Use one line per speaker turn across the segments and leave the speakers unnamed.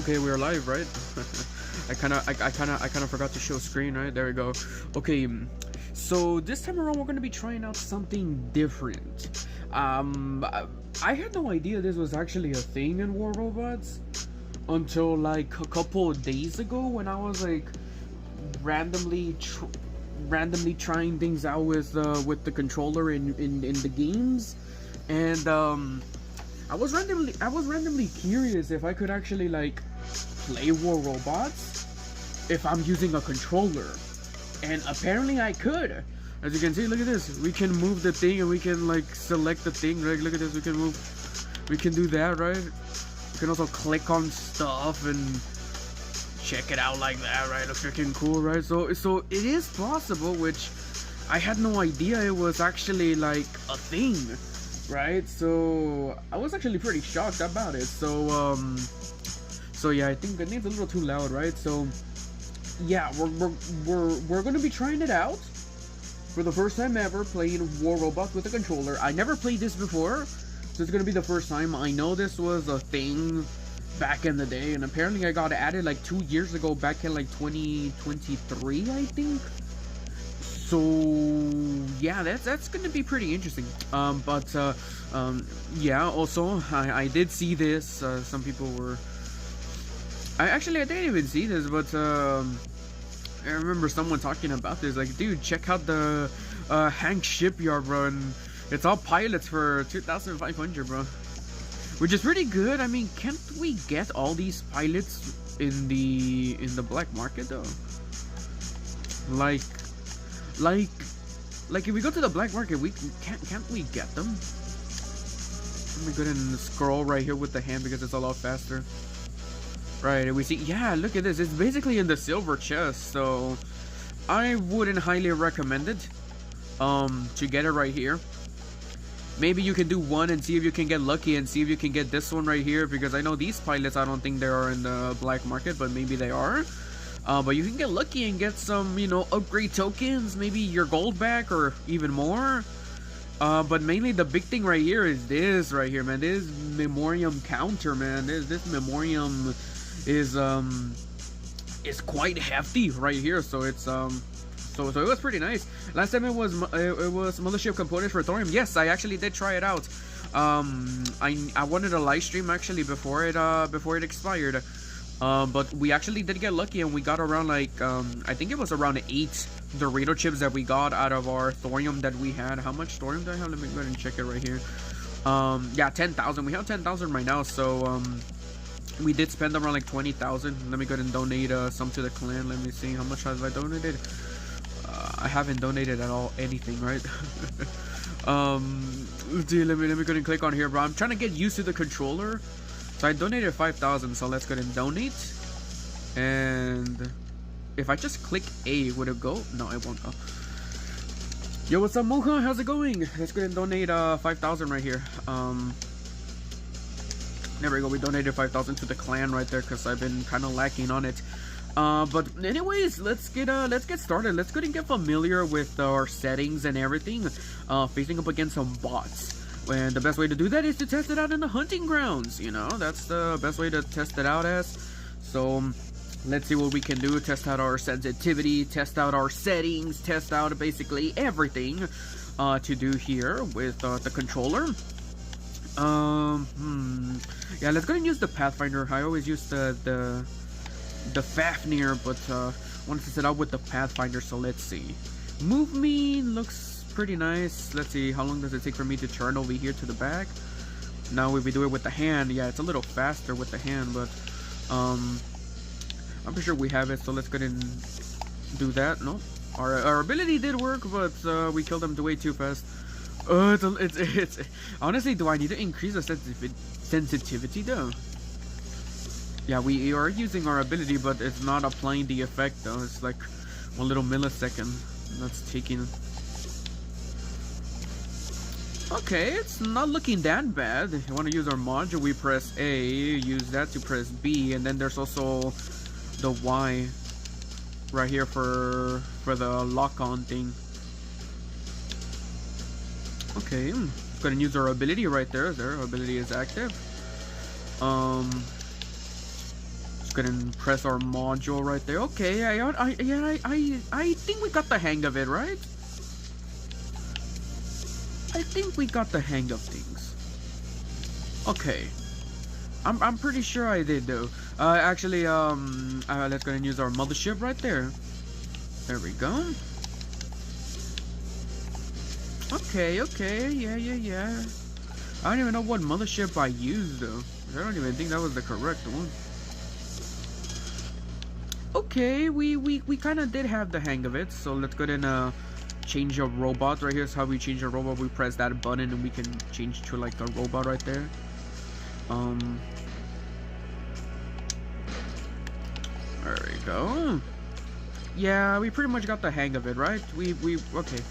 Okay, we're live, right? I kind of forgot to show screen, right? There we go. Okay, so this time around we're gonna be trying out something different. I had no idea this was actually a thing in War Robots until like a couple of days ago when I was like randomly trying things out with the controller in the games, and I was randomly curious if I could actually like play War Robots if I'm using a controller, and apparently I could. As you can see, look at this. We can move the thing and we can like select the thing. Right? Look at this. We can move. We can do that, right? We can also click on stuff and check it out like that, right? Looks freaking cool, right? So it is possible, which I had no idea it was actually like a thing, right? So I was actually pretty shocked about it. So yeah, I think the name's a little too loud, right? So yeah, we're gonna be trying it out for the first time ever, playing War Robots with a controller. I never played this before, so it's gonna be the first time. I know this was a thing back in the day, and apparently I got added like 2 years ago, back in like 2023, I think. So yeah, that's gonna be pretty interesting. Yeah, also I did see this. Some people were. I didn't even see this, but I remember someone talking about this. Like, dude, check out the Hank shipyard, bro, and it's all pilots for 2,500, bro. Which is pretty good. I mean, can't we get all these pilots in the black market though? Like if we go to the black market, we can't we get them? Let me go ahead and scroll right here with the hand because it's a lot faster. Right, and we see, yeah, look at this. It's basically in the silver chest, so I wouldn't highly recommend it. To get it right here. Maybe you can do one and see if you can get lucky and see if you can get this one right here, because I know these pilots, I don't think they are in the black market, but maybe they are. But you can get lucky and get some, you know, upgrade tokens, maybe your gold back or even more. But mainly the big thing right here is this right here, man. This memoriam counter, man. This memoriam is quite hefty right here. So it's so it was pretty nice. Last time it was militia components for thorium. Yes, I actually did try it out. I wanted a live stream actually before it expired. But we actually did get lucky and we got around like I think it was around 8 Dorito chips that we got out of our thorium that we had. How much thorium do I have? Let me go ahead and check it right here. Yeah, 10,000. We have 10,000 right now. So we did spend around like 20,000. Let me go ahead and donate some to the clan. Let me see how much have I donated. I haven't donated at all anything, right? Let's see. Let me go ahead and click on here, bro. I'm trying to get used to the controller. So I donated 5,000, so let's go ahead and donate. And if I just click A, would it go? No, it won't go. Yo, what's up, Mocha? How's it going? Let's go ahead and donate 5,000 right here. There we go. We donated 5,000 to the clan right there because I've been kind of lacking on it. But anyways, let's get started. Let's go ahead and get familiar with our settings and everything. Facing up against some bots. And the best way to do that is to test it out in the hunting grounds, you know, that's the best way to test it out as. So let's see what we can do. Test out our sensitivity, test out our settings, test out basically everything to do here with the controller. Yeah, let's go and use the Pathfinder. I always use the Fafnir, but wanted to set out with the Pathfinder, so let's see. Move me looks pretty nice. Let's see, how long does it take for me to turn over here to the back? Now if we do it with the hand, yeah, it's a little faster with the hand, but I'm pretty sure we have it, so let's go ahead and do that. No, our ability did work, but we killed them way too fast. It's honestly, do I need to increase the sensitivity though? Yeah, we are using our ability, but it's not applying the effect though. It's like 1 little millisecond that's taking. Okay, it's not looking that bad. If you want to use our module, we press A, use that to press B, and then there's also the Y right here for the lock-on thing. Okay, go ahead and use our ability right there. Our ability is active. Let's go ahead and press our module right there. Okay, I think we got the hang of it, right? I think we got the hang of things. Okay. I'm pretty sure I did though. Actually, let's go ahead and use our mothership right there. There we go. Okay, yeah. I don't even know what mothership I used though. I don't even think that was the correct one. Okay, we kind of did have the hang of it. So let's go ahead and change a robot. Right here's how we change a robot. We press that button and we can change to like a robot right there. There we go. Yeah, we pretty much got the hang of it, right? Okay.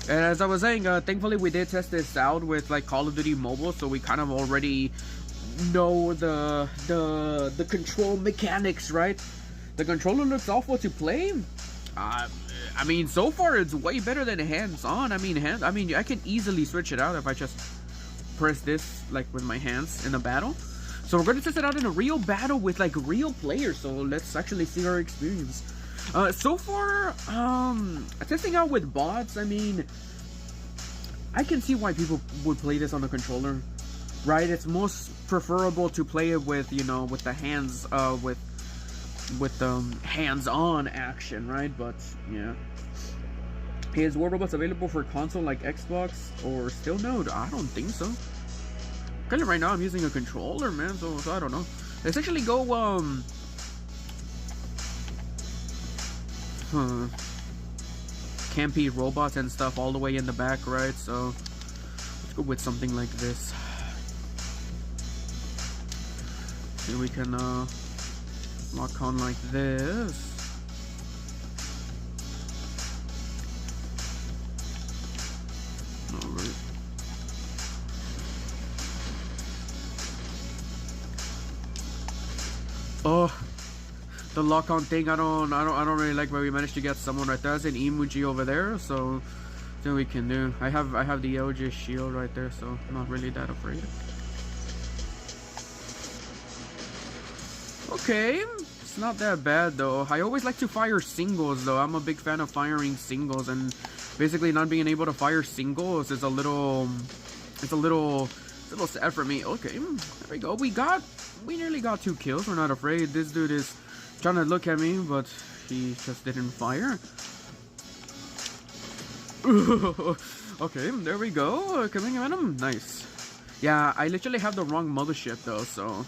And as I was saying, thankfully we did test this out with like Call of Duty Mobile, so we kind of already know the control mechanics, right? The controller looks awful to play. I mean, so far it's way better than hands-on. I mean, I can easily switch it out if I just press this like with my hands in a battle. So we're going to test it out in a real battle with like real players. So let's actually see our experience. So far, testing out with bots, I mean, I can see why people would play this on the controller, right? It's most preferable to play it with, you know, with the hands, with hands-on action, right? But yeah, is War Robots available for console like Xbox or still no? I don't think so. Currently, right now I'm using a controller, man. So I don't know. Let's actually go campy robots and stuff all the way in the back, right? So let's go with something like this. See, we can lock on like this. Alright. Oh, the lock-on thing, I don't really like where we managed to get someone right there. There's an emoji over there, so then we can do. I have the LG shield right there, so I'm not really that afraid. Okay, it's not that bad though. I always like to fire singles though. I'm a big fan of firing singles, and basically not being able to fire singles is a little sad for me. Okay, there we go. We nearly got 2 kills. We're not afraid. This dude is trying to look at me, but he just didn't fire. Okay, there we go. Coming at him. Nice. Yeah, I literally have the wrong mothership though, so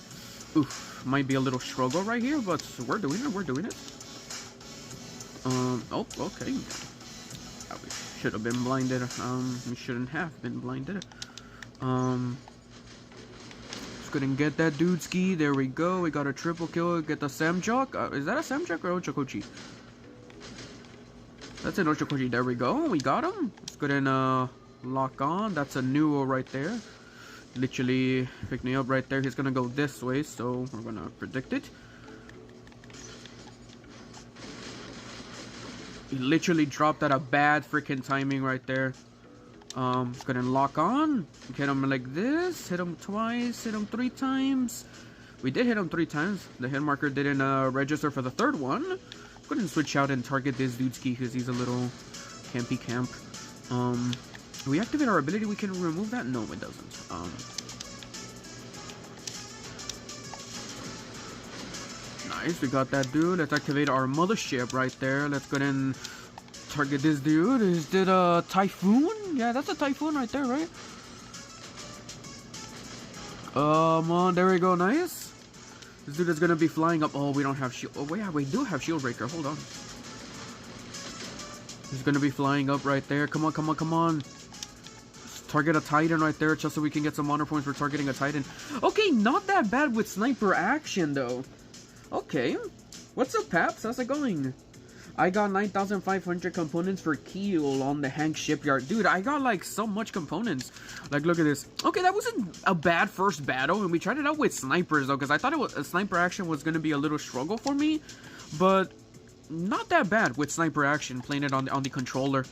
might be a little struggle right here, but we're doing it. Oh, okay. We should have been blinded. We shouldn't have been blinded. Couldn't get that dude ski. There we go. We got a triple kill. Get the Samjuk. Is that a Samjuk or Ochokochi? That's an Ochokochi. There we go. We got him. Let's go ahead and lock on. That's a Nuo right there. Literally pick me up right there. He's gonna go this way, so we're gonna predict it. He literally dropped at a bad freaking timing right there. Let's go ahead and lock on. Hit him like this. Hit him twice. Hit him 3 times. We did hit him 3 times. The hit marker didn't register for the 3rd one. Go ahead and switch out and target this dude's key because he's a little campy camp. We activate our ability. We can remove that. No, it doesn't. Nice. We got that dude. Let's activate our mothership right there. Let's go ahead and target this dude. Is it a Typhoon? Yeah, that's a Typhoon right there, right? There we go. Nice. This dude is gonna be flying up. Oh, we don't have shield. Oh, yeah, we do have shield breaker. Hold on. He's gonna be flying up right there. Come on. Let's target a Titan right there, just so we can get some honor points for targeting a Titan. Okay, not that bad with sniper action though. Okay, what's up, Paps? How's it going? I got 9,500 components for Kiel on the Hank shipyard. Dude, I got like so much components. Like, look at this. Okay, that wasn't a bad first battle, and we tried it out with snipers though, because I thought sniper action was going to be a little struggle for me, but not that bad with sniper action, playing it on the controller.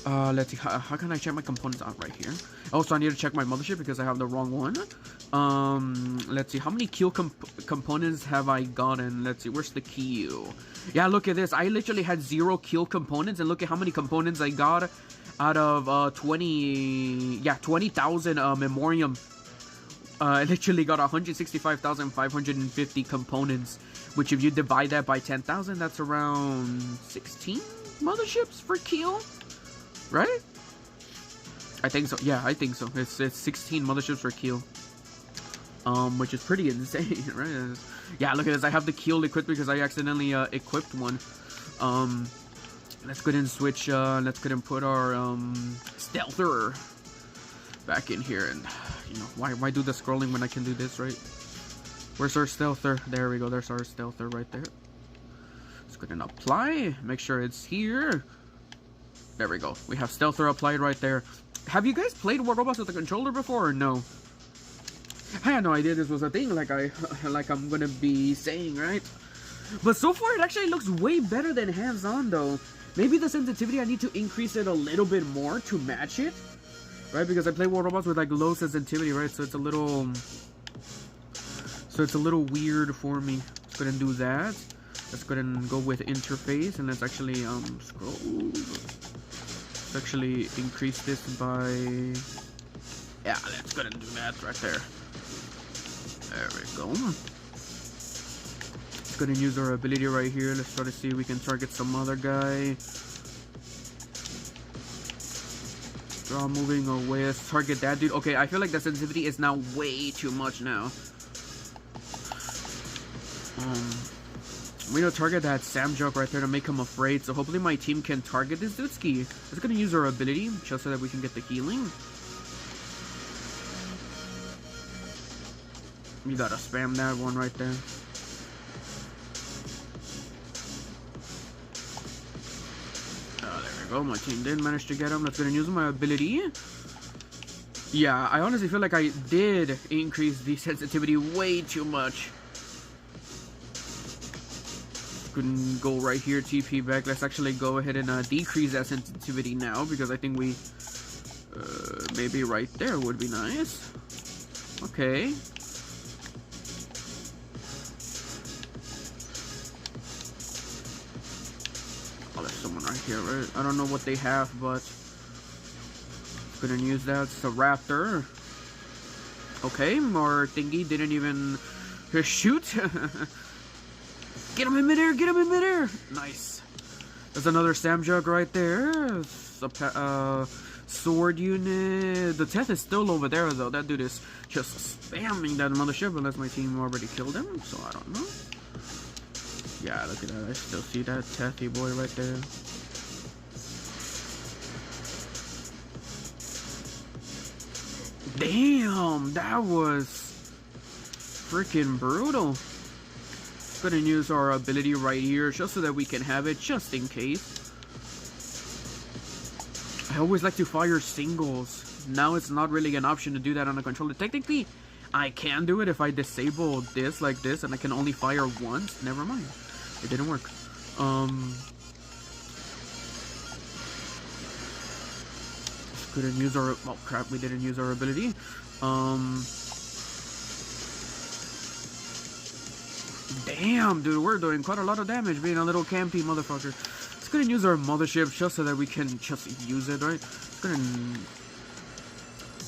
Let's see, how can I check my components out right here? Also, I need to check my mothership because I have the wrong one. Let's see, how many kill components have I gotten? Let's see, where's the kill? Yeah, look at this. I literally had 0 kill components, and look at how many components I got out of 20,000 memoriam. I literally got 165,550 components, which if you divide that by 10,000, that's around 16 motherships for kill. Right? I think so. Yeah, I think so. It's 16 motherships for kill. Which is pretty insane, right? Yeah, look at this. I have the kill equipped because I accidentally equipped one. Let's go ahead and switch. Let's go ahead and put our stealther back in here. And you know, why do the scrolling when I can do this, right? Where's our stealther? There we go. There's our stealther right there. Let's go ahead and apply. Make sure it's here. There we go. We have stealther applied right there. Have you guys played War Robots with a controller before or no? I had no idea this was a thing like I'm gonna be saying, right? But so far it actually looks way better than hands-on though. Maybe the sensitivity, I need to increase it a little bit more to match it. Right? Because I play War Robots with like low sensitivity, right? So it's a little weird for me. Let's go ahead and do that. Let's go ahead and go with interface, and let's actually scroll. Let's actually increase this by, yeah, let's go ahead and do that right there. There we go. Let's go ahead and use our ability right here. Let's try to see if we can target some other guy. Draw moving away. Let's target that dude. Okay, I feel like the sensitivity is now way too much now. We need to target that Sam Joke right there to make him afraid. So hopefully my team can target this Dutski. Let's gonna use our ability just so that we can get the healing. You gotta spam that one right there. There we go. My team did manage to get him. Let's go and use my ability. Yeah, I honestly feel like I did increase the sensitivity way too much. Couldn't go right here, TP back. Let's actually go ahead and decrease that sensitivity now, because I think we maybe right there would be nice. Okay. Oh, there's someone right here, right? I don't know what they have, but couldn't use that. It's a raptor. Okay, our thingy didn't even shoot. Get him in midair! Get him in midair! Nice. There's another Sam Jug right there. Sword unit. The Teth is still over there though. That dude is just spamming that mothership unless my team already killed him. So I don't know. Yeah, look at that. I still see that Tethy boy right there. Damn, that was freaking brutal. Gonna use our ability right here just so that we can have it just in case. I always like to fire singles. Now it's not really an option to do that on a controller. Technically, I can do it if I disable this like this and I can only fire once. Never mind. It didn't work. Couldn't use our, oh crap, we didn't use our ability. Damn, dude, we're doing quite a lot of damage being a little campy motherfucker. Let's go and use our mothership just so that we can just use it, right? Let's go and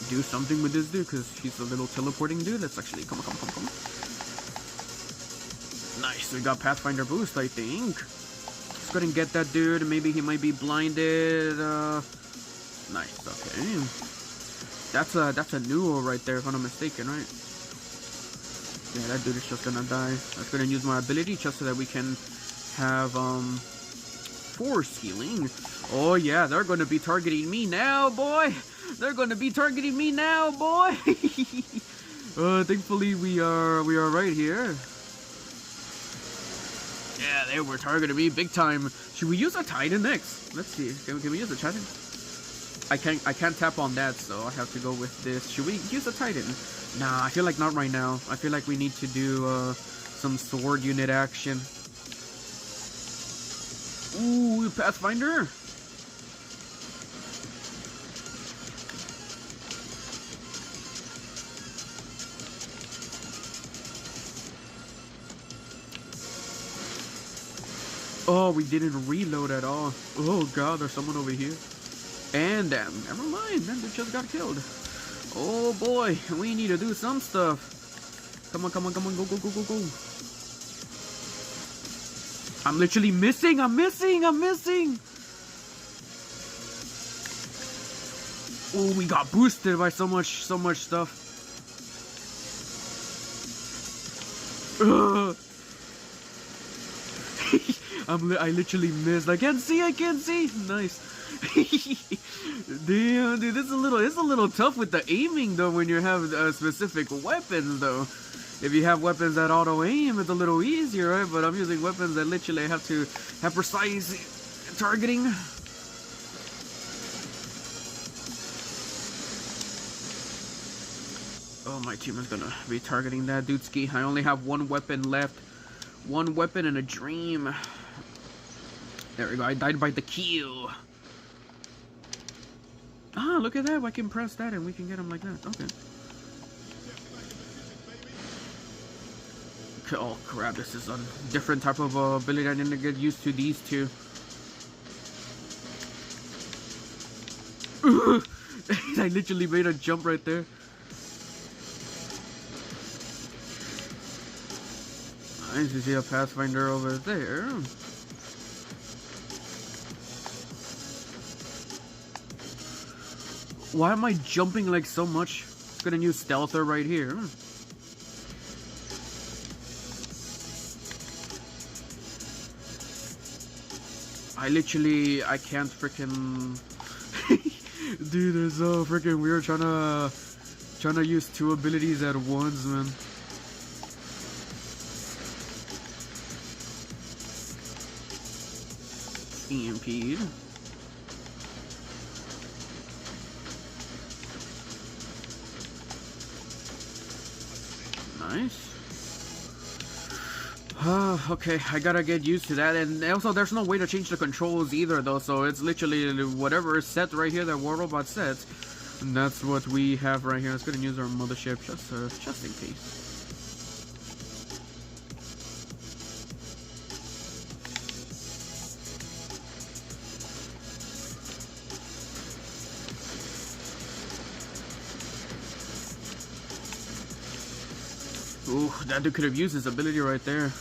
do something with this dude because he's a little teleporting dude. Let's actually, come on. Nice, we got Pathfinder boost, I think. Let's go and get that dude. Maybe he might be blinded. Nice, okay. That's a Nuo right there, if I'm not mistaken, right? Yeah, that dude is just gonna die. Let's go and use my ability just so that we can have force healing. Oh yeah, they're gonna be targeting me now, boy. They're gonna be targeting me now, boy. Thankfully we are right here. Yeah, they were targeting me big time. Should we use a Titan next? Let's see. Can we use a Titan? I can't tap on that, so I have to go with this. Should we use a Titan? Nah, I feel like not right now. I feel like we need to do some sword unit action. Ooh, Pathfinder. Oh, we didn't reload at all. Oh god, there's someone over here. And never mind, then they just got killed. Oh boy, we need to do some stuff. Come on, come on, come on, go, go, go, go, go. I'm literally missing, I'm missing. Oh, we got boosted by so much stuff. I literally missed. I can't see. Nice. Damn, dude, it's a little tough with the aiming though when you have specific weapons though. If you have weapons that auto aim, it's a little easier, right? But I'm using weapons that literally have to have precise targeting. Oh, my team is gonna be targeting that dude ski. I only have one weapon left. One weapon and a dream. There we go. I died by the kill. Ah, look at that. I can press that and we can get him like that. Okay. Oh crap, this is a different type of ability. I need to get used to these two. I literally made a jump right there. Nice to see a Pathfinder over there. Why am I jumping like so much? It's gonna use stealther right here. I can't freaking. Dude, it's so freaking weird trying to use two abilities at once, man. EMP'd. Nice. Okay, I gotta get used to that, and also there's no way to change the controls either though, so it's literally whatever is set right here that Warrobot sets, and that's what we have right here. Let's go and use our mothership just in case. Ooh, that dude could have used his ability right there.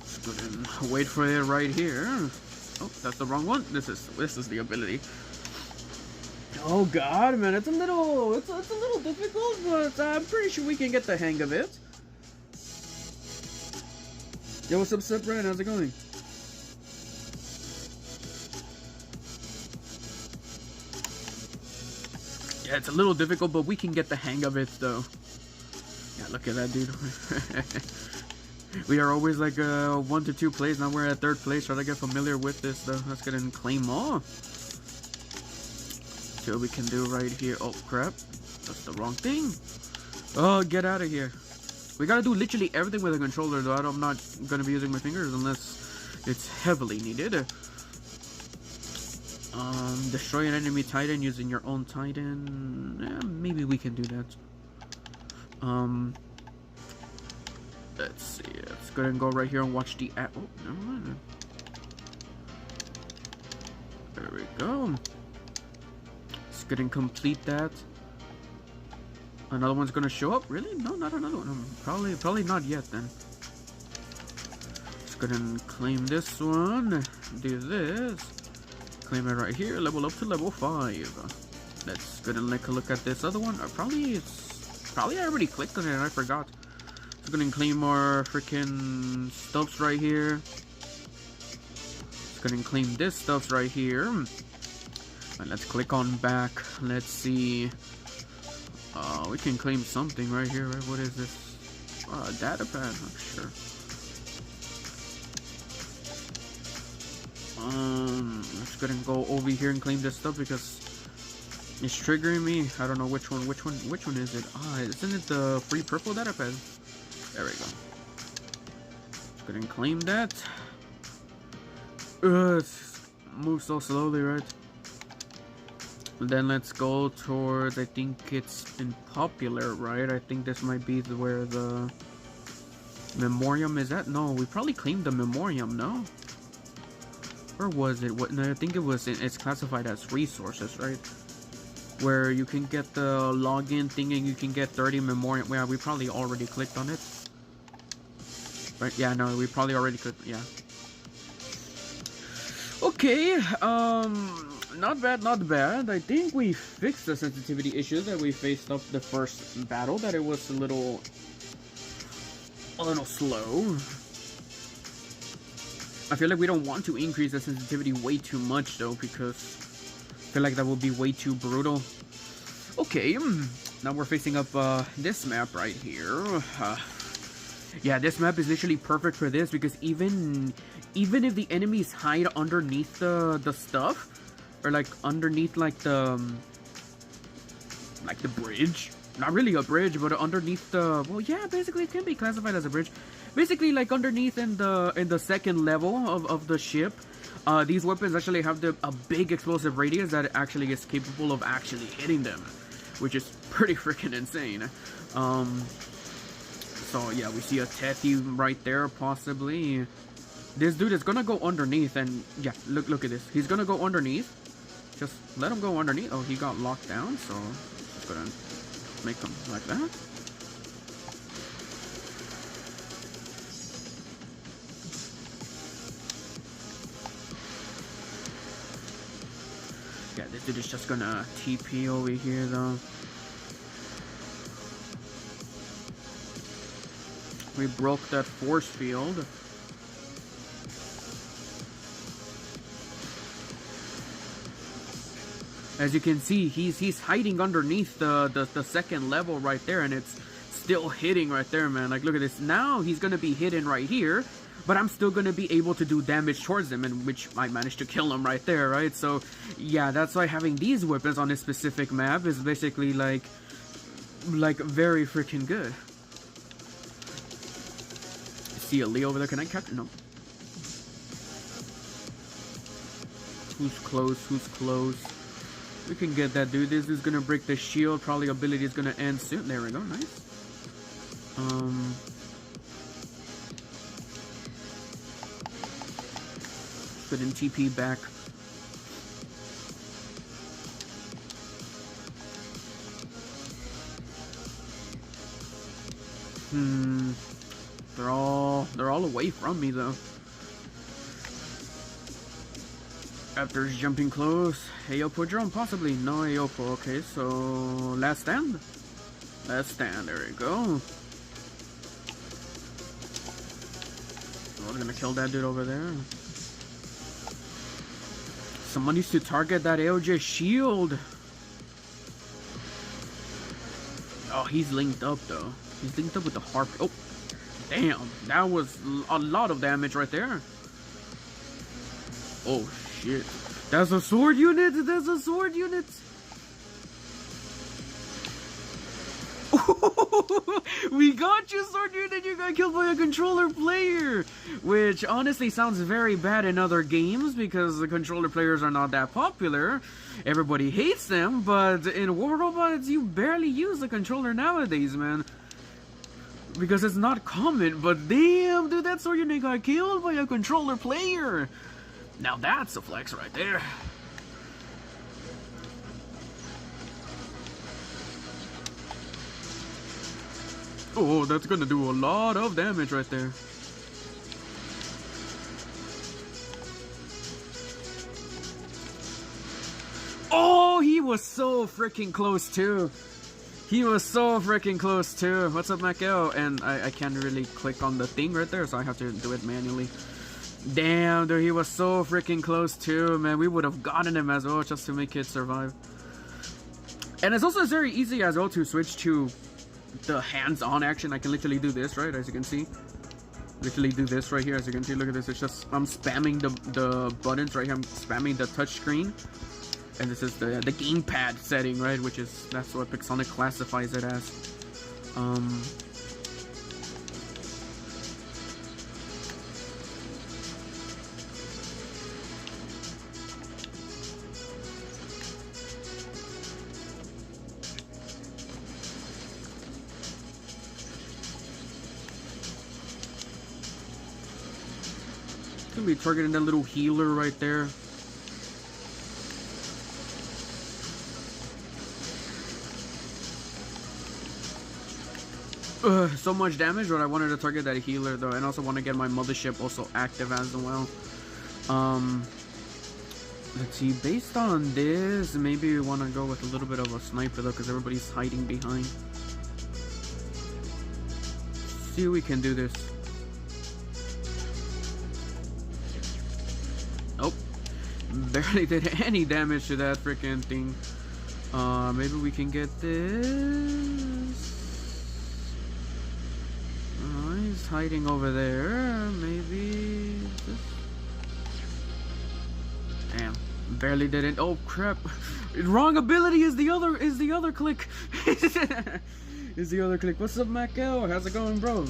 Let's go and wait for it right here. Oh, that's the wrong one. This is the ability. Oh god, man, it's a little difficult, but I'm pretty sure we can get the hang of it. Yo, what's up, Brad? How's it going? Yeah, it's a little difficult, but we can get the hang of it, though. Yeah, look at that, dude. We are always like 1 to 2 plays. Now we're at 3rd place. Try to get familiar with this, though. Let's get and claim all. See what we can do right here. Oh, crap. That's the wrong thing. Oh, get out of here. We gotta do literally everything with a controller, though. I'm not gonna be using my fingers unless it's heavily needed. Destroy an enemy Titan using your own Titan. Yeah, maybe we can do that. Let's see. Let's go ahead and go right here and watch the app. Oh, never mind. There we go. Let's go ahead and complete that. Another one's gonna show up? Really? No, not another one. Probably not yet then. Let's go ahead and claim this one. Do this. Claim it right here. Level up to level 5. Let's go ahead and take a look at this other one. Probably I already clicked on it and I forgot. Let's go ahead and claim our freaking stuffs right here. Let's go ahead and claim this stuffs right here. And let's click on back. Let's see. We can claim something right here, right? What is this? Data pad, I'm sure. Let's go ahead and go over here and claim this stuff because it's triggering me. I don't know which one is it? Isn't it the free purple data pad? There we go. Let's go ahead and claim that. It's moves so slowly, right? And then let's go towards, I think it's in popular, right? I think this might be where the Memoriam, is that? No, we probably claimed the Memoriam, no? Or was it? What? No, I think it was. It's classified as resources, right? Where you can get the login thing and you can get 30 Memoriam. Yeah, we probably already clicked on it. Right? Yeah, no, we probably already clicked. Yeah. Okay, not bad, not bad. I think we fixed the sensitivity issue that we faced up the first battle, that it was a little slow. I feel like we don't want to increase the sensitivity way too much though, because I feel like that would be way too brutal. Okay, now we're facing up this map right here. Yeah, this map is literally perfect for this, because even if the enemies hide underneath the stuff, or like underneath like the bridge, not really a bridge, but underneath the, well, yeah, basically it can be classified as a bridge. Basically, like underneath in the second level of the ship, these weapons actually have a big explosive radius that actually is capable of actually hitting them, which is pretty freaking insane. So yeah, we see a Teti right there, possibly. This dude is gonna go underneath, and yeah, look at this. He's gonna go underneath. Just let him go underneath. Oh, he got locked down, so just gonna make him like that. Yeah, this dude is just gonna TP over here, though. We broke that force field. As you can see, he's hiding underneath the second level right there, and it's still hitting right there, man. Like, look at this. Now he's gonna be hidden right here, but I'm still gonna be able to do damage towards him, and which I managed to kill him right there, right? So yeah, that's why having these weapons on this specific map is basically like very freaking good. See a Lee over there. Can I capture? No. Who's close? Who's close? We can get that dude. This is gonna break the shield. Probably ability is gonna end soon. There we go. Nice. Put in TP back. They're all away from me though. Raptor's jumping close. Aopo drone, possibly. No Aopo. Okay, so last stand. Last stand. There we go. We're gonna kill that dude over there. Someone needs to target that AOJ shield. Oh, he's linked up though. He's linked up with the harp. Oh, damn. That was a lot of damage right there. Oh, shit. That's a sword unit. That's a sword unit. We got you, sword unit. You got killed by a controller player. Which honestly sounds very bad in other games because the controller players are not that popular. Everybody hates them. But in War Robots, you barely use the controller nowadays, man. Because it's not common. But damn, dude, that sword unit got killed by a controller player. Now that's a flex right there. Oh, that's gonna do a lot of damage right there. Oh, he was so freaking close too. He was so freaking close too. What's up, Macao? And I can't really click on the thing right there, so I have to do it manually. Damn, dude, he was so freaking close too, man. We would have gotten him as well just to make it survive. And it's also very easy as well to switch to the hands-on action. I can literally do this, right? As you can see. Literally do this right here, as you can see. Look at this. It's just, I'm spamming the buttons right here. I'm spamming the touch screen. And this is the gamepad setting, right? Which is, that's what Pixonic classifies it as. be targeting that little healer right there. So much damage, but I wanted to target that healer though, and also want to get my mothership also active as well. Let's see, based on this, maybe we want to go with a little bit of a sniper though, because everybody's hiding behind. See if we can do this. Nope. Barely did any damage to that freaking thing. Maybe we can get this. He's hiding over there. Maybe this. Damn. Barely didn't. Oh crap. Wrong ability is the other click. Is the other click. What's up, Macao? How's it going, bro?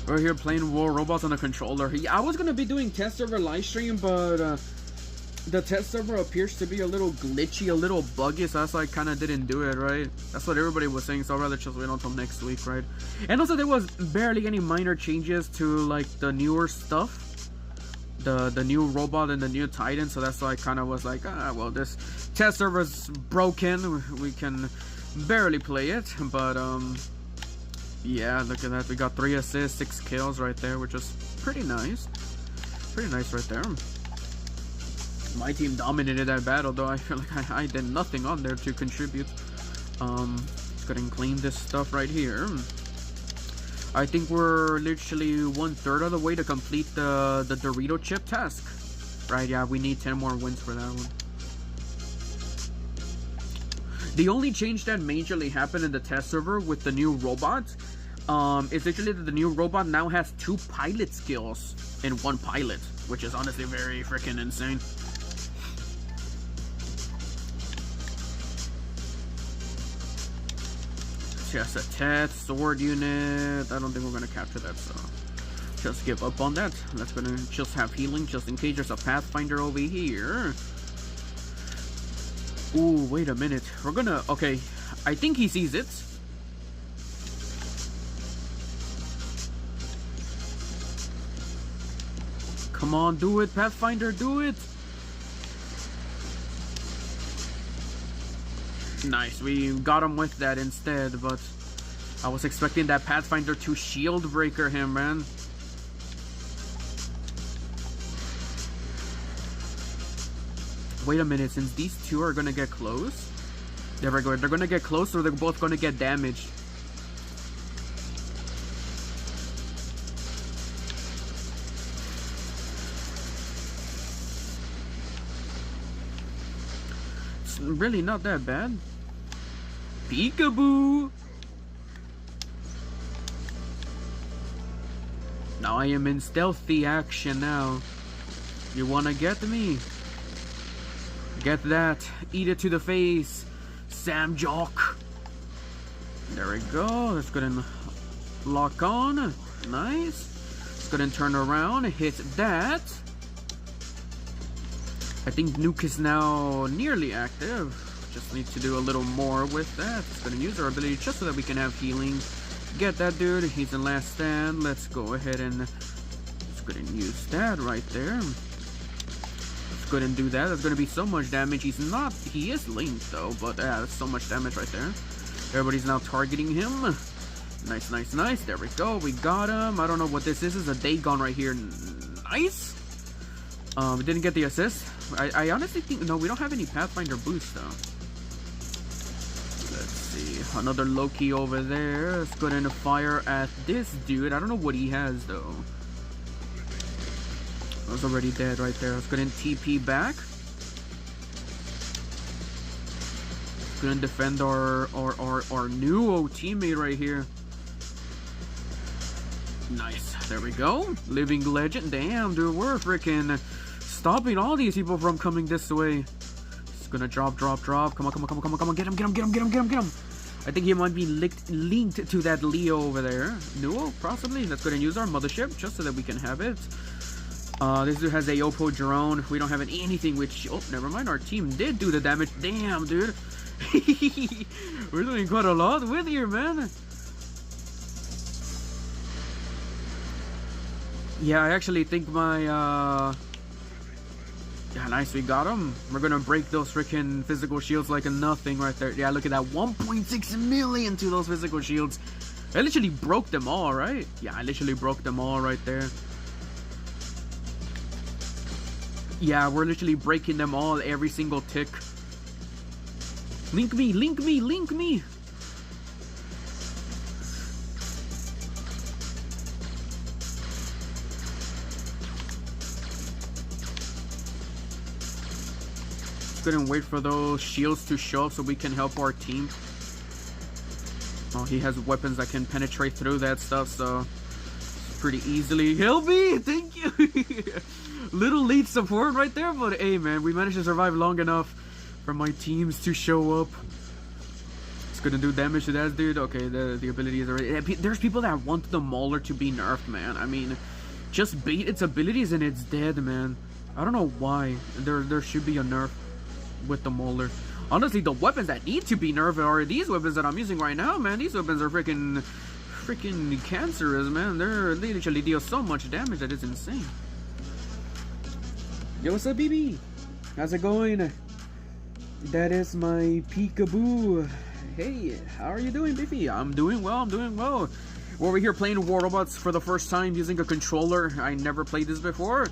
We're here playing War Robots on the controller. I was gonna be doing test server live stream, but the test server appears to be a little glitchy, a little buggy, so that's why I kind of didn't do it, right? That's what everybody was saying, so I'd rather just wait until next week, right? And also, there was barely any minor changes to, like, the newer stuff. The new robot and the new Titan, so that's why I kind of was like, well, this test server's broken. We can barely play it, but, yeah, look at that. We got 3 assists, 6 kills right there, which is pretty nice. Pretty nice right there. My team dominated that battle, though I feel like I did nothing on there to contribute. Let's go ahead and claim this stuff right here. I think we're literally 1/3 of the way to complete the Dorito chip task. Right, yeah, we need 10 more wins for that one. The only change that majorly happened in the test server with the new robot is literally that the new robot now has 2 pilot skills in 1 pilot, which is honestly very freaking insane. Just a test, sword unit. I don't think we're gonna capture that, so just give up on that. Let's gonna just have healing just in case there's a Pathfinder over here. Ooh, wait a minute. We're gonna, okay, I think he sees it. Come on, do it, Pathfinder, do it. Nice, we got him with that instead, but I was expecting that Pathfinder to shield breaker him, man. Wait a minute, since these two are gonna get close, there we go, they're gonna get close or they're both gonna get damaged. It's really not that bad. Peekaboo! Now I am in stealthy action now. You wanna get me? Get that. Eat it to the face. Sam Jock. There we go. Let's go and lock on. Nice. Let's go and turn around. Hit that. I think Nuke is now nearly active. Just need to do a little more with that. It's going to use our ability just so that we can have healing. Get that dude. He's in last stand. Let's go ahead and let's go ahead and use that right there. Let's go ahead and do that. There's going to be so much damage. He is linked though, but yeah, that's so much damage right there. Everybody's now targeting him. Nice, nice, nice. There we go. We got him. I don't know what this is. It's a Dagon right here. Nice. We didn't get the assist. I honestly think, no, we don't have any Pathfinder boost though. Let's see, another Loki over there. Let's go ahead and fire at this dude. I don't know what he has though. I was already dead right there. Let's go ahead and TP back. Let's go ahead and defend our new teammate right here. Nice, there we go. Living legend. Damn, dude, we're freaking stopping all these people from coming this way. It's gonna drop. Come on. Get him. I think he might be linked to that Leo over there. No, possibly. Let's go ahead and use our mothership just so that we can have it. This dude has a Oppo drone. We don't have anything which, oh, never mind. Our team did do the damage. Damn, dude. We're doing quite a lot with here, man. Yeah, I actually think my yeah, nice, we got him. We're gonna break those freaking physical shields like a nothing right there. Yeah, look at that, 1.6 million to those physical shields. I literally broke them all, right? Yeah, I literally broke them all right there. Yeah, we're literally breaking them all, every single tick. Link me, link me, link me. Couldn't wait for those shields to show up so we can help our team. Oh, he has weapons that can penetrate through that stuff, so pretty easily. Help me! Thank you! Little lead support right there, but hey man, we managed to survive long enough for my teams to show up. It's gonna do damage to that dude. Okay, the ability is already... There's people that want the Mauler to be nerfed, man. I mean, just bait its abilities and it's dead, man. I don't know why. There should be a nerf with the Mauler. Honestly, the weapons that need to be nerfed are these weapons that I'm using right now, man. These weapons are freaking cancerous, man. They literally deal so much damage that it's insane. Yo, what's up, BB? How's it going? That is my peekaboo. Hey, how are you doing, Beefy? I'm doing well, I'm doing well. We're over here playing War Robots for the first time using a controller. I never played this before,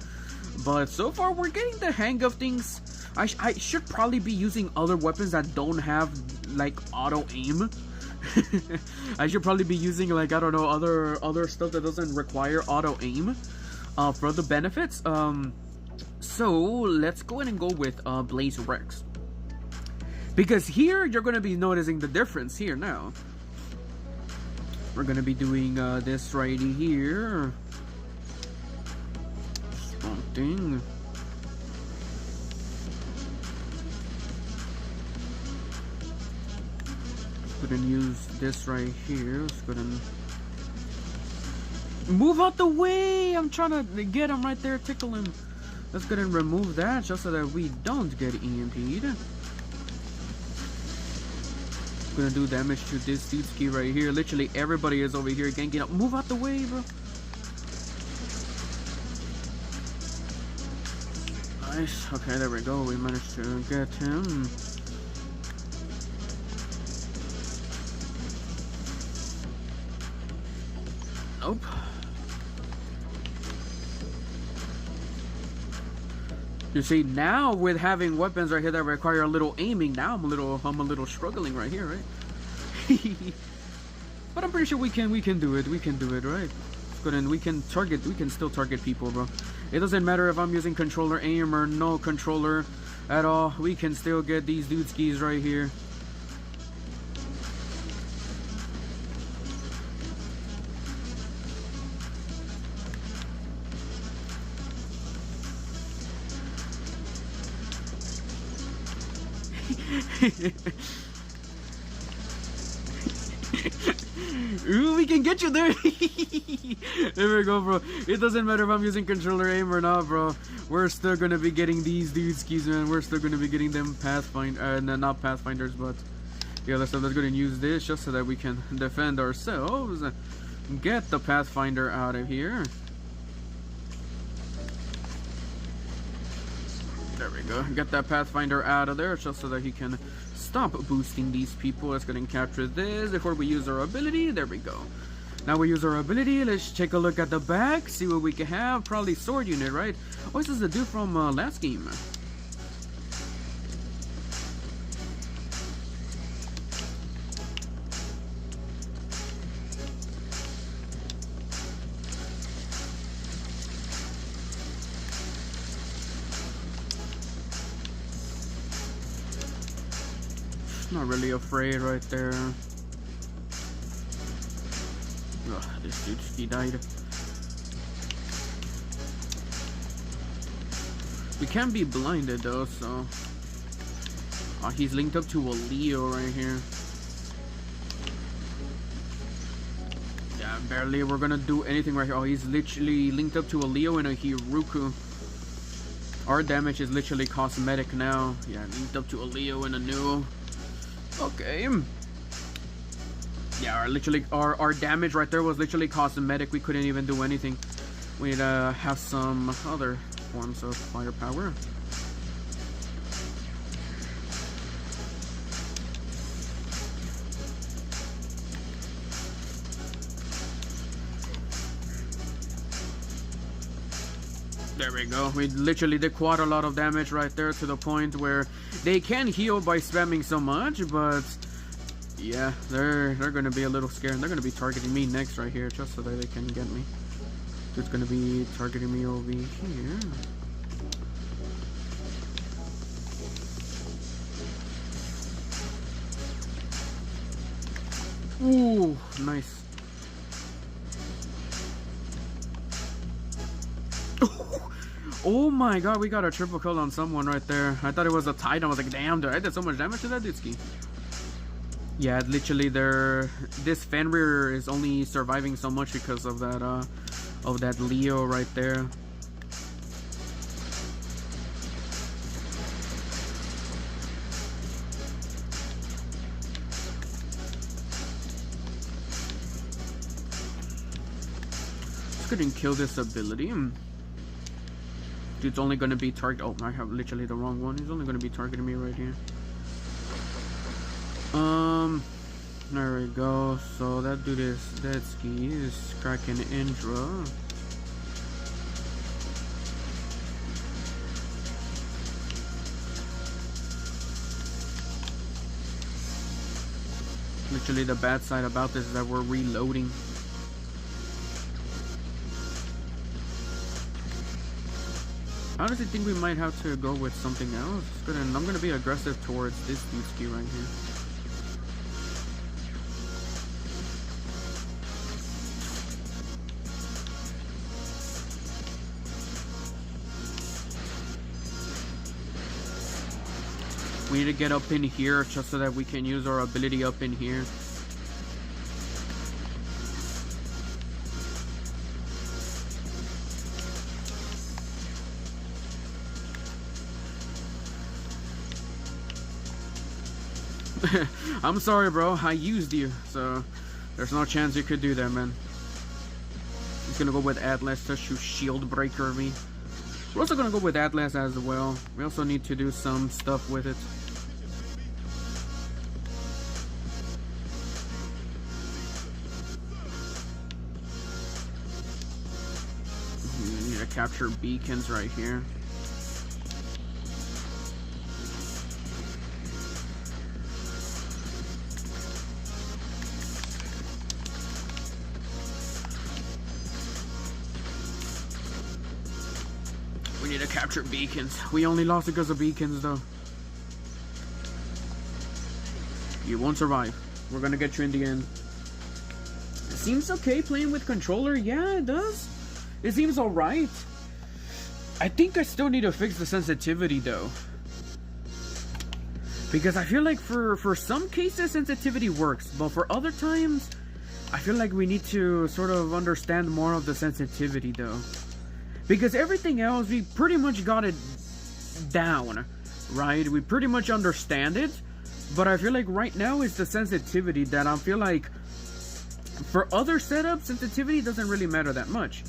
but so far we're getting the hang of things. I should probably be using other weapons that don't have like auto aim. I should probably be using, like, I don't know, other stuff that doesn't require auto aim for the benefits. So let's go ahead and go with Blaze Rex, because here you're going to be noticing the difference here. Now we're going to be doing this right here, something. Let's go ahead and use this right here. Let's go ahead and move out the way. I'm trying to get him right there, tickle him. Let's go ahead and remove that just so that we don't get EMP'd. Gonna do damage to this dude's key right here. Literally everybody is over here ganking up. Move out the way, bro. Nice. Okay, there we go. We managed to get him. Nope. You see, now with having weapons right here that require a little aiming, now I'm a little struggling right here, right? But I'm pretty sure we can do it. We can do it, right? Good, and we can still target people, bro. It doesn't matter if I'm using controller aim or no controller at all. We can still get these dudes keys right here. Ooh, we can get you there. There we go, bro. It doesn't matter if I'm using controller aim or not, bro. We're still gonna be getting these dudes keys, man. We're still gonna be getting them Pathfinder, not Pathfinders, but the other stuff. Let's go and use this just so that we can defend ourselves. Get the Pathfinder out of here. There we go. Get that Pathfinder out of there just so that he can stop boosting these people. Let's go and capture this before we use our ability. There we go. Now we use our ability. Let's take a look at the back, see what we can have. Probably sword unit, right? Oh, this is the dude from last game. Not really afraid right there. Ugh, this dude, he died. We can't be blinded though, so... Oh, he's linked up to a Leo right here. Yeah, barely we're gonna do anything right here. Oh, he's literally linked up to a Leo and a Hiruku. Our damage is literally cosmetic now. Yeah, linked up to a Leo and a Nuo. Okay. Yeah, our damage right there was literally cosmetic. We couldn't even do anything. We need to have some other forms of firepower. There we go. We literally did quite a lot of damage right there, to the point where they can heal by spamming so much, but yeah, they're gonna be a little scared. They're gonna be targeting me next right here, just so that they can get me. It's gonna be targeting me over here. Ooh, nice. Oh my god, we got a triple kill on someone right there. I thought it was a Titan. I was like, damn, dude, I did so much damage to that dudeski. Yeah, literally, this Fenrir is only surviving so much because of that Leo right there. Just couldn't kill this ability. Dude's only gonna be target. Oh, I have literally the wrong one. He's only gonna be targeting me right here. There we go. So that dude is dead ski. Is cracking Indra. Literally, the bad side about this is that we're reloading. I honestly think we might have to go with something else. And I'm gonna be aggressive towards this ski right here. We need to get up in here just so that we can use our ability up in here. I'm sorry, bro. I used you, so there's no chance you could do that, man. He's gonna go with Atlas to shoot Shield Breaker me. We're also gonna go with Atlas as well. We also need to do some stuff with it. We need to capture beacons right here. We need to capture beacons. We only lost because of beacons, though. You won't survive. We're gonna get you in the end. It seems okay playing with controller. Yeah, it does. It seems alright. I think I still need to fix the sensitivity, though. Because I feel like for some cases, sensitivity works. But for other times, I feel like we need to sort of understand more of the sensitivity, though. Because everything else, we pretty much got it down, right? We pretty much understand it. But I feel like right now is the sensitivity that I feel like for other setups, sensitivity doesn't really matter that much.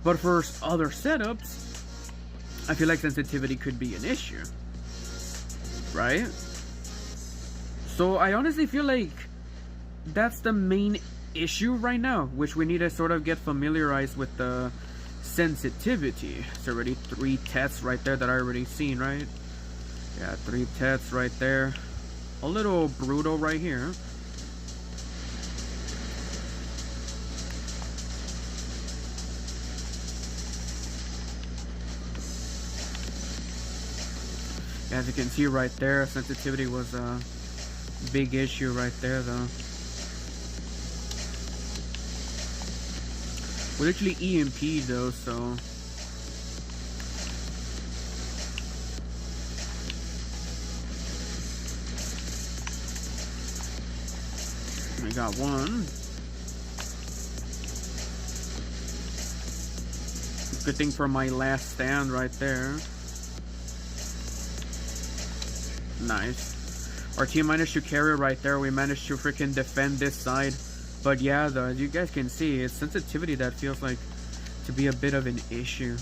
But for other setups, I feel like sensitivity could be an issue, right? So I honestly feel like that's the main issue right now, which we need to sort of get familiarized with the sensitivity. It's already 3 tests right there that I already seen, right? Yeah, 3 tests right there. A little brutal right here. As you can see right there, sensitivity was a big issue right there, though. We literally EMP'd though, so I got one. Good thing for my last stand right there. Nice. Our team managed to carry right there. We managed to freaking defend this side. But yeah, though, as you guys can see, it's sensitivity that feels like to be a bit of an issue.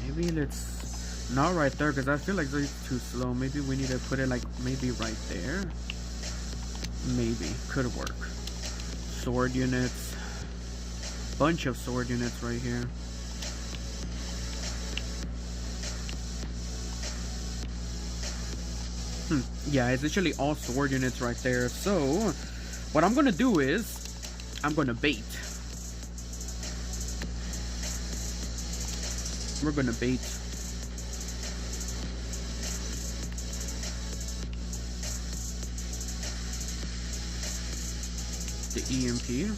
Maybe let's not right there, because I feel like they're too slow. Maybe we need to put it like maybe right there. Maybe could work. Sword units, bunch of sword units right here. Yeah, it's literally all sword units right there. So what I'm gonna do is I'm gonna bait. We're gonna bait. The EMP.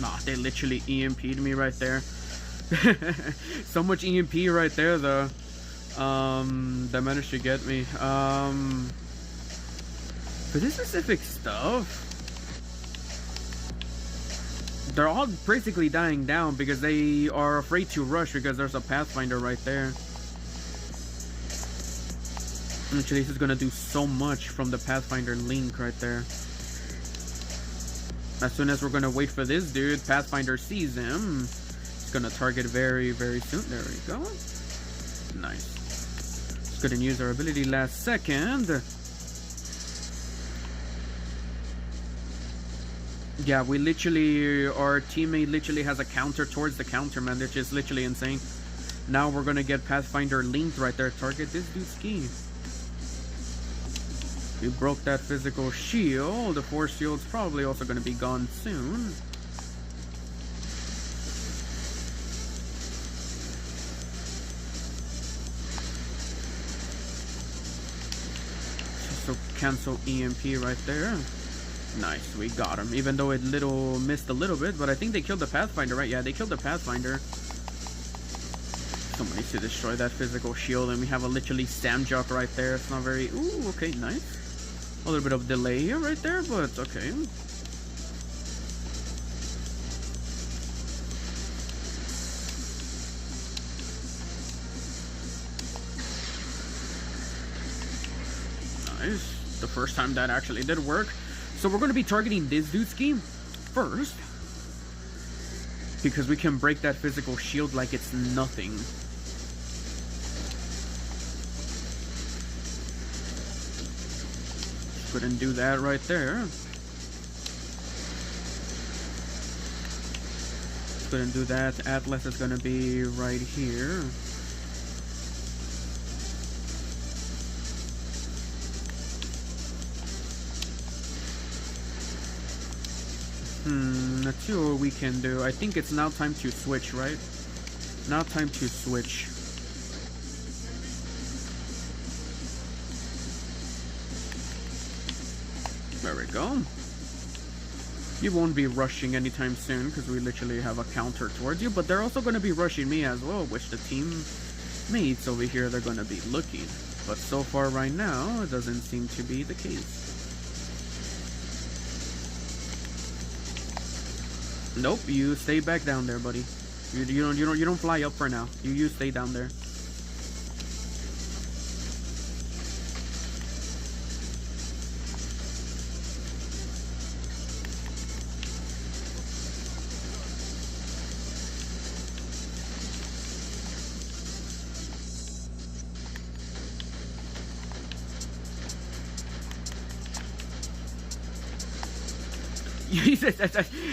Nah, they literally EMP'd me right there. So much EMP right there though. That managed to get me. For this specific stuff, they're all basically dying down because they are afraid to rush because there's a Pathfinder right there. Actually, this is gonna do so much from the Pathfinder link right there. As soon as we're gonna wait for this dude, Pathfinder sees him. It's gonna target very, very soon. There we go. Nice. It's gonna use our ability last second. Yeah, we literally, our teammate literally has a counter towards the counter, man. Which is literally insane. Now we're gonna get Pathfinder linked right there. Target this dude's key. We broke that physical shield. The force shield's probably also going to be gone soon. So cancel EMP right there. Nice, we got him. Even though it missed a little bit, but I think they killed the Pathfinder, right? Yeah, they killed the Pathfinder. Someone needs to destroy that physical shield, and we have a literally Samjock right there. It's not very... Ooh, okay, nice. A little bit of delay here right there, but okay. Nice. The first time that actually did work. So we're going to be targeting this dude's key first, because we can break that physical shield like it's nothing. Couldn't do that right there. Couldn't do that. Atlas is gonna be right here. Let's see what we can do. I think it's now time to switch, right? Now time to switch. There we go. You won't be rushing anytime soon because we literally have a counter towards you, but they're also going to be rushing me as well, which the teammates over here, they're going to be looking. But so far right now, it doesn't seem to be the case. Nope, you stay back down there, buddy. You don't fly up for now. You stay down there.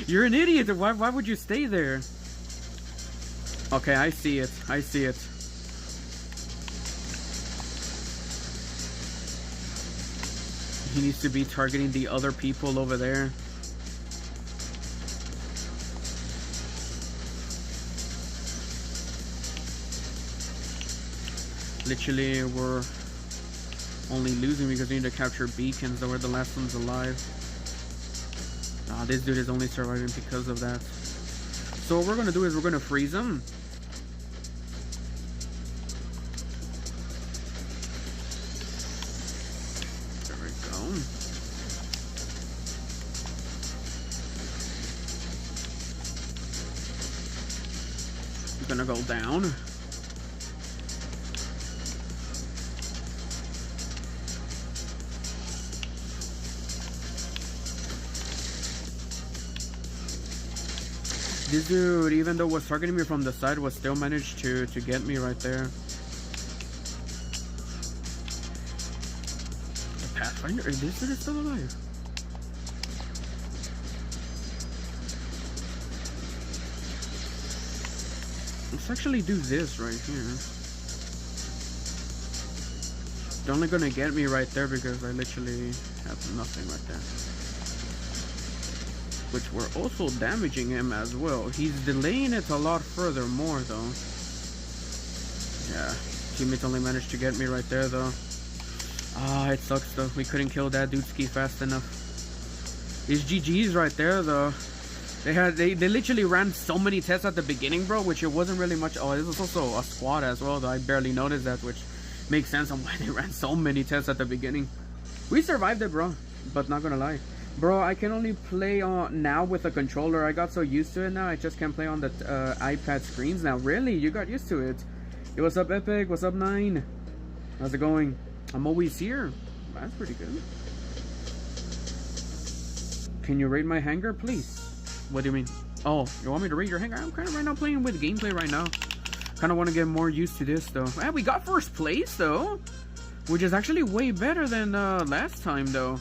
You're an idiot. Why would you stay there? Okay, I see it. I see it. He needs to be targeting the other people over there. Literally, we're only losing because we need to capture beacons that were the last ones alive. Nah, this dude is only surviving because of that. So what we're gonna do is we're gonna freeze him. There we go. He's gonna go down. This dude, even though was targeting me from the side, was still managed to get me right there. The Pathfinder? This dude is still alive. Let's actually do this right here. They're only gonna get me right there because I literally have nothing right there. Which we're also damaging him as well. He's delaying it a lot further more though. Yeah, teammates only managed to get me right there though. Ah, it sucks though. We couldn't kill that dude ski fast enough. These GG's right there though. They literally ran so many tests at the beginning, bro, which it wasn't really much. Oh, this was also a squad as well though. I barely noticed that, which makes sense on why they ran so many tests at the beginning. We survived it, bro, but not gonna lie. Bro, I can only play on now with a controller. I got so used to it now. I just can't play on the iPad screens now. Really? You got used to it? Hey, what's up, Epic? What's up, 9? How's it going? I'm always here. That's pretty good. Can you rate my hanger, please? What do you mean? Oh, you want me to rate your hanger? I'm kind of right now playing with gameplay right now. Kind of want to get more used to this, though. Ah, we got first place, though. Which is actually way better than last time, though.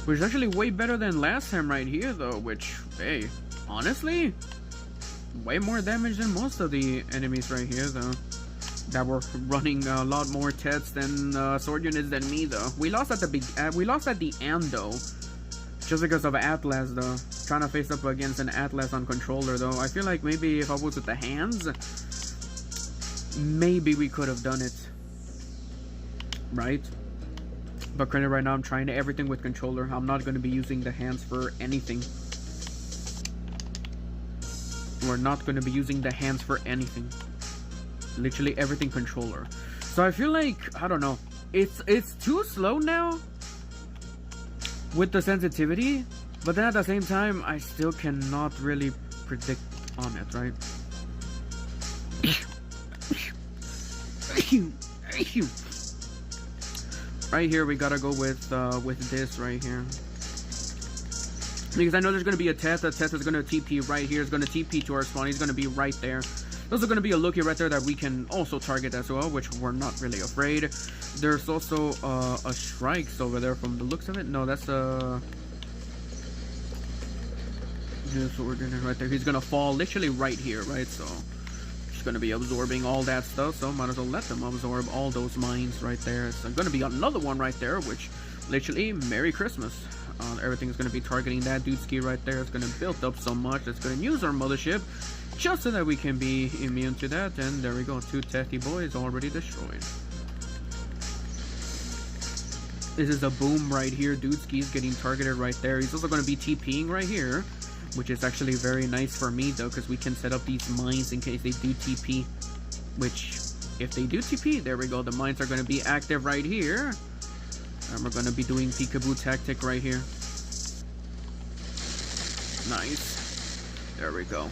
Which is actually way better than last time right here, though. Which, hey, honestly, way more damage than most of the enemies right here, though. That were running a lot more tests than sword units than me, though. We lost at the end, though. Just because of Atlas, though. Trying to face up against an Atlas on controller, though. I feel like maybe if I was with the hands, maybe we could have done it. Right? But currently right now I'm trying everything with controller. I'm not going to be using the hands for anything. We're not going to be using the hands for anything. Literally everything controller. So I feel like, I don't know. It's too slow now with the sensitivity. But then at the same time, I still cannot really predict on it, right? Right here, we gotta go with this right here. Because I know there's gonna be a test. The test is gonna TP right here. It's gonna TP to our spawn. He's gonna be right there. There's gonna be a Loki right there that we can also target as well, which we're not really afraid. There's also a Strikes over there from the looks of it. No, that's just what we're doing right there. He's gonna fall literally right here, right? So he's gonna be absorbing all that stuff. So might as well let them absorb all those mines right there. So gonna be another one right there, which literally Merry Christmas. Everything's gonna be targeting that dude ski right there. It's gonna build up so much. It's gonna use our mothership just so that we can be immune to that. And there we go. 2 Tethy boys already destroyed. This is a boom right here. Dude ski's getting targeted right there. He's also gonna be TPing right here, which is actually very nice for me though, because we can set up these mines in case they do TP. Which, if they do TP, there we go. The mines are going to be active right here. And we're going to be doing peekaboo tactic right here. Nice. There we go.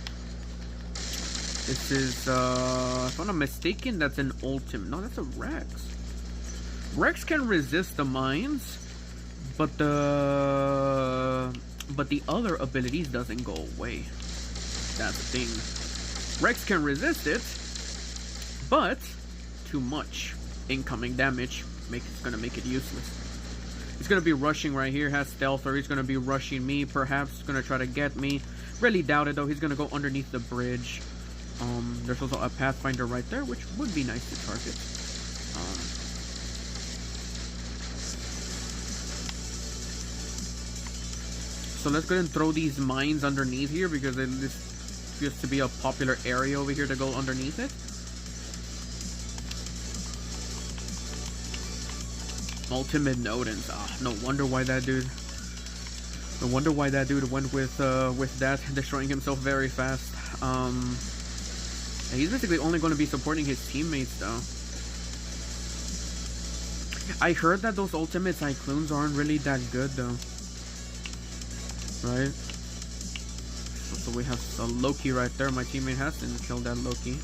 This is, if I'm not mistaken, that's an ultimate. No, that's a Rex. Rex can resist the mines, but the other abilities doesn't go away. That's the thing. Rex can resist it, but too much incoming damage it's gonna make it useless. He's gonna be rushing right here, has stealth, or he's gonna be rushing me, perhaps he's gonna try to get me. Really doubt it though. He's gonna go underneath the bridge. There's also a Pathfinder right there, which would be nice to target. So let's go ahead and throw these mines underneath here, because this used to be a popular area over here to go underneath it. Ultimate Nodens. No wonder why that dude. No wonder why that dude went with that, destroying himself very fast. He's basically only going to be supporting his teammates though. I heard that those ultimate cyclones aren't really that good though. Right? So we have a Loki right there. My teammate has to kill that Loki.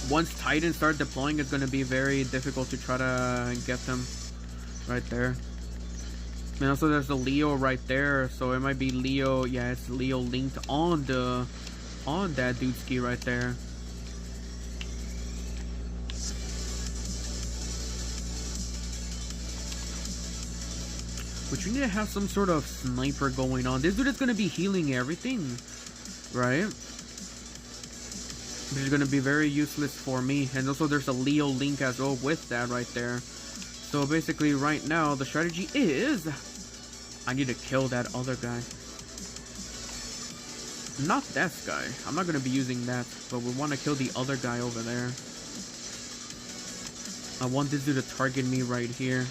Once Titans start deploying, it's going to be very difficult to try to get them right there. And also there's the Leo right there, so it might be Leo. Yeah, it's Leo linked on that dude ski right there. But you need to have some sort of sniper going on. This dude is gonna be healing everything, right? Which is gonna be very useless for me. And also there's a Leo link as well with that right there. So basically right now the strategy is I need to kill that other guy. Not that guy. I'm not gonna be using that, but we want to kill the other guy over there. I want this dude to target me right here.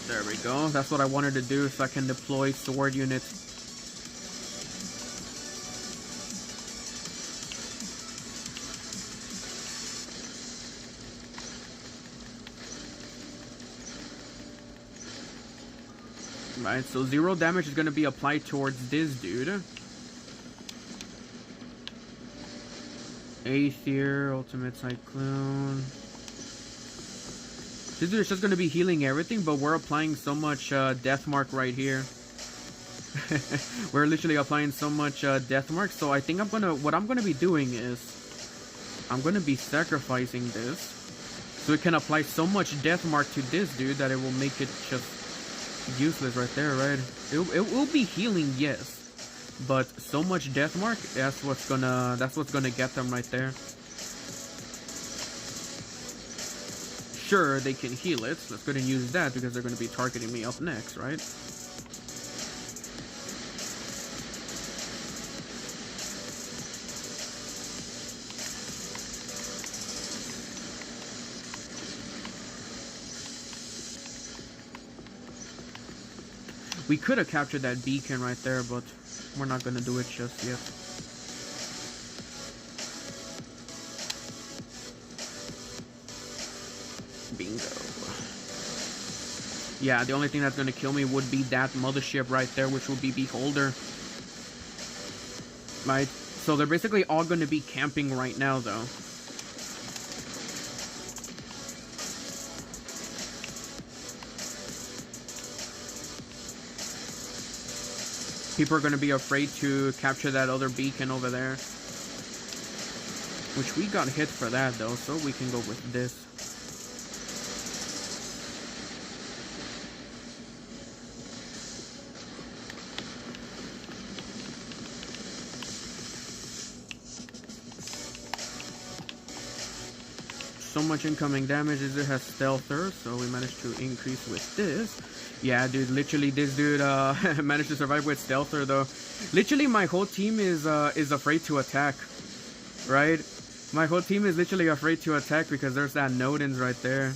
There we go. That's what I wanted to do, so I can deploy sword units. Right, so 0 damage is going to be applied towards this dude. Aether, Ultimate Cyclone. This dude is just going to be healing everything, but we're applying so much death mark right here. We're literally applying so much death mark, so I think what I'm gonna be doing is I'm gonna be sacrificing this so it can apply so much death mark to this dude that it will make it just useless right there, right? It will be healing, yes, but so much death mark, that's what's gonna get them right there. Sure, they can heal it. Let's go ahead and use that because they're gonna be targeting me up next, right? We could have captured that beacon right there, but we're not gonna do it just yet. Bingo. Yeah, the only thing that's gonna kill me would be that mothership right there, which will be Beholder. Right? So they're basically all gonna be camping right now, though. People are going to be afraid to capture that other beacon over there. Which we got hit for that though, so we can go with this. So much incoming damage as it has stealther, so we managed to increase with this. Yeah, dude, literally this dude managed to survive with stealther though. Literally my whole team is afraid to attack. Right? My whole team is literally afraid to attack because there's that Nodens right there.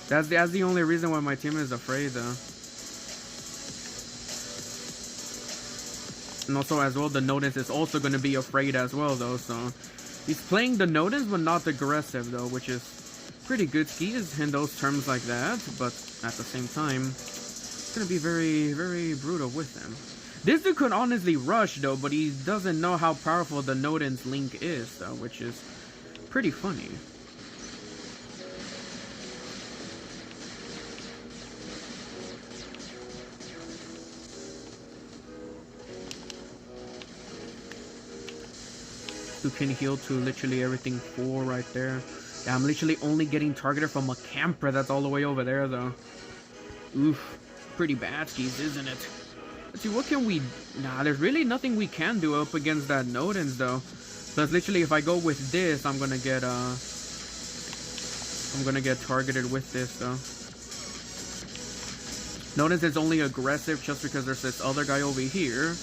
That's the only reason why my team is afraid though. And also as well, the Nodens is also going to be afraid as well though, so he's playing the Nodens but not aggressive though, which is pretty good skis in those terms like that, but at the same time, it's gonna be very, very brutal with them. This dude could honestly rush though, but he doesn't know how powerful the Nodens link is though, which is pretty funny. You can heal to literally everything 4 right there. Yeah, I'm literally only getting targeted from a camper that's all the way over there, though. Oof. Pretty bad skis, isn't it? Let's see, what can we... Nah, there's really nothing we can do up against that Nodens, though. Plus, literally, if I go with this, I'm gonna get targeted with this, though. Nodens is only aggressive just because there's this other guy over here.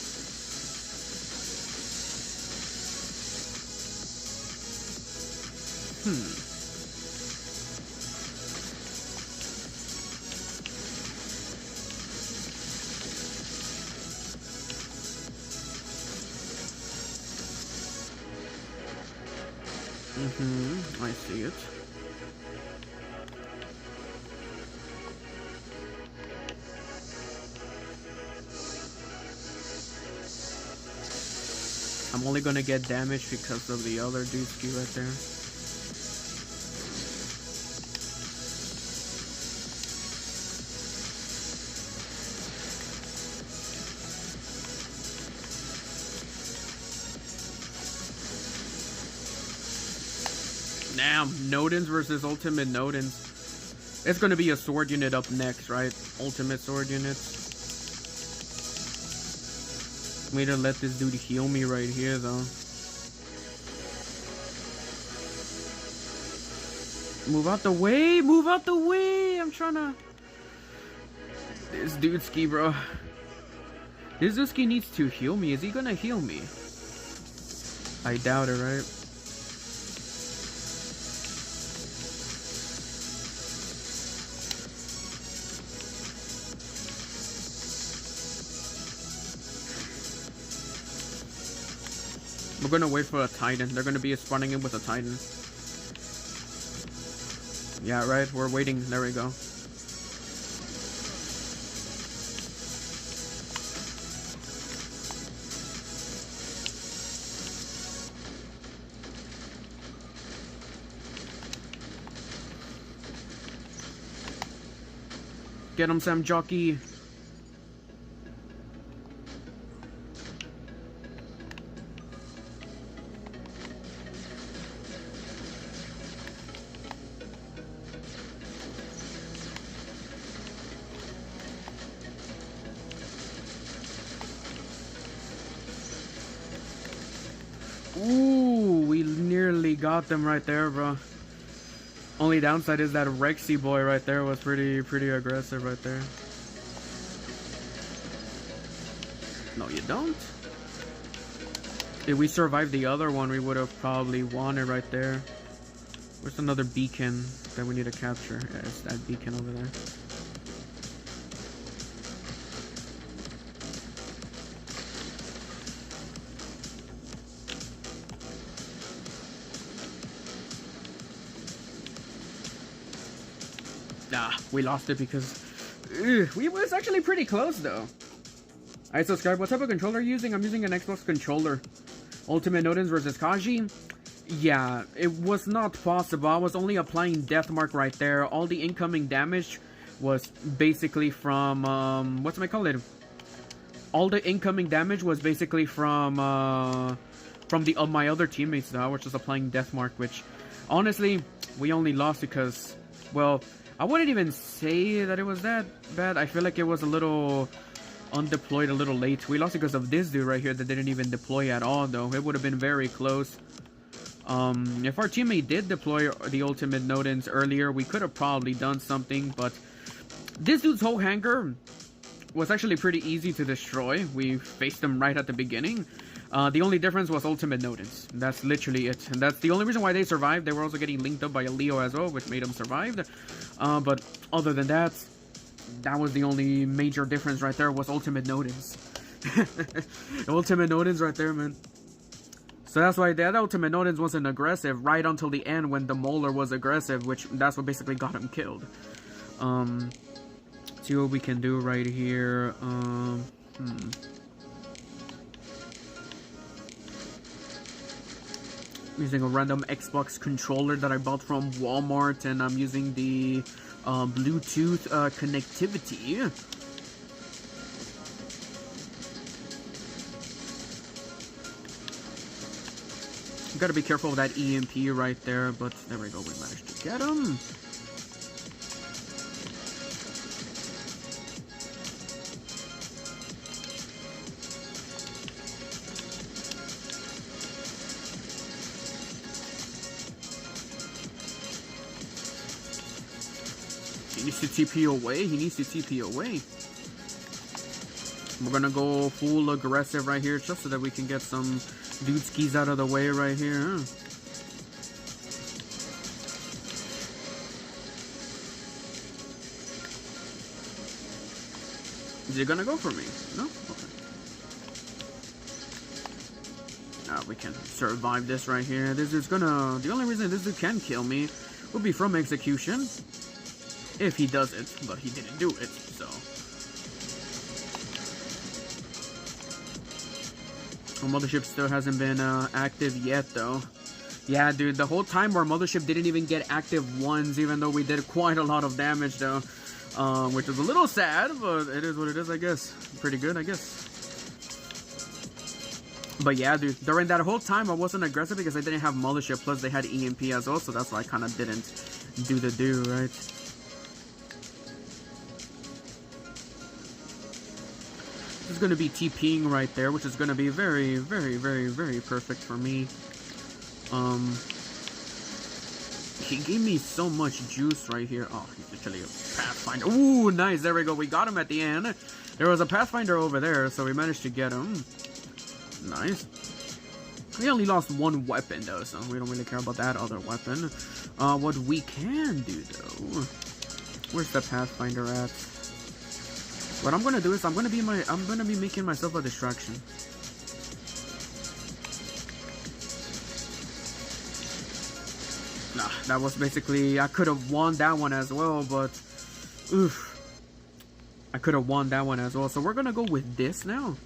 I see it. I'm only gonna get damage because of the other dude ski right there. Damn, Nodens versus Ultimate Nodens. It's gonna be a sword unit up next, right? Ultimate sword units. Way to let this dude heal me right here, though. Move out the way! Move out the way! I'm trying to... This dudeski, bro. This dudeski needs to heal me. Is he gonna heal me? I doubt it, right? We're gonna wait for a Titan. They're gonna be spawning in with a Titan. Yeah, right? We're waiting. There we go. Get him, Sam Jockey. Ooh, we nearly got them right there, bro. Only downside is that Rexy boy right there was pretty aggressive right there. No, you don't. If we survived the other one, we would have probably won it right there. Where's another beacon that we need to capture? Yeah, it's that beacon over there. Nah, we lost it because we was actually pretty close though. Alright, subscribe. What type of controller are you using? I'm using an Xbox controller. Ultimate Nodens versus Kaji. Yeah, it was not possible. I was only applying death mark right there. All the incoming damage was basically from whatchamacallit? All the incoming damage was basically from the my other teammates though, which was applying death mark, which honestly we only lost because, well, I wouldn't even say that it was that bad. I feel like it was a little undeployed, a little late. We lost it because of this dude right here that didn't even deploy at all, though. It would have been very close. If our teammate did deploy the Ultimate Nodens earlier, we could have probably done something, but this dude's whole hangar was actually pretty easy to destroy. We faced him right at the beginning. The only difference was Ultimate Nodens. That's literally it. And that's the only reason why they survived. They were also getting linked up by a Leo as well, which made them survive. But other than that, that was the only major difference right there, was Ultimate Nodens. Ultimate Nodens right there, man. So that's why that Ultimate Nodens wasn't aggressive right until the end when the Molar was aggressive, which that's what basically got him killed. See what we can do right here. Using a random Xbox controller that I bought from Walmart, and I'm using the Bluetooth connectivity. You gotta be careful with that EMP right there, but there we go, we managed to get him. He needs to TP away. He needs to TP away. We're gonna go full aggressive right here just so that we can get some dude skis out of the way right here. Huh? Is he gonna go for me? No? Okay. We can survive this right here. This is gonna... The only reason this dude can kill me would be from execution. If he does it, but he didn't do it, so... Our mothership still hasn't been active yet, though. Yeah, dude, the whole time our mothership didn't even get active once, even though we did quite a lot of damage, though. Which is a little sad, but it is what it is, I guess. Pretty good, I guess. But yeah, dude, during that whole time I wasn't aggressive because I didn't have militia, plus they had EMP as well, so that's why I kind of didn't do the do, right? This is going to be TPing right there, which is going to be very, very, very, very perfect for me. He gave me so much juice right here. Oh, he's literally a Pathfinder. Ooh, nice. There we go. We got him at the end. There was a Pathfinder over there, so we managed to get him. Nice. We only lost one weapon, though, so we don't really care about that other weapon. What we can do, though... Where's the Pathfinder at? What I'm gonna do is I'm gonna be making myself a distraction. Nah, that was basically... I could have won that one as well, but... Oof. I could have won that one as well. So we're gonna go with this now.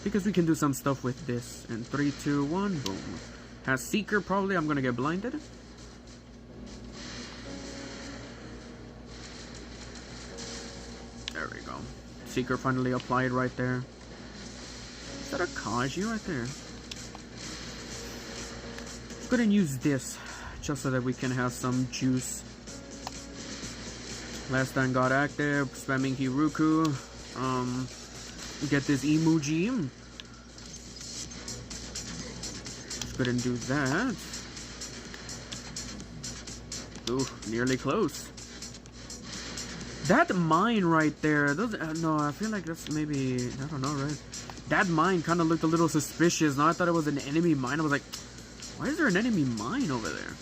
Because we can do some stuff with this. And 3, 2, 1, boom. Has Seeker, probably. I'm gonna get blinded. There we go. Seeker finally applied right there. Is that a Kaji right there? Go ahead and use this. Just so that we can have some juice. Last time got active. Spamming Hiruku. Get this emoji. Let's go ahead and do that. Ooh, nearly close. That mine right there, those, no, I feel like that's maybe, I don't know, right? That mine kind of looked a little suspicious. Now I thought it was an enemy mine. I was like, why is there an enemy mine over there?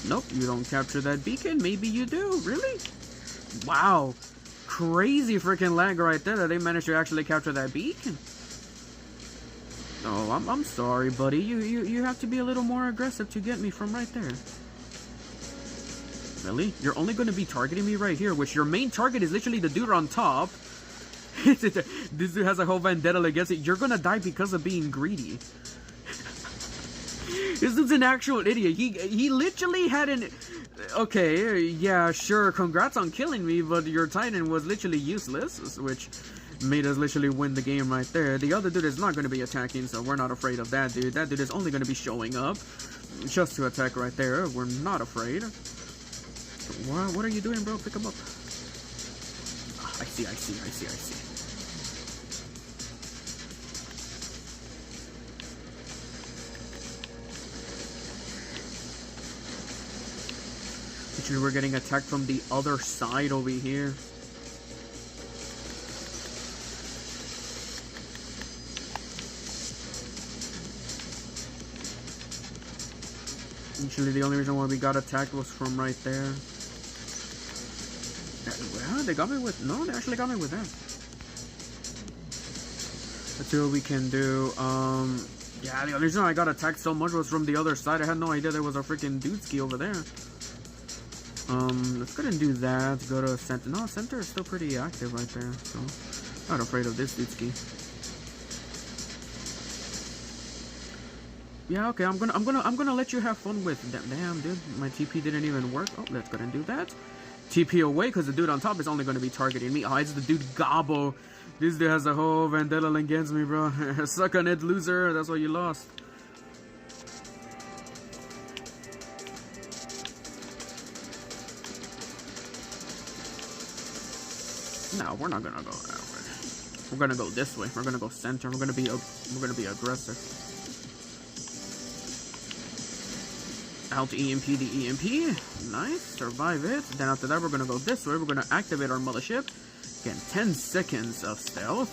Nope, you don't capture that beacon. Maybe you do. Really? Wow. Crazy freaking lag right there that they managed to actually capture that beacon. Oh, I'm sorry, buddy. You have to be a little more aggressive to get me from right there. Really? You're only going to be targeting me right here, which your main target is literally the dude on top. This dude has a whole vendetta against it. You're going to die because of being greedy. This dude's an actual idiot. He literally had an... Okay, yeah, sure, congrats on killing me, but your Titan was literally useless, which made us literally win the game right there. The other dude is not going to be attacking, so we're not afraid of that dude. That dude is only going to be showing up just to attack right there. We're not afraid. What are you doing, bro? Pick him up. I see. Actually, we're getting attacked from the other side over here. Actually, the only reason why we got attacked was from right there. Well, they got me with... No, they actually got me with that. Let's see what we can do. Yeah, the only reason I got attacked so much was from the other side. I had no idea there was a freaking dudeski over there. Let's go ahead and do that. Go to center. No, center is still pretty active right there, so not afraid of this dudeski. Yeah, okay. I'm gonna let you have fun with that. Damn, dude, my TP didn't even work. Oh, let's go ahead and do that. TP away because the dude on top is only gonna be targeting me. Oh, it's the dude Gobbo. This dude has a whole vendetta against me, bro. Suck on it, loser. That's why you lost. No, we're not gonna go that way. We're gonna go this way. We're gonna go center. We're gonna be aggressive. Out EMP the EMP. Nice. Survive it. Then after that, we're gonna go this way. We're gonna activate our mothership. Again, 10 seconds of stealth.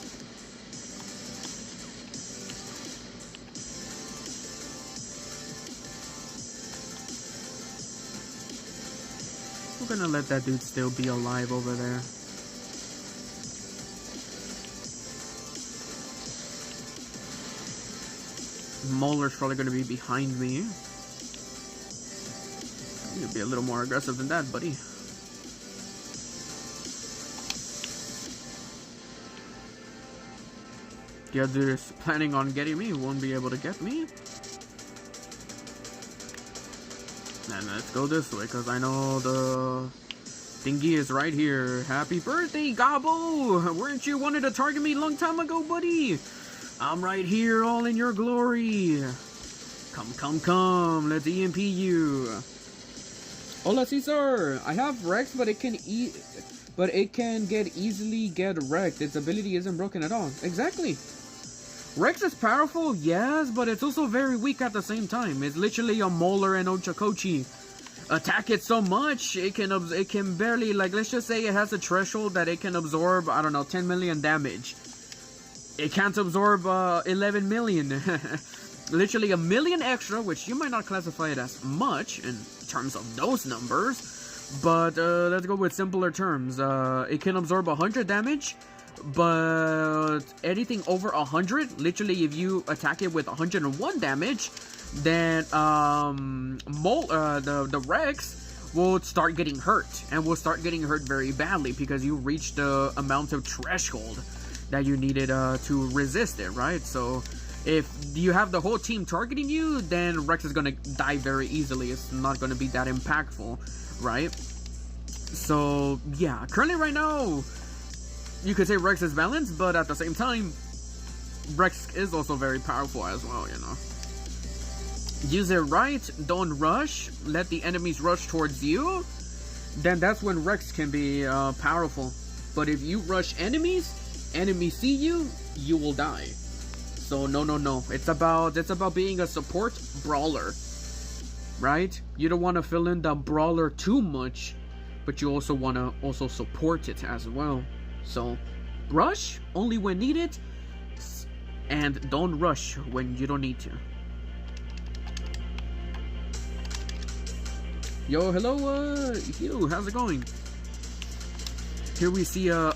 We're gonna let that dude still be alive over there. Molar's probably going to be behind me. You'll be a little more aggressive than that, buddy. The other is planning on getting me, won't be able to get me. And let's go this way, because I know Thingy is right here. Happy birthday, Gobble! Weren't you wanted to target me a long time ago, buddy? I'm right here, all in your glory. Come. Let's EMP you. Hola, Caesar. I have Rex, but it can easily get wrecked. Its ability isn't broken at all. Exactly. Rex is powerful, yes, but it's also very weak at the same time. It's literally a Molar and Ochakochi. Attack it so much, it can barely, like, let's just say it has a threshold that it can absorb, I don't know, 10 million damage. It can't absorb 11 million. Literally a million extra, which you might not classify it as much in terms of those numbers. But let's go with simpler terms. It can absorb 100 damage, but anything over 100, literally if you attack it with 101 damage, then the Rex will start getting hurt, and will start getting hurt very badly because you reached the amount of threshold that you needed to resist it, right? So if you have the whole team targeting you, then Rex is gonna die very easily. It's not gonna be that impactful, right? So yeah, currently right now, you could say Rex is balanced, but at the same time, Rex is also very powerful as well, you know. Use it right, don't rush, let the enemies rush towards you, then that's when Rex can be powerful. But if you rush enemies see you, you will die. So no. It's about being a support brawler, right? You don't want to fill in the brawler too much, but you also want to support it as well. So rush only when needed, and don't rush when you don't need to. Yo, hello, Hugh, how's it going? Here we see a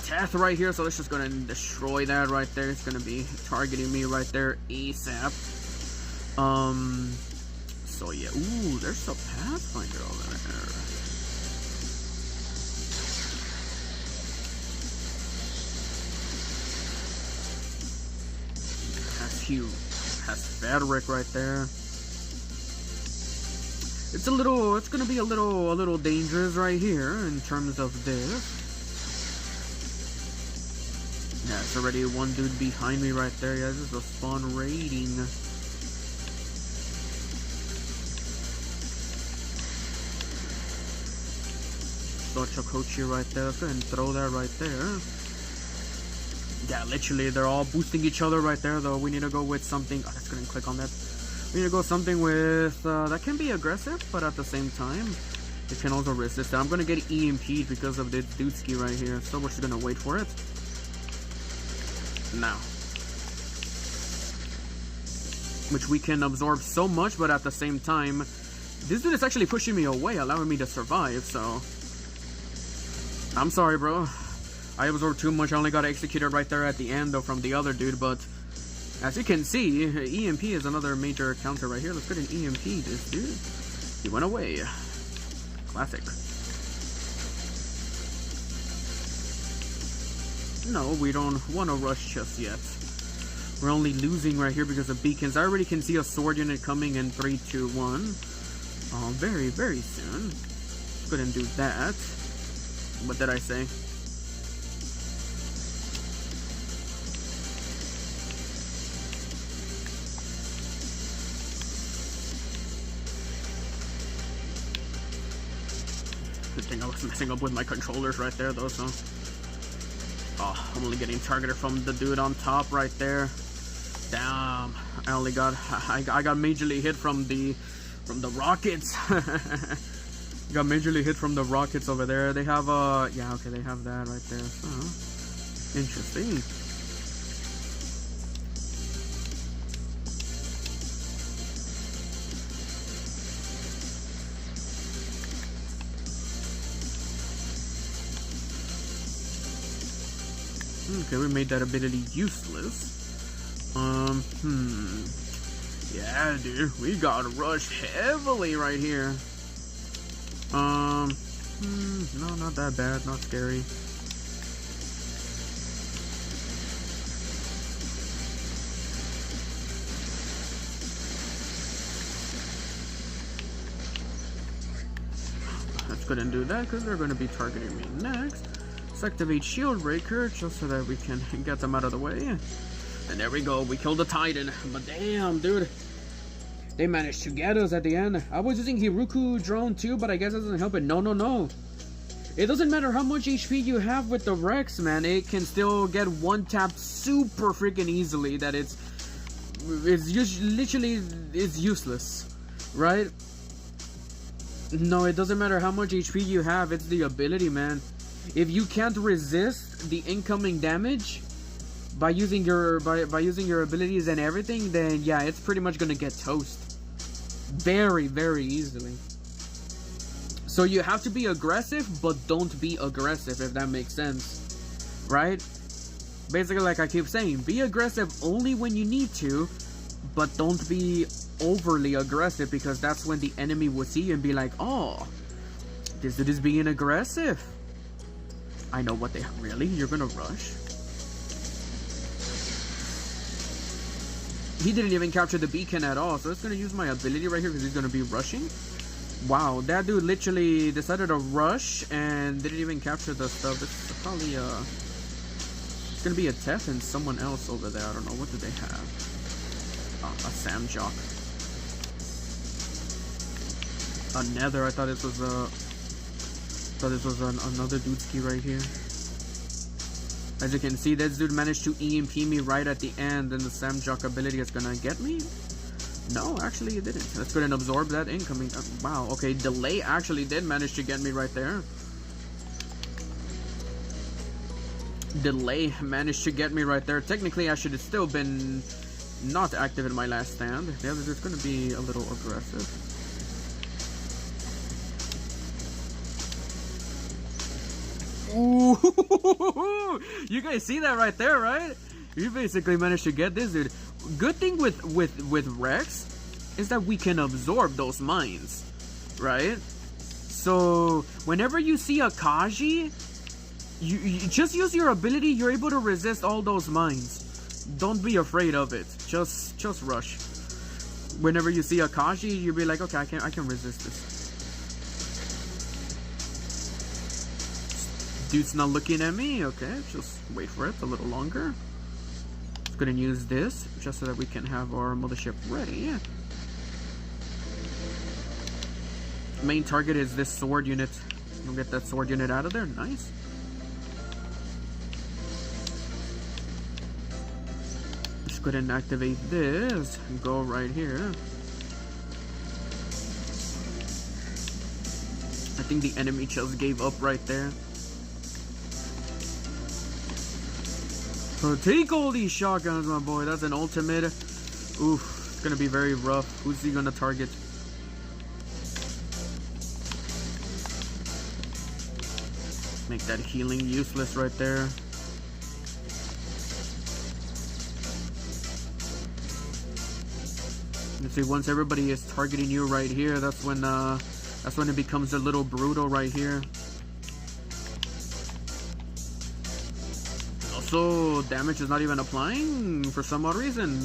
Teth right here, so let's just go ahead and destroy that right there. It's gonna be targeting me right there ASAP. So yeah, ooh, there's a Pathfinder over there. That's Hugh. Has Frederick right there. It's gonna be a little dangerous right here in terms of this. Yeah, it's already one dude behind me right there. Yeah, this is a spawn raiding. Chokochi right there. Let's go ahead and throw that right there. Yeah, literally, they're all boosting each other right there, though. We need to go with something. Oh, let's go ahead and click on that. We need to go something with that can be aggressive, but at the same time, it can also resist it. I'm gonna get EMP'd because of this Dudesky right here, so we're just gonna wait for it. Now, which we can absorb so much, but at the same time, this dude is actually pushing me away, allowing me to survive. So I'm sorry, bro. I absorbed too much. I only got executed right there at the end, though, from the other dude. But as you can see, EMP is another major counter right here. Let's go ahead and EMP this dude. He went away. Classic. No, we don't want to rush just yet. We're only losing right here because of beacons. I already can see a sword unit coming in 3, 2, 1. Very, very soon. Let's go ahead and do that. What did I say? Good thing I was messing up with my controllers right there, though, so. Oh, I'm only getting targeted from the dude on top right there. Damn, I only got, I got majorly hit from the rockets. Got majorly hit from the rockets over there. They have, yeah, okay, they have that right there. So, interesting. Okay, we made that ability useless. Yeah, dude, we got rushed heavily right here. No, not that bad, not scary. couldn't do that because they're going to be targeting me next. Let's activate Shield Breaker just so that we can get them out of the way. And there we go, we killed the Titan. But damn, dude, they managed to get us at the end. I was using Hiruku drone too, but I guess that doesn't help it. No. It doesn't matter how much HP you have with the Rex, man. It can still get one tap super freaking easily. That it's literally useless, right? No, it doesn't matter how much HP you have. It's the ability, man. If you can't resist the incoming damage by using your abilities and everything, then yeah, it's pretty much gonna get toast very, very easily. So you have to be aggressive, but don't be aggressive, if that makes sense, right? Basically, like I keep saying, be aggressive only when you need to, but don't be overly aggressive, because that's when the enemy will see you and be like, oh, this dude is being aggressive. I know what they... Really? You're gonna rush? He didn't even capture the beacon at all, so it's gonna use my ability right here because he's gonna be rushing. Wow, that dude literally decided to rush and didn't even capture the stuff. This is probably it's gonna be a Tef and someone else over there. I don't know, what do they have? A Samjock. A Nether. I thought this was another dude ski right here. As you can see, this dude managed to EMP me right at the end, and the Samjock ability is gonna get me. No, actually it didn't. Let's go ahead and absorb that incoming. Wow, okay, delay actually did manage to get me right there. Delay managed to get me right there. Technically, I should have still been not active in my last stand. The other dude's gonna be a little aggressive. Ooh, you guys see that right there, right? You basically managed to get this dude. Good thing with Rex is that we can absorb those mines, right? So whenever you see a Kaji, you just use your ability. You're able to resist all those mines. Don't be afraid of it. Just rush. Whenever you see a Kaji, you'll be like, okay, I can resist this. Dude's not looking at me. Okay, just wait for it a little longer. Gonna use this just so that we can have our mothership ready. Main target is this sword unit. We'll get that sword unit out of there. Nice. Let's go ahead and activate this and go right here. I think the enemy just gave up right there. So take all these shotguns, my boy. That's an ultimate. Oof, it's gonna be very rough. Who's he gonna target? Make that healing useless right there. You see, once everybody is targeting you right here, that's when it becomes a little brutal right here. So damage is not even applying for some odd reason.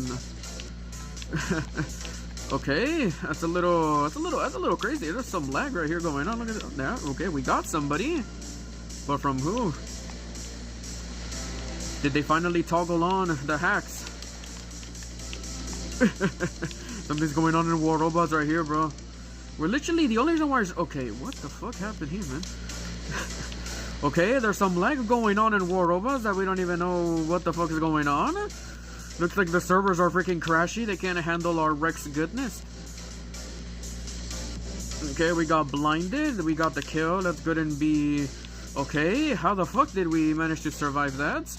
Okay, that's a little crazy. There's some lag right here going on. Look at that. Okay, we got somebody, but from who? Did they finally toggle on the hacks? Something's going on in War Robots right here, bro. We're literally the only reason why. Okay, what the fuck happened here, man? Okay, there's some lag going on in War Robots that we don't even know what the fuck is going on. Looks like the servers are freaking crashy. They can't handle our Rex goodness. Okay, we got blinded. We got the kill. That's good and be... Okay, how the fuck did we manage to survive that?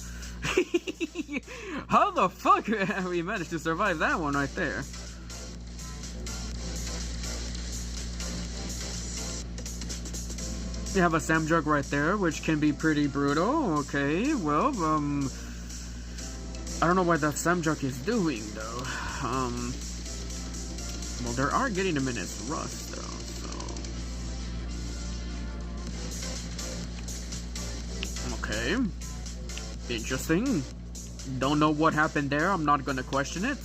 How the fuck we managed to survive that one right there? You have a Samjock right there, which can be pretty brutal. Okay, well, I don't know what that Samjock is doing, though. Well, they are getting him in his rust, though, so... Okay. Interesting. Don't know what happened there. I'm not gonna question it.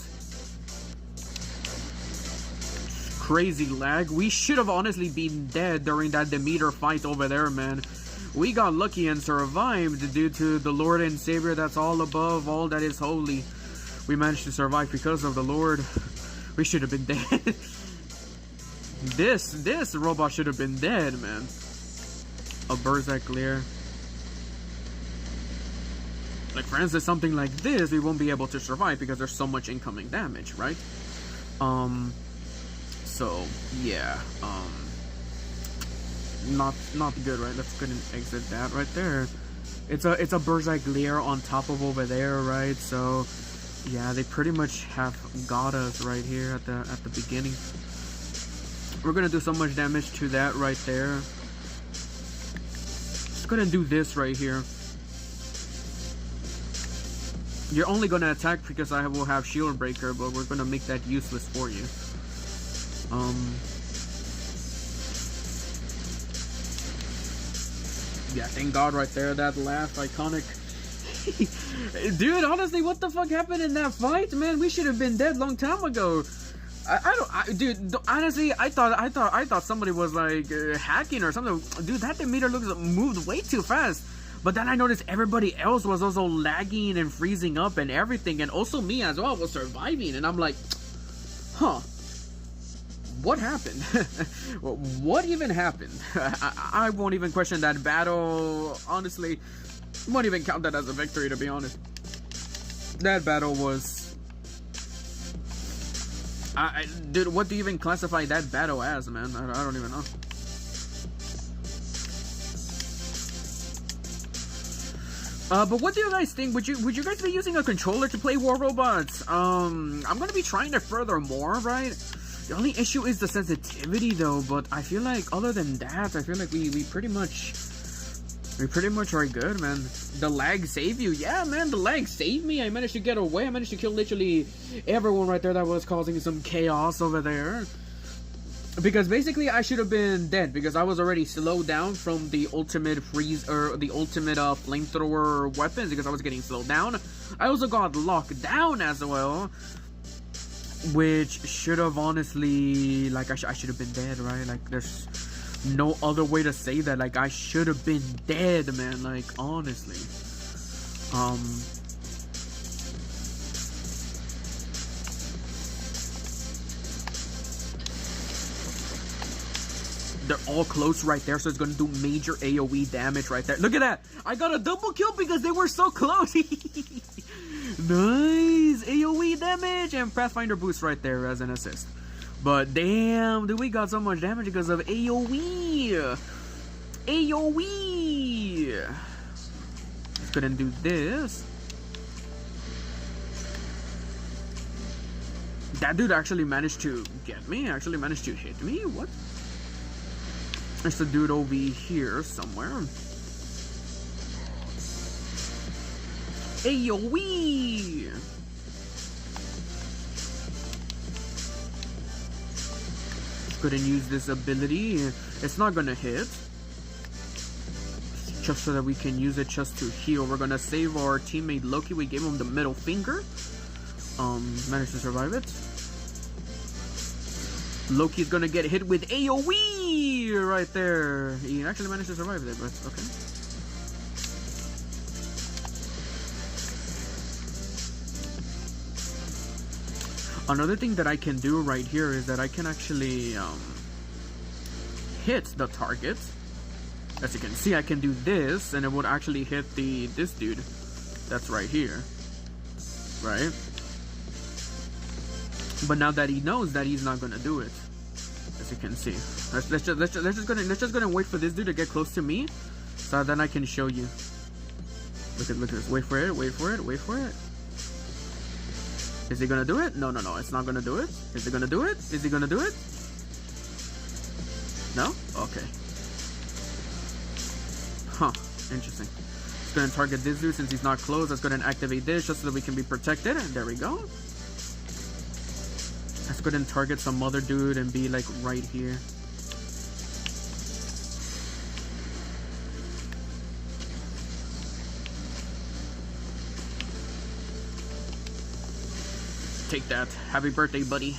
crazy lag. We should have honestly been dead during that Demeter fight over there, man. We got lucky and survived due to the Lord and Savior that's all above, all that is holy. We managed to survive because of the Lord. We should have been dead. This robot should have been dead, man. A Berserk Leer. Like, for instance, something like this, we won't be able to survive because there's so much incoming damage, right? So yeah, not good, right? Let's go ahead and exit that right there. It's a Berserk Leer on top of over there, right? So yeah, they pretty much have got us right here at the beginning. We're gonna do so much damage to that right there. Just gonna do this right here. You're only gonna attack because I will have Shield Breaker, but we're gonna make that useless for you. Yeah, thank God right there, that last iconic. Dude, honestly, what the fuck happened in that fight, man? We should have been dead long time ago. Dude, honestly, I thought somebody was like hacking or something. Dude, that Demeter moved way too fast. But then I noticed everybody else was also lagging and freezing up and everything, and also me as well was surviving, and I'm like, huh, what happened? What even happened? I won't even question that battle, honestly. Won't even count that as a victory, to be honest. That battle was... dude, what do you even classify that battle as, man? I don't even know. But what do you guys think? Would you guys be using a controller to play War Robots? I'm gonna be trying it furthermore, right? The only issue is the sensitivity, though. But I feel like other than that, I feel like we pretty much are good, man. The lag saved you, yeah, man. The lag saved me. I managed to get away. I managed to kill literally everyone right there that was causing some chaos over there. Because basically I should have been dead because I was already slowed down from the ultimate freeze or the ultimate flamethrower weapons because I was getting slowed down. I also got locked down as well, which should have honestly, like, I should have been dead, right? Like, there's no other way to say that. Like, I should have been dead, man. Like, honestly. They're all close right there, so it's gonna do major AoE damage right there. Look at that! I got a double kill because they were so close! Nice! AoE damage and Pathfinder boost right there as an assist. But damn, dude, we got so much damage because of AoE! AoE! Let's go ahead and do this. That dude actually managed to get me? Actually managed to hit me? What? There's a dude over here somewhere. AoE! Let's go ahead and use this ability. It's not gonna hit. Just so that we can use it just to heal. We're gonna save our teammate Loki. We gave him the middle finger. Managed to survive it. Loki's gonna get hit with AoE right there. He actually managed to survive it, but okay. Another thing that I can do right here is that I can actually hit the target. As you can see, I can do this, and it would actually hit this dude that's right here, right? But now that he knows that he's not gonna do it, as you can see, let's just gonna wait for this dude to get close to me, so then I can show you. Look at this. Wait for it. Wait for it. Wait for it. Is he gonna do it? No, it's not gonna do it. Is he gonna do it? Is he gonna do it? No? Okay. Huh. Interesting. Let's go and target this dude since he's not close. Let's go and activate this just so that we can be protected. And there we go. Let's go ahead and target some other dude and be like right here. Take that. Happy birthday, buddy.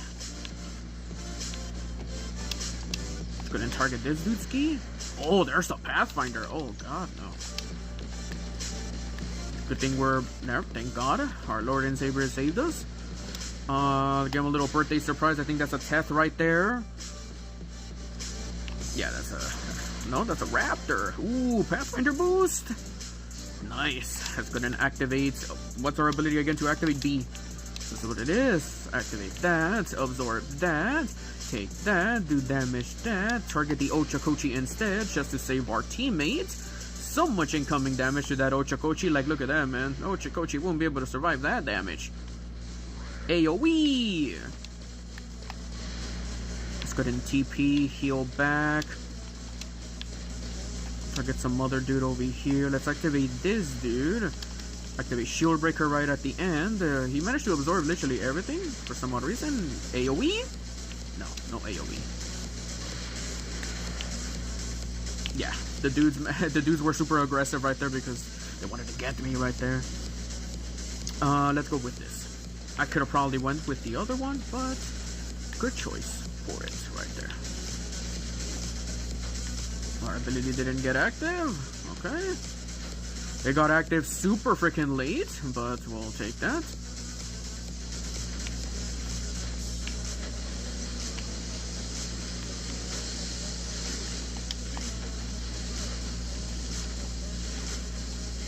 Couldn't target this dude's ski. Oh, there's the Pathfinder. Oh god, no. Good thing we're there. Thank God, our Lord and Savior has saved us. Give him a little birthday surprise. I think that's a Teth right there. Yeah, that's a... No, that's a Raptor. Ooh, Pathfinder boost. Nice. That's good and activates... What's our ability again to activate B? This is what it is. Activate that. Absorb that. Take that. Do damage that. Target the Ochakochi instead, just to save our teammates. So much incoming damage to that Ochakochi. Like, look at that, man. Ochakochi won't be able to survive that damage. AoE! Let's go ahead and TP, heal back. Target some other dude over here. Let's activate this dude. Activate Shield Breaker right at the end. He managed to absorb literally everything for some odd reason. AoE? No AoE. Yeah, the dudes were super aggressive right there because they wanted to get me right there. Let's go with this. I could have probably went with the other one, but good choice for it right there. Our ability didn't get active. Okay. It got active super freaking late, but we'll take that.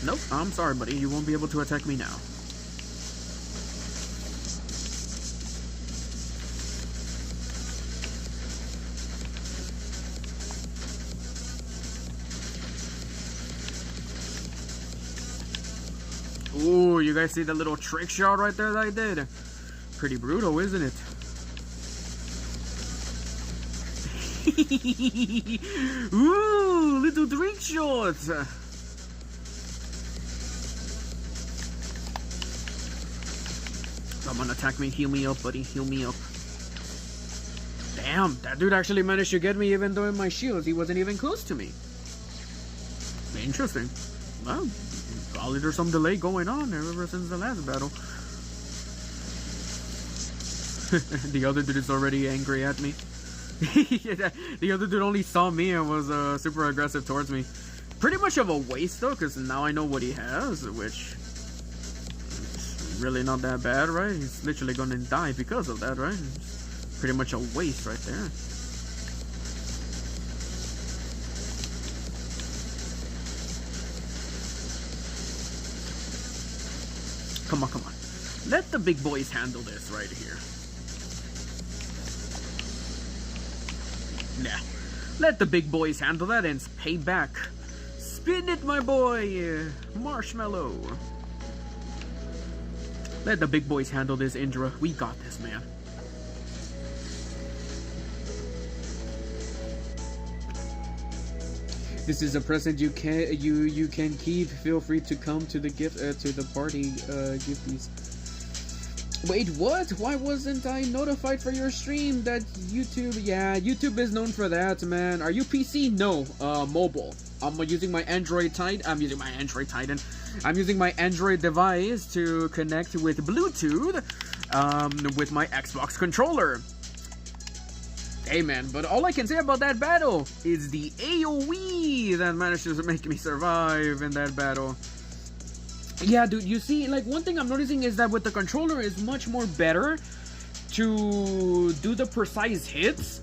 Nope, I'm sorry, buddy. You won't be able to attack me now. Ooh, you guys see the little trick shot right there that I did? Pretty brutal, isn't it? Ooh, little trick shot! Someone attack me, heal me up, buddy, heal me up. Damn, that dude actually managed to get me even though in my shields he wasn't even close to me. Interesting. Well, probably there's some delay going on ever since the last battle. The other dude is already angry at me. The other dude only saw me and was super aggressive towards me. Pretty much of a waste though, because now I know what he has, which is really not that bad, right? He's literally gonna die because of that, right? It's pretty much a waste right there. Come on, come on. Let the big boys handle this right here. Yeah. Let the big boys handle that and pay back. Spin it, my boy. Marshmallow. Let the big boys handle this, Indra. We got this, man. This is a present you can keep. Feel free to come to the gift to the party. Give these. Wait, what? Why wasn't I notified for your stream? That YouTube? Yeah, YouTube is known for that, man. Are you PC? No, mobile. I'm using my Android Titan. I'm using my Android device to connect with Bluetooth, with my Xbox controller. Hey man, but all I can say about that battle is the AoE that managed to make me survive in that battle. Yeah, dude, you see, like, one thing I'm noticing is that with the controller is much more better to do the precise hits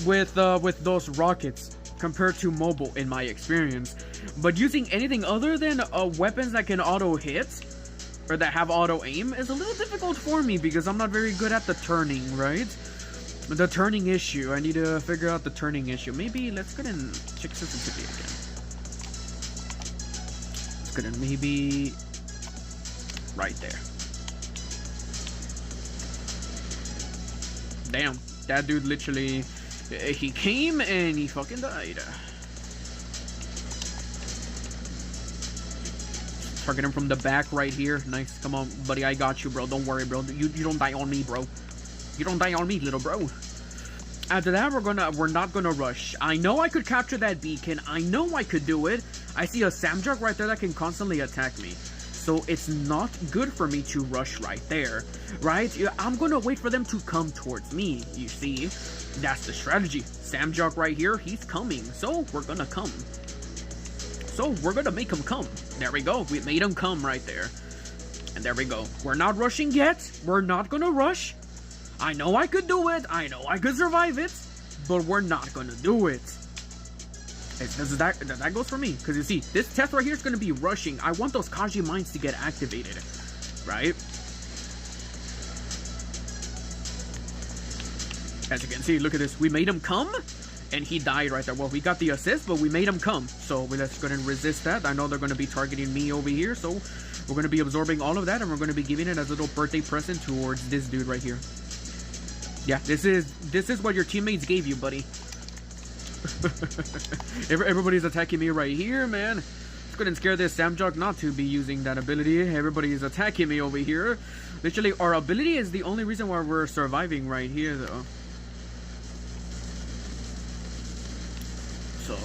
with those rockets compared to mobile, in my experience. But using anything other than weapons that can auto hit or that have auto aim is a little difficult for me because I'm not very good at the turning, right? The turning issue. I need to figure out the turning issue. Maybe let's go ahead and check sensitivity again. Let's go ahead and maybe right there. Damn, that dude literally, he came and he fucking died. Target him from the back right here. Nice. Come on, buddy. I got you, bro. Don't worry, bro. You don't die on me, bro. You don't die on me, little bro. After that, we're not gonna rush. I know I could capture that beacon. I know I could do it. I see a Samjug right there that can constantly attack me. so it's not good for me to rush right there, right? I'm gonna wait for them to come towards me, you see. That's the strategy. Samjock right here, he's coming, so we're gonna come. So we're gonna make him come. There we go, we made him come right there. And there we go. We're not rushing yet. We're not gonna rush. I know I could do it. I know I could survive it. But we're not gonna do it. That goes for me. Because you see, this test right here is gonna be rushing. I want those Kaji mines to get activated. Right? As you can see, look at this. We made him come. And he died right there. Well, we got the assist, but we made him come. So let's go ahead and resist that. I know they're going to be targeting me over here. So we're going to be absorbing all of that. And we're going to be giving it as a little birthday present towards this dude right here. Yeah, this is what your teammates gave you, buddy. Everybody's attacking me right here, man. Let's go ahead and scare this Samjock not to be using that ability. Everybody's attacking me over here. Literally, our ability is the only reason why we're surviving right here, though. So,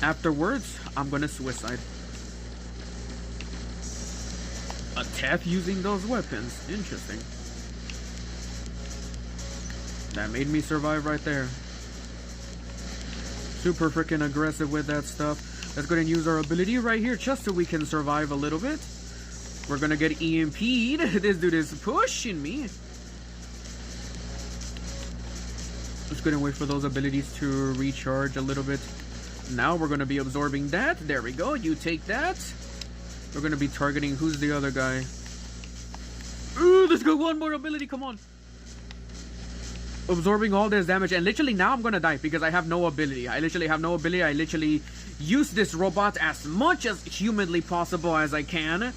afterwards, I'm gonna suicide. A Tef using those weapons. Interesting. That made me survive right there. Super freaking aggressive with that stuff. Let's go ahead and use our ability right here just so we can survive a little bit. We're gonna get EMP'd. This dude is pushing me. Just gonna wait for those abilities to recharge a little bit. Now we're gonna be absorbing that. There we go. You take that. We're gonna be targeting. Who's the other guy? Ooh, let's go. One more ability. Come on. Absorbing all this damage, and literally now I'm gonna die because I have no ability. I literally have no ability. I literally use this robot as much as humanly possible as I can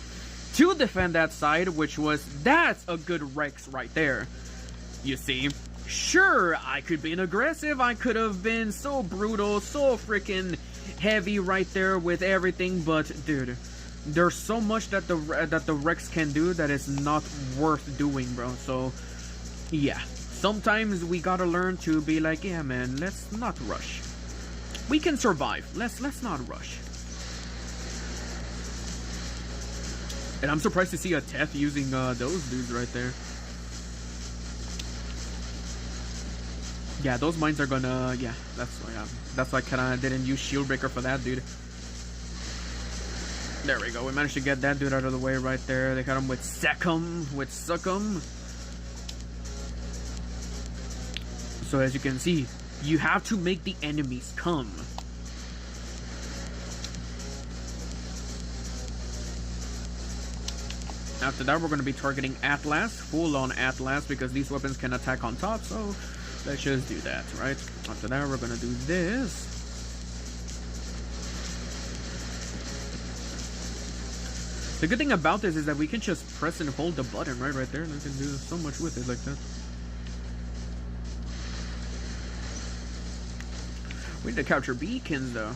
to defend that side, that's a good Rex right there. You see. Sure, I could be aggressive, I could have been so brutal, so freaking heavy right there with everything, but dude, there's so much that the Rex can do that is not worth doing, bro. So yeah, sometimes we gotta learn to be like, yeah man, let's not rush. We can survive. Let's not rush. And I'm surprised to see a Tef using those dudes right there. Yeah, those mines are gonna... Yeah, that's why I kinda didn't use Shield Breaker for that dude. There we go. We managed to get that dude out of the way right there. They got him with Succum. So as you can see, you have to make the enemies come. After that, we're going to be targeting Atlas, full-on Atlas, because these weapons can attack on top, so let's just do that, right? After that, we're going to do this. The good thing about this is that we can just press and hold the button right there, and we can do so much with it like that. We need to capture beacons, though.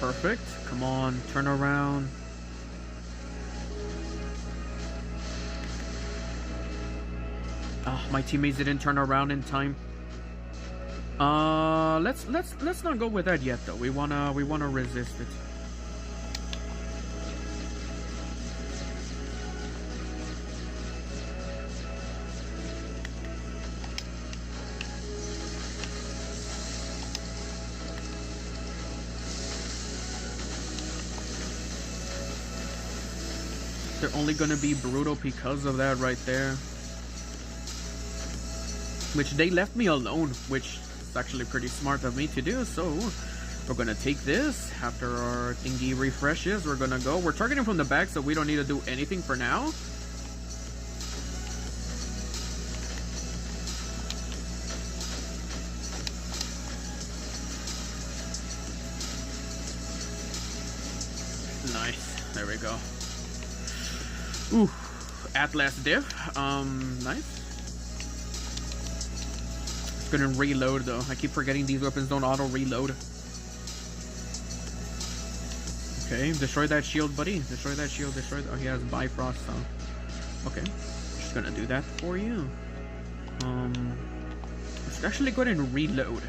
Perfect. Come on, turn around. Oh, my teammates didn't turn around in time. Let's not go with that yet though. We wanna resist it. They're only gonna be brutal because of that right there. Which they left me alone, which is actually pretty smart of me to do, so we're gonna take this. After our thingy refreshes, we're gonna go. We're targeting from the back, so we don't need to do anything for now. Nice. There we go. Ooh, Atlas diff. Nice. It's gonna reload though. I keep forgetting these weapons don't auto reload. Okay, destroy that shield, buddy. Destroy that shield. Oh, he has Bifrost, so okay. Just gonna do that for you. Let's actually go ahead and reload.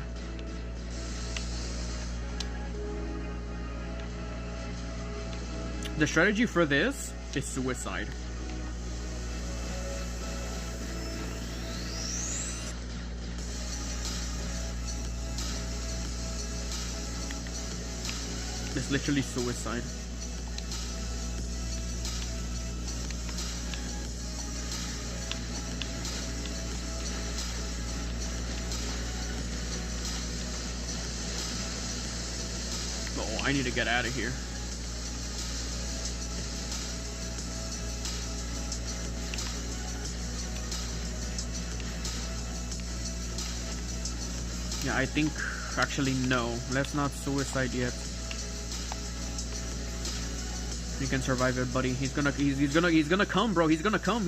The strategy for this is suicide. It's literally suicide. Oh, I need to get out of here. Yeah, I think actually no. Let's not suicide yet. You can survive it, buddy. He's gonna come, bro. He's gonna come.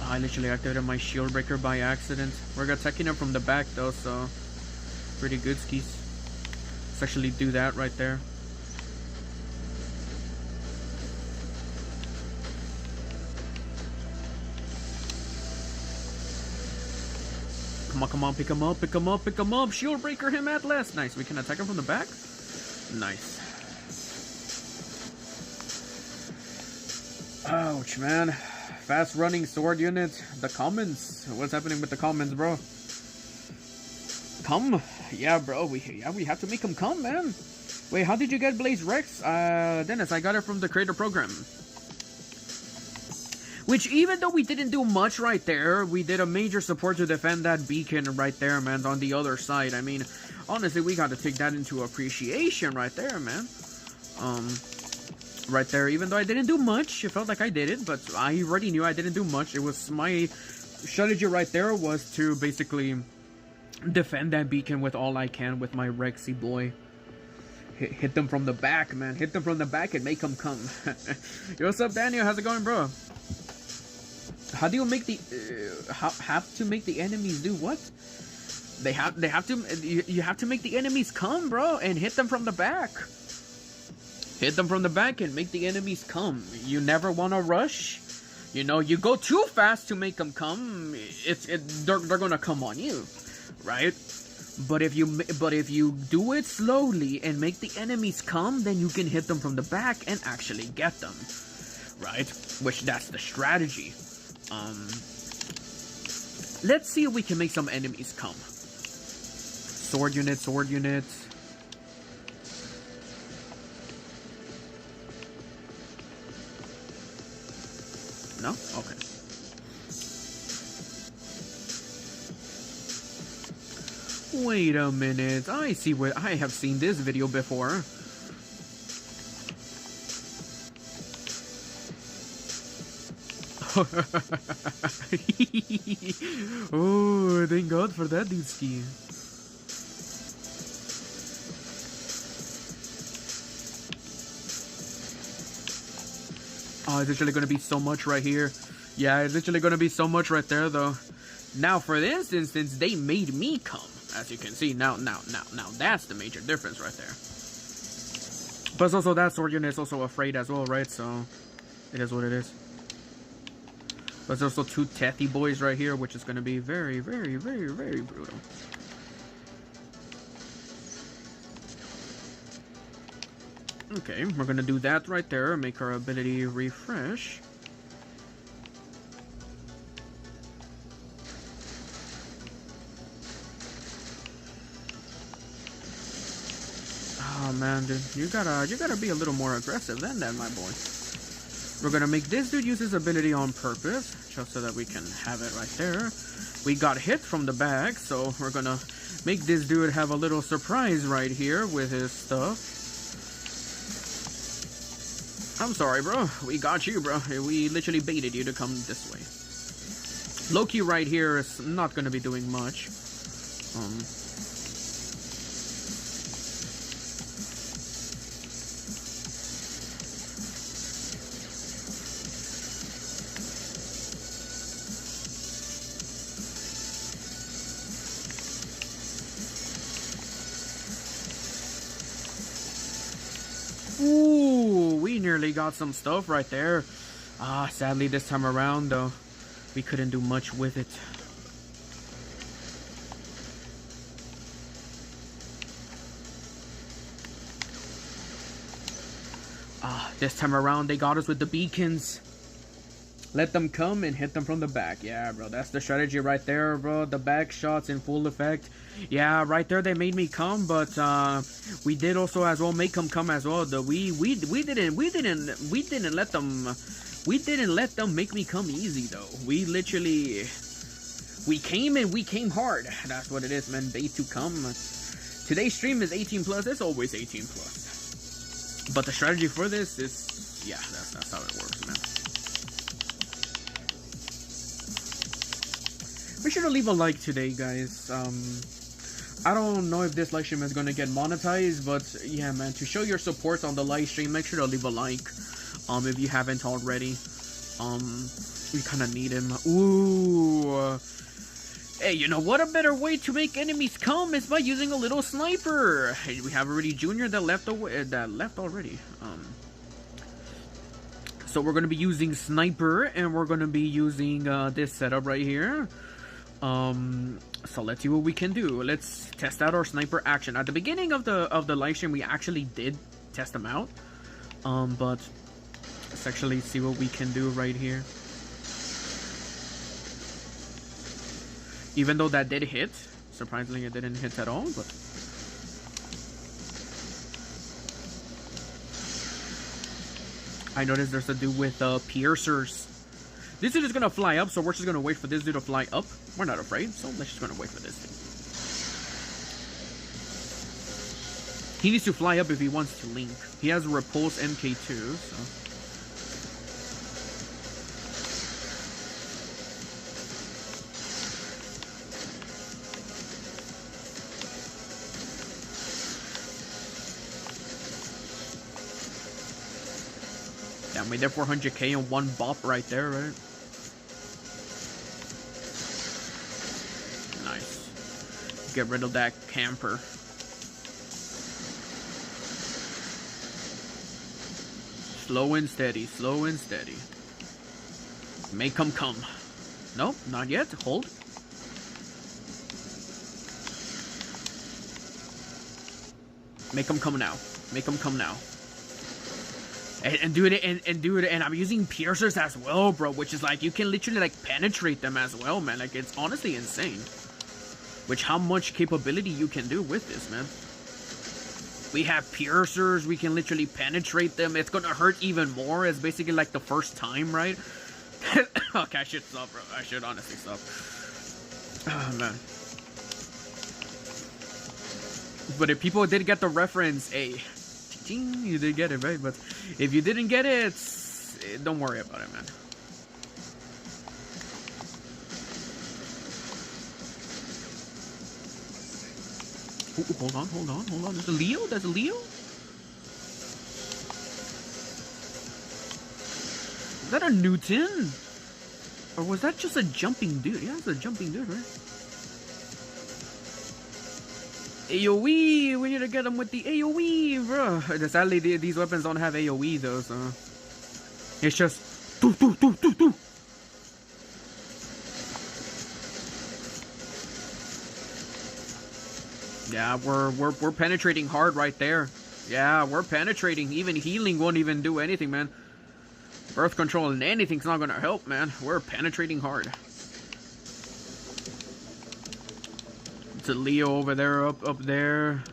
Oh, I literally activated my shield breaker by accident. We're attacking him from the back though, so pretty good skis. Let's actually do that right there. Come on, pick him up. Shield breaker him at last. Nice. We can attack him from the back. Nice. Ouch, man. Fast running sword unit. The commons. What's happening with the commons, bro? Come. Yeah, bro. We have to make him come, man. Wait, how did you get Blaze Rex? Dennis, I got it from the creator program. Which, even though we didn't do much right there, we did a major support to defend that beacon right there, man, on the other side. I mean, honestly, we got to take that into appreciation right there, man. Right there, even though I didn't do much, it felt like I did it, but I already knew I didn't do much. It was my strategy right there was to basically defend that beacon with all I can with my Rexy boy. Hit them from the back, man. Hit them from the back and make them come. Yo, what's up, Daniel? How's it going, bro? How do you make the have to make the enemies do what? They have to you have to make the enemies come, bro, and hit them from the back. Hit them from the back and make the enemies come. You never want to rush. You know, you go too fast to make them come. They're gonna come on you, right? But if you do it slowly and make the enemies come, then you can hit them from the back and actually get them, right? Which that's the strategy. Let's see if we can make some enemies come. Sword unit. No? Okay. Wait a minute. I see what I have seen this video before. Oh, thank God for that, dude ski. Oh, it's literally gonna be so much right here. Yeah, it's literally gonna be so much right there, though. Now, for this instance, they made me come, as you can see. Now, that's the major difference right there. But it's also that sword unit is also afraid as well, right? So, it is what it is. But there's also two Tethy boys right here, which is going to be very, very, very, very brutal. Okay, we're going to do that right there. Make our ability refresh. Oh man, dude, you gotta be a little more aggressive than that, my boy. We're gonna make this dude use his ability on purpose, just so that we can have it right there. We got hit from the back, so we're gonna make this dude have a little surprise right here with his stuff. I'm sorry, bro. We got you, bro. We literally baited you to come this way. Loki right here is not gonna be doing much. Ooh, we nearly got some stuff right there. Ah, sadly this time around though. We couldn't do much with it. This time around they got us with the beacons. Let them come and hit them from the back. Yeah, bro, that's the strategy right there, bro. The back shots in full effect. Yeah, right there they made me come, but we did also as well make them come as well. We didn't let them make me come easy though. We literally came and we came hard. That's what it is, man. Day to come. Today's stream is 18 plus. It's always 18 plus. But the strategy for this is, yeah, that's how it works, man. Be sure to leave a like today, guys. I don't know if this live stream is gonna get monetized, but yeah, man, to show your support on the live stream, make sure to leave a like. If you haven't already. We kind of need him. Ooh. Hey, you know what? A better way to make enemies come is by using a little sniper. Hey, we have already Junior that left already. So we're gonna be using sniper, and we're gonna be using this setup right here. So let's see what we can do. Let's test out our sniper action. At the beginning of the live stream, we actually did test them out. But let's actually see what we can do right here. Even though that did hit, surprisingly it didn't hit at all, but I noticed there's a dude with piercers. This dude is gonna fly up, so we're just gonna wait for this dude to fly up. We're not afraid, so let's just gonna wait for this dude. He needs to fly up if he wants to link. He has a repulse MK2, so. Yeah, we did 400k in one bop right there, right? Nice. Get rid of that camper. Slow and steady, slow and steady. Make them come. Nope, not yet. Hold. Make them come now. Make them come now. And do it, and I'm using piercers as well, bro, which is like, you can literally like penetrate them as well, man. Like, it's honestly insane. Which, how much capability you can do with this, man. We have piercers, we can literally penetrate them. It's gonna hurt even more. It's basically like the first time, right? Okay, I should stop, bro. I should honestly stop. Oh, man. But if people did get the reference, hey, you did get it, right? But if you didn't get it, don't worry about it, man. Ooh, hold on. There's a Leo? There's a Leo? Is that a Newton? Or was that just a jumping dude? Yeah, it's a jumping dude, right? AoE! We need to get him with the AoE, bro. Sadly, these weapons don't have AoE, though, so... It's just... Doo, doo, doo, doo, doo. Yeah, we're penetrating hard right there. Yeah, we're penetrating. Even healing won't even do anything, man. Birth control and anything's not gonna help, man. We're penetrating hard. It's a Leo over there, up there.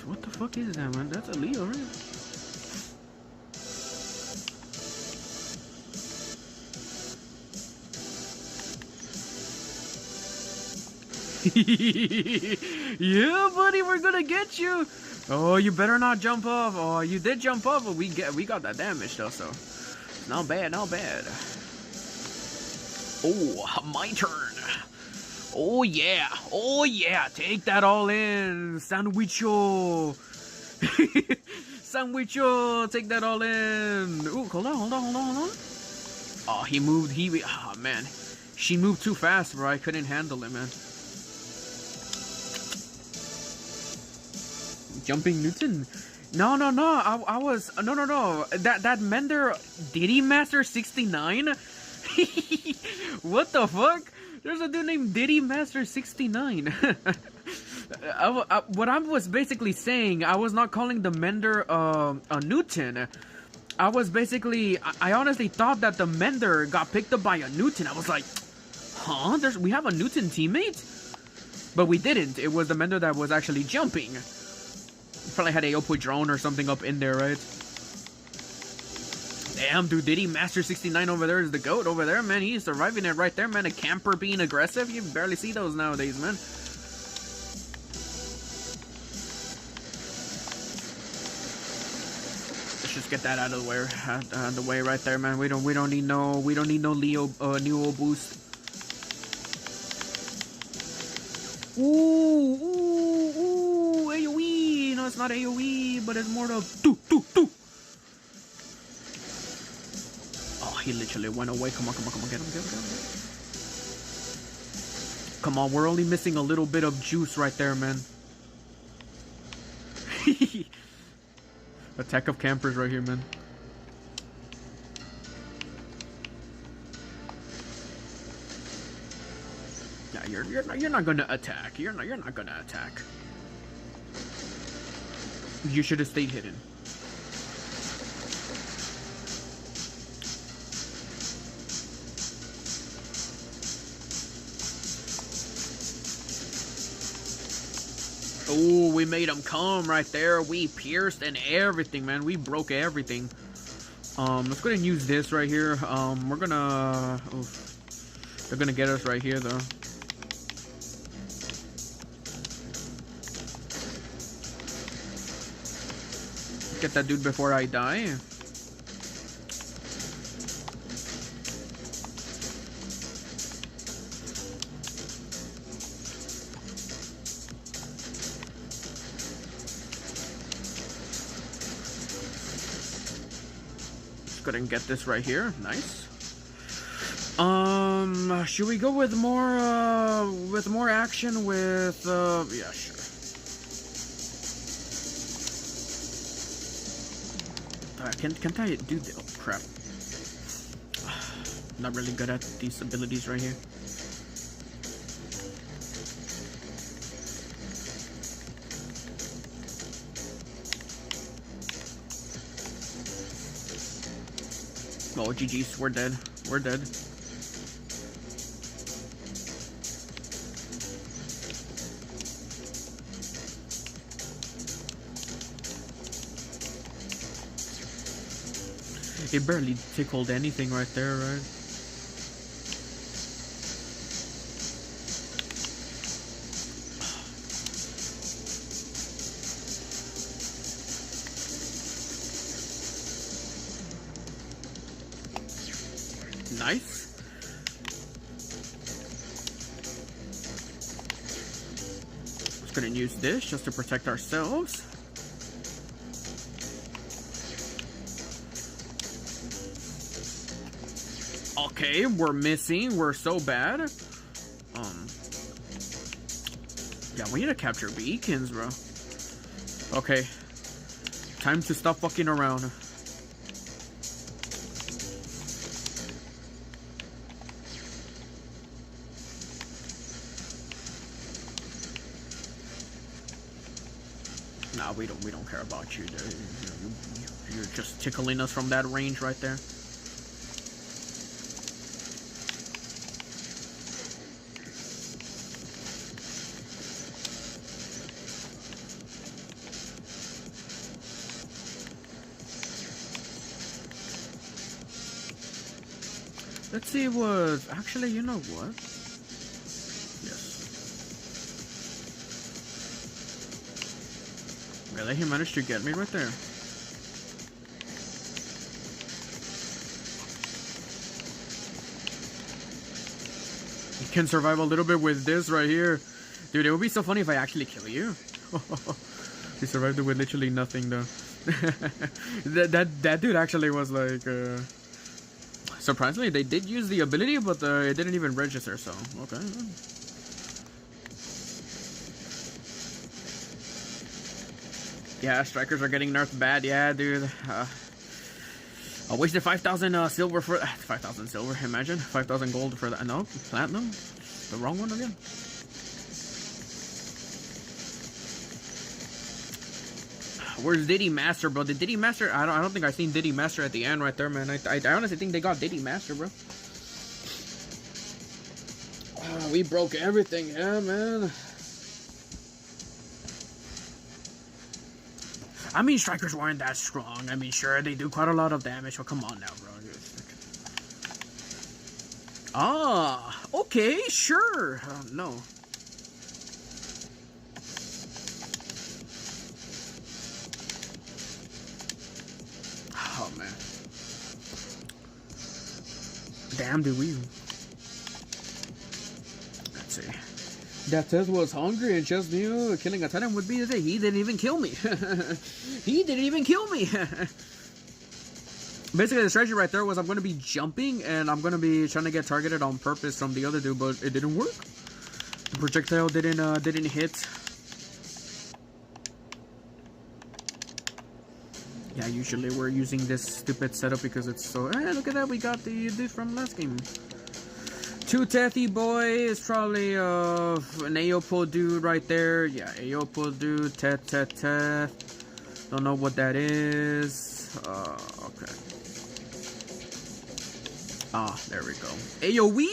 What the fuck is that, man? That's a Leo, right? Yeah, buddy, we're gonna get you. Oh, you better not jump off. Oh, you did jump off, but we got that damage though, so not bad, not bad. Oh, my turn. Oh yeah, take that all in, sandwicho. Sandwicho, take that all in. Ooh, hold on. Oh, he moved. Oh man, she moved too fast, bro. I couldn't handle it, man. Jumping Newton. No, no, no. I was no. That Mender Diddy Master 69. What the fuck? There's a dude named Diddy Master 69. What I was basically saying, I was not calling the Mender a Newton. I was basically, I honestly thought that the Mender got picked up by a Newton. I was like, huh? We have a Newton teammate? But we didn't. It was the Mender that was actually jumping. Probably had a Oppo drone or something up in there, right? Damn, dude, Diddy Master 69 over there is the GOAT over there, man. He's surviving it right there, man. A camper being aggressive. You barely see those nowadays, man. Let's just get that out of the way, right there, man. We don't need no Leo Neo boost. Ooh, AoE. No, it's not AoE, but it's more to do. Oh, he literally went away. Come on, get him. Come on, we're only missing a little bit of juice right there, man. Attack of campers right here, man. Yeah, you're not gonna attack. You're not gonna attack. You should have stayed hidden. Oh, we made him come right there. We pierced and everything, man. We broke everything. Let's go ahead and use this right here. We're gonna... Oof. They're gonna get us right here, though. Get that dude before I die. Go ahead and get this right here. Nice. Should we go with more action with yeah, sure. Can't I do the oh crap. Not really good at these abilities right here. Oh, GG's, we're dead. We're dead. It barely tickled anything right there, right? Nice. Just gonna use this just to protect ourselves. Okay, we're missing. We're so bad. Yeah, we need to capture beacons, bro. Okay. Time to stop fucking around. Nah, we don't care about you. You're just tickling us from that range right there. Let's see what... Actually, you know what? Yes. Really? He managed to get me right there. You can survive a little bit with this right here. Dude, it would be so funny if I actually kill you. He survived it with literally nothing, though. that dude actually was like... Surprisingly, they did use the ability, but it didn't even register, so, okay. Yeah, strikers are getting nerfed bad. Yeah, dude. I wasted 5,000 silver for 5,000 silver. Imagine 5,000 gold for that. No, platinum. The wrong one again. Where's Diddy Master, bro? Did Diddy Master? I don't think I seen Diddy Master at the end right there, man. I honestly think they got Diddy Master, bro. We broke everything, yeah, man. I mean, strikers weren't that strong. I mean, sure, they do quite a lot of damage. But come on now, bro. Ah, okay, sure. No. Oh, man. Damn, dude, we... Let's see. That Tez was hungry and just knew killing a Titan would be the day. He didn't even kill me. He didn't even kill me. Basically, the strategy right there was I'm going to be jumping and I'm going to be trying to get targeted on purpose from the other dude, but it didn't work. The projectile didn't hit. Yeah, usually we're using this stupid setup because it's so... Hey, look at that. We got the dude from last game. Two Tethy boy is probably an Aopo dude right there. Yeah, Aopo dude. Teth. Don't know what that is. Okay. Ah, there we go. AoE?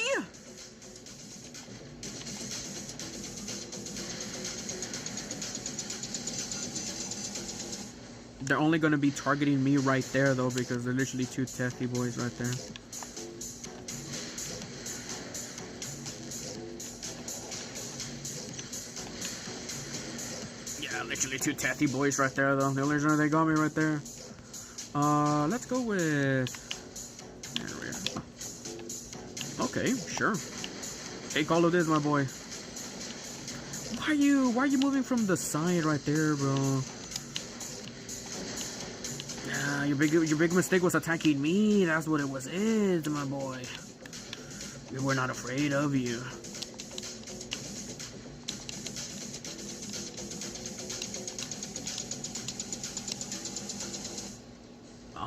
They're only gonna be targeting me right there though, because they're literally two Tethy boys right there. Literally two Tethy boys right there, though. The only reason they got me right there. Let's go with... There we are. Okay, sure. Take all of this, my boy. Why are you moving from the side right there, bro? Yeah, your big mistake was attacking me. That's what it was, my boy. We were not afraid of you.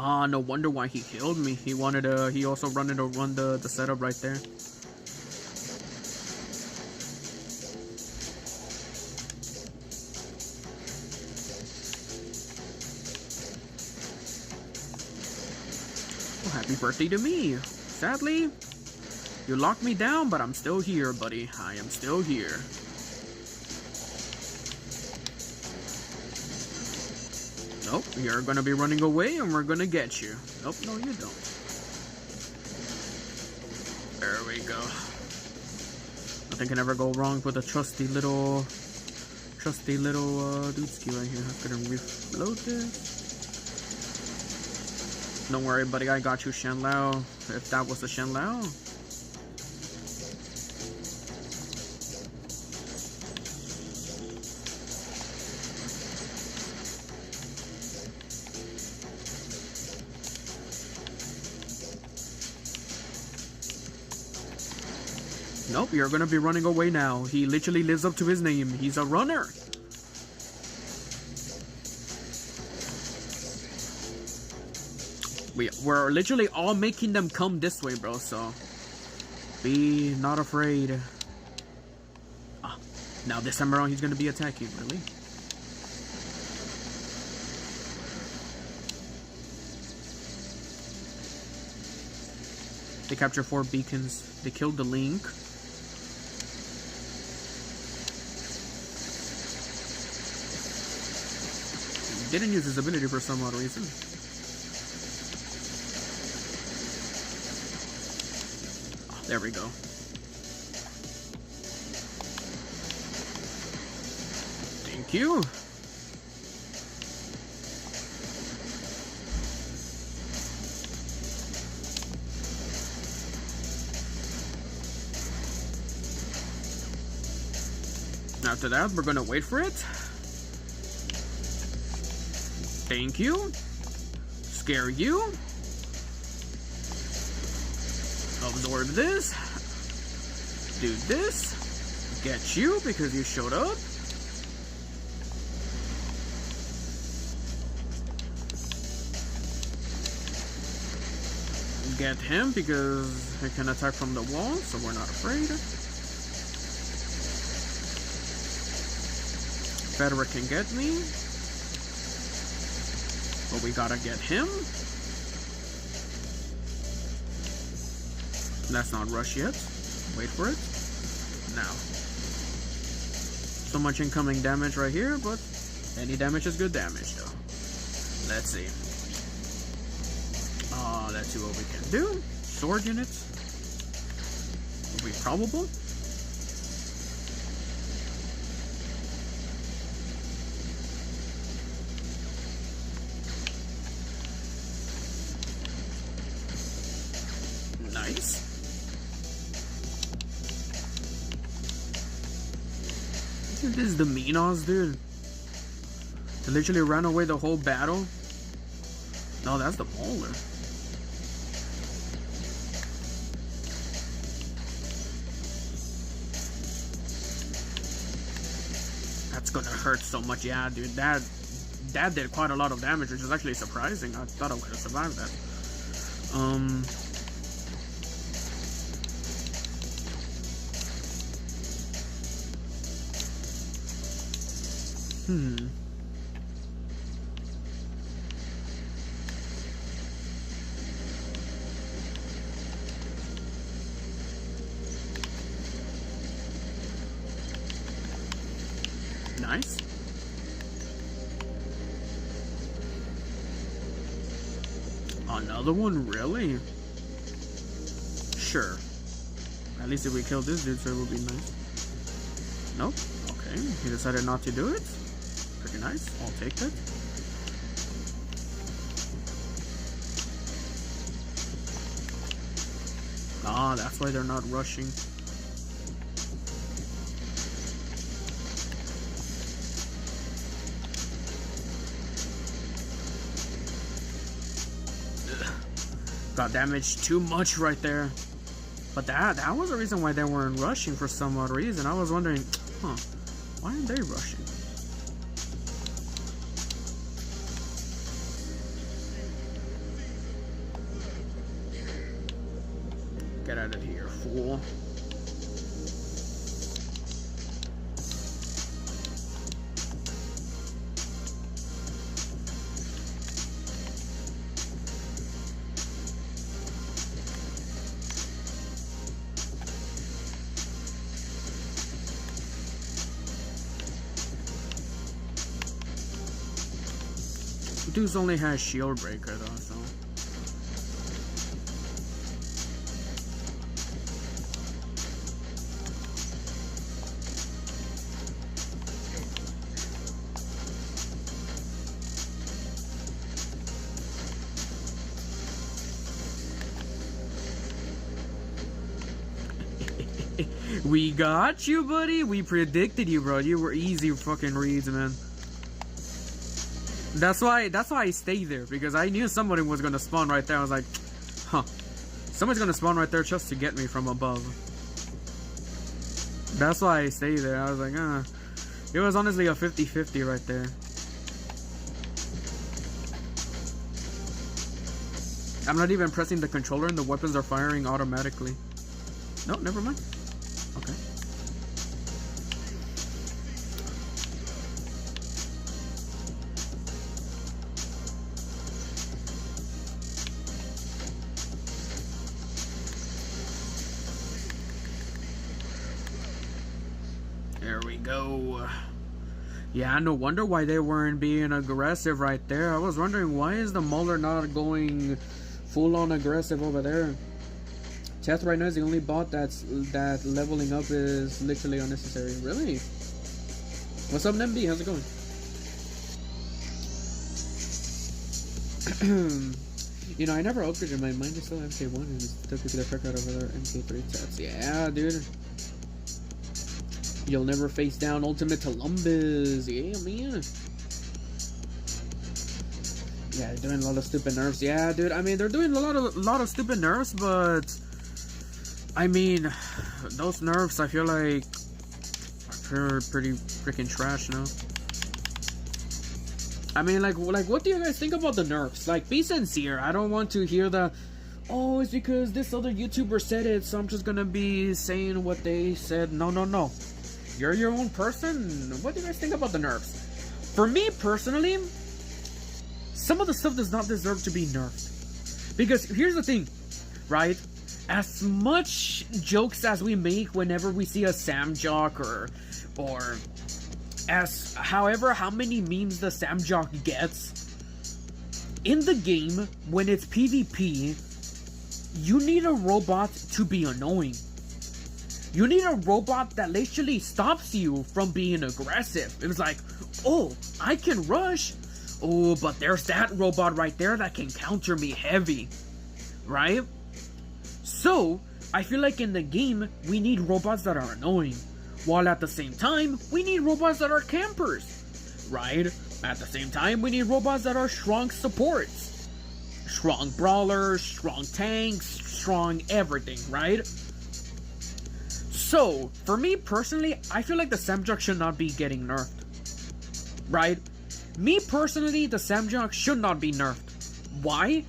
Ah, no wonder why he killed me. He wanted to. He also wanted to run the setup right there. Well, happy birthday to me. Sadly, you locked me down, but I'm still here, buddy. I am still here. Nope, you're gonna be running away and we're gonna get you. Nope, no you don't. There we go. Nothing can ever go wrong with a trusty little dudeski right here. I'm gonna reload this. Don't worry, buddy, I got you, Shen Lao. If that was the Shen Lao. Nope, you're gonna be running away now. He literally lives up to his name. He's a runner. We're literally all making them come this way, bro, so be not afraid. Ah, now this time around he's gonna be attacking, really? They captured 4 beacons. They killed the Link. Didn't use his ability for some odd reason. Oh, there we go. Thank you. After that, we're gonna wait for it. Thank you. Scare you. Absorb this. Do this. Get you because you showed up. get him because he can attack from the wall, so we're not afraid. Fedora can get me, but we gotta get him. Let's not rush yet. Wait for it. Now. So much incoming damage right here, but any damage is good damage though. Let's see. Let's see what we can do. Sword units. Will be probable. Nice. This is the Minos, dude. They literally ran away the whole battle. No, that's the Mauler. That's gonna hurt so much. Yeah, dude, that did quite a lot of damage, which is actually surprising. I thought I would have survived that. Nice. Another one, really? Sure. At least if we kill this dude, so it will be nice. Nope. Okay. He decided not to do it. Pretty nice. I'll take that. Ah, that's why they're not rushing. Got damaged too much right there. But that was the reason why they weren't rushing for some odd reason. I was wondering, huh, why aren't they rushing? Get out of here, fool. Dude's only has shield breaker though, so. We got you, buddy. We predicted you, bro. You were easy fucking reads, man. That's why I stayed there, because I knew somebody was gonna spawn right there. I was like, huh, someone's gonna spawn right there just to get me from above. That's why I stayed there. I was like, it was honestly a 50-50 right there. I'm not even pressing the controller and the weapons are firing automatically. No, never mind. Okay. There we go. Yeah, no wonder why they weren't being aggressive right there. I was wondering, why is the Mauler not going full-on aggressive over there? Chest right now is the only bot that leveling up is literally unnecessary. Really? What's up, NMB? How's it going? You know, I never upgraded. My mind is still MK1 and it's still kicking the fuck out of other MK3 sets. Yeah, dude. You'll never face down Ultimate Columbus. Yeah, man. Yeah, they're doing a lot of stupid nerfs. Yeah, dude. I mean, they're doing a lot of stupid nerfs, but I mean, those nerfs, I feel like are pretty freaking trash, you know? I mean, like, what do you guys think about the nerfs? Like, be sincere. I don't want to hear the, oh, it's because this other YouTuber said it, so I'm just gonna be saying what they said. No, no, no. You're your own person. What do you guys think about the nerfs? For me personally, some of the stuff does not deserve to be nerfed. Because here's the thing, right? As much jokes as we make whenever we see a Sam Jock or as however how many memes the Sam Jock gets, in the game, when it's PvP, you need a robot to be annoying. You need a robot that literally stops you from being aggressive. It was like, oh, I can rush. Oh, but there's that robot right there that can counter me heavy. Right? So, I feel like in the game, we need robots that are annoying. While at the same time, we need robots that are campers. Right? At the same time, we need robots that are strong supports. Strong brawlers, strong tanks, strong everything, right? So, for me personally, I feel like the Samjok should not be getting nerfed. Right? Me personally, the Samjok should not be nerfed. Why?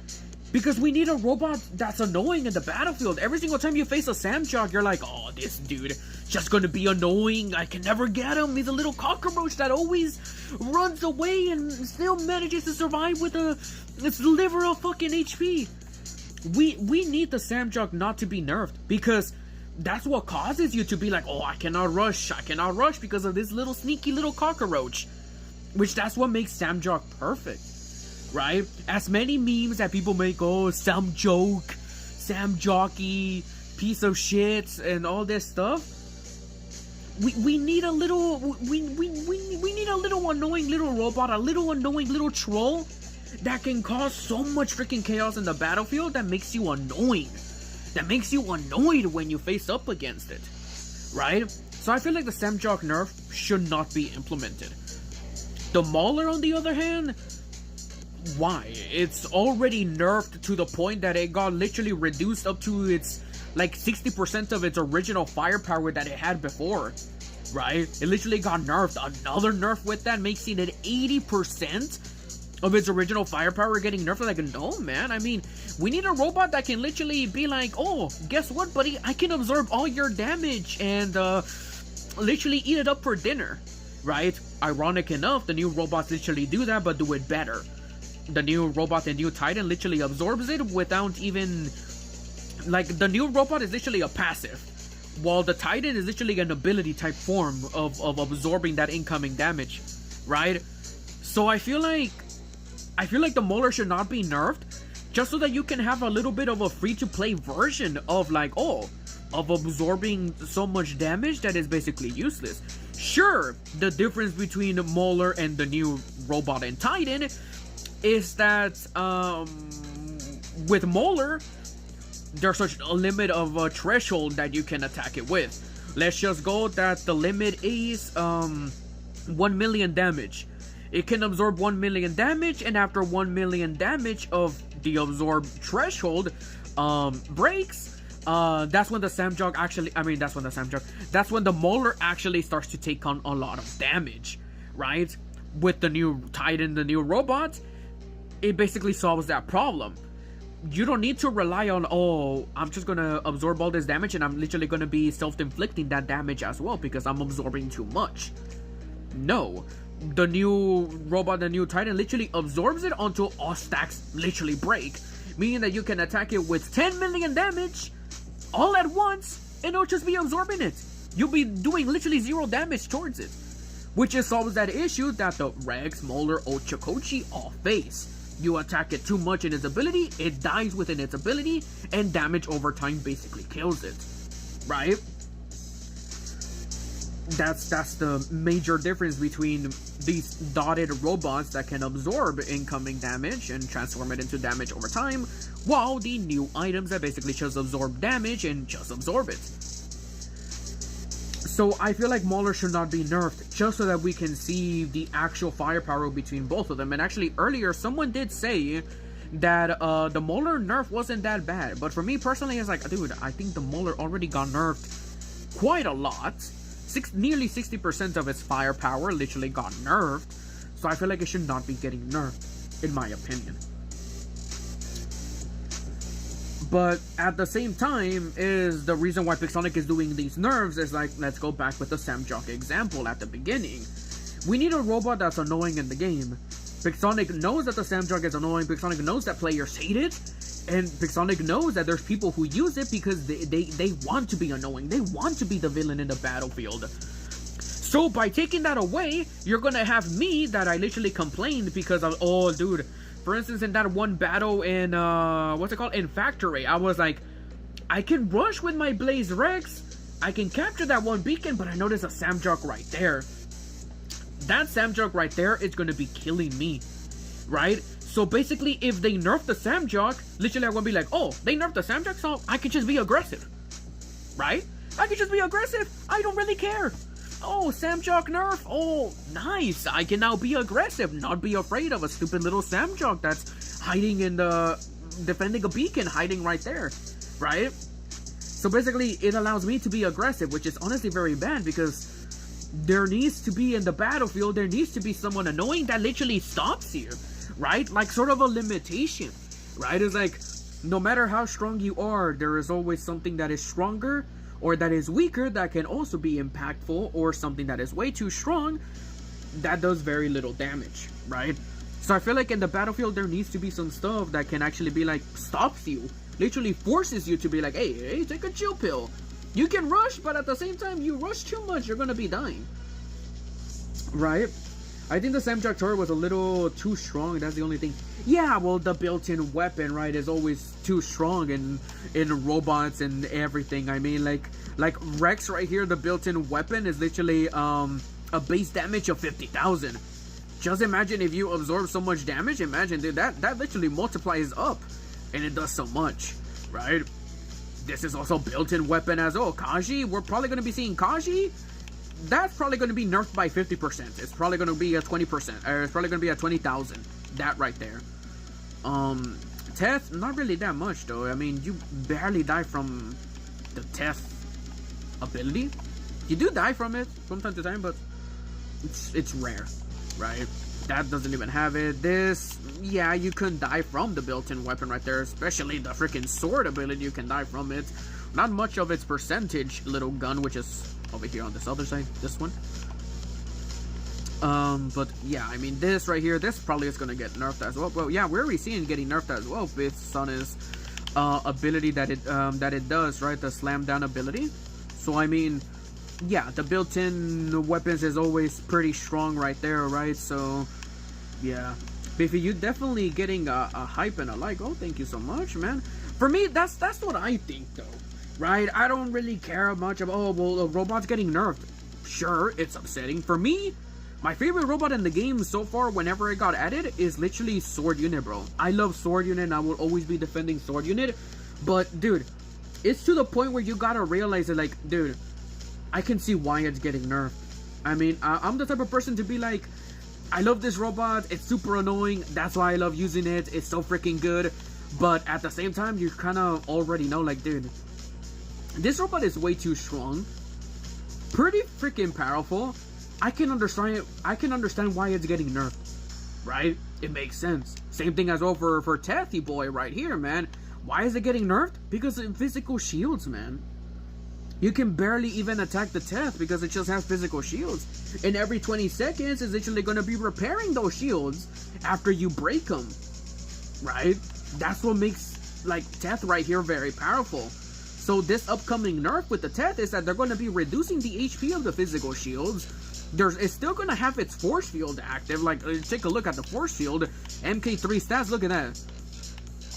Because we need a robot that's annoying in the battlefield. Every single time you face a Samjok, you're like, oh, this dude just gonna be annoying. I can never get him. He's a little cockroach that always runs away and still manages to survive with its liver of fucking HP. We need the Samjok not to be nerfed, because that's what causes you to be like, oh, I cannot rush because of this little sneaky little cockroach. Which that's what makes Samjok perfect. Right? As many memes that people make, oh, Sam joke, Sam jockey, piece of shit, and all this stuff. We need a little we need a little annoying little robot, a little annoying little troll that can cause so much freaking chaos in the battlefield that makes you annoying. That makes you annoyed when you face up against it. Right? So I feel like the Samjok nerf should not be implemented. The Mauler, on the other hand, why? It's already nerfed to the point that it got literally reduced up to its like 60% of its original firepower that it had before. Right? It literally got nerfed. Another nerf with that makes it 80% of its original firepower getting nerfed. Like, no, man. I mean, we need a robot that can literally be like, oh, guess what, buddy? I can absorb all your damage and literally eat it up for dinner. Right? Ironic enough, the new robots literally do that, but do it better. The new robot, the new Titan, literally absorbs it without even... Like, the new robot is literally a passive, while the Titan is literally an ability type form of absorbing that incoming damage. Right? So I feel like the Mauler should not be nerfed, just so that you can have a little bit of a free-to-play version of like, oh, of absorbing so much damage that is basically useless. Sure, the difference between the Mauler and the new robot and Titan is that with Mauler, there's such a limit of a threshold that you can attack it with. Let's just go that the limit is 1 million damage. It can absorb 1 million damage, and after 1 million damage of the absorb threshold breaks, that's when the Samjok actually, that's when the Mauler actually starts to take on a lot of damage, right? With the new Titan, the new robot, it basically solves that problem. You don't need to rely on, oh, I'm just gonna absorb all this damage and I'm literally gonna be self-inflicting that damage as well because I'm absorbing too much. No. The new robot, the new Titan, literally absorbs it until all stacks literally break. Meaning that you can attack it with 10 million damage all at once and it'll just be absorbing it. You'll be doing literally 0 damage towards it. Which just solves that issue that the Rex, Mauler, Ochakochi all face. You attack it too much in its ability, it dies within its ability, and damage over time basically kills it. Right? That's the major difference between these dotted robots that can absorb incoming damage and transform it into damage over time, while the new items that basically just absorb damage and just absorb it. So I feel like Mauler should not be nerfed, just so that we can see the actual firepower between both of them. And actually earlier someone did say that the Mauler nerf wasn't that bad, but for me personally it's like, dude, I think the Mauler already got nerfed quite a lot. Nearly 60% of its firepower literally got nerfed, so I feel like it should not be getting nerfed, in my opinion. But at the same time, is the reason why Pixonic is doing these nerfs is like, let's go back with the Samjock example at the beginning. We need a robot that's annoying in the game. Pixonic knows that the Samjock is annoying. Pixonic knows that players hate it. And Pixonic knows that there's people who use it because they want to be annoying. They want to be the villain in the battlefield. So by taking that away, you're gonna have me that I literally complained because of, oh dude, for instance, in that one battle in, what's it called? In Factory, I was like, I can rush with my Blaze Rex, I can capture that one beacon, but I noticed a Samjock right there. That Samjock right there is gonna be killing me, right? So basically, if they nerf the Samjock, literally I'm gonna be like, oh, they nerfed the Samjock, so I can just be aggressive, right? I can just be aggressive, I don't really care. Oh, Samjock nerf, oh, nice, I can now be aggressive, not be afraid of a stupid little Samjock that's hiding in the, defending a beacon, hiding right there, right? So basically, it allows me to be aggressive, which is honestly very bad, because there needs to be in the battlefield, there needs to be someone annoying that literally stops you, right? Like sort of a limitation, right? It's like, no matter how strong you are, there is always something that is stronger or that is weaker that can also be impactful, or something that is way too strong that does very little damage, right? So I feel like in the battlefield there needs to be some stuff that can actually be like, stops you, literally forces you to be like, hey, take a chill pill. You can rush, but at the same time, you rush too much, you're gonna be dying, right? I think the Samjock turret was a little too strong, that's the only thing. Yeah, well, the built-in weapon, right, is always too strong in robots and everything. I mean, like Rex right here, the built-in weapon is literally a base damage of 50,000. Just imagine if you absorb so much damage, imagine, dude, that literally multiplies up, and it does so much, right? This is also built-in weapon as well. Kaji, we're probably going to be seeing Kaji. That's probably going to be nerfed by 50%. It's probably going to be a 20%. Or it's probably going to be a 20,000. That right there. Teth, not really that much though. I mean, you barely die from the Teth ability. You do die from it from time to time, but it's rare, right? That doesn't even have it. This, yeah, you couldn't die from the built-in weapon right there, especially the freaking sword ability. You can die from it. Not much of its percentage little gun, which is over here on this other side, this one. But yeah, I mean, this right here, this probably is gonna get nerfed as well. Well, yeah, we're already seeing it getting nerfed as well based on his ability that it does, right? The slam down ability. So I mean, yeah, the built-in weapons is always pretty strong right there, right? So yeah, Beefy, you definitely getting a hype and a like. Oh, thank you so much, man. For me, that's what I think though, right? I don't really care much about, oh well, the robot's getting nerfed. Sure, it's upsetting. For me, my favorite robot in the game so far, whenever it got added, is literally Sword Unit, bro. I love Sword Unit, and I will always be defending Sword Unit. But, dude, it's to the point where you gotta realize that, like, dude, I can see why it's getting nerfed. I mean, I'm the type of person to be like, I love this robot, it's super annoying, that's why I love using it, it's so freaking good. But at the same time, you kind of already know, like, dude, this robot is way too strong. Pretty freaking powerful. I can understand why it's getting nerfed, right? It makes sense. Same thing as well for Tethy boy right here, man. Why is it getting nerfed? Because of physical shields, man. You can barely even attack the Teth because it just has physical shields. And every 20 seconds is literally going to be repairing those shields after you break them, right? That's what makes, like, Teth right here very powerful. So this upcoming nerf with the Teth is that they're going to be reducing the HP of the physical shields. It's still going to have its force field active. Like, take a look at the force field. MK3 stats, look at that.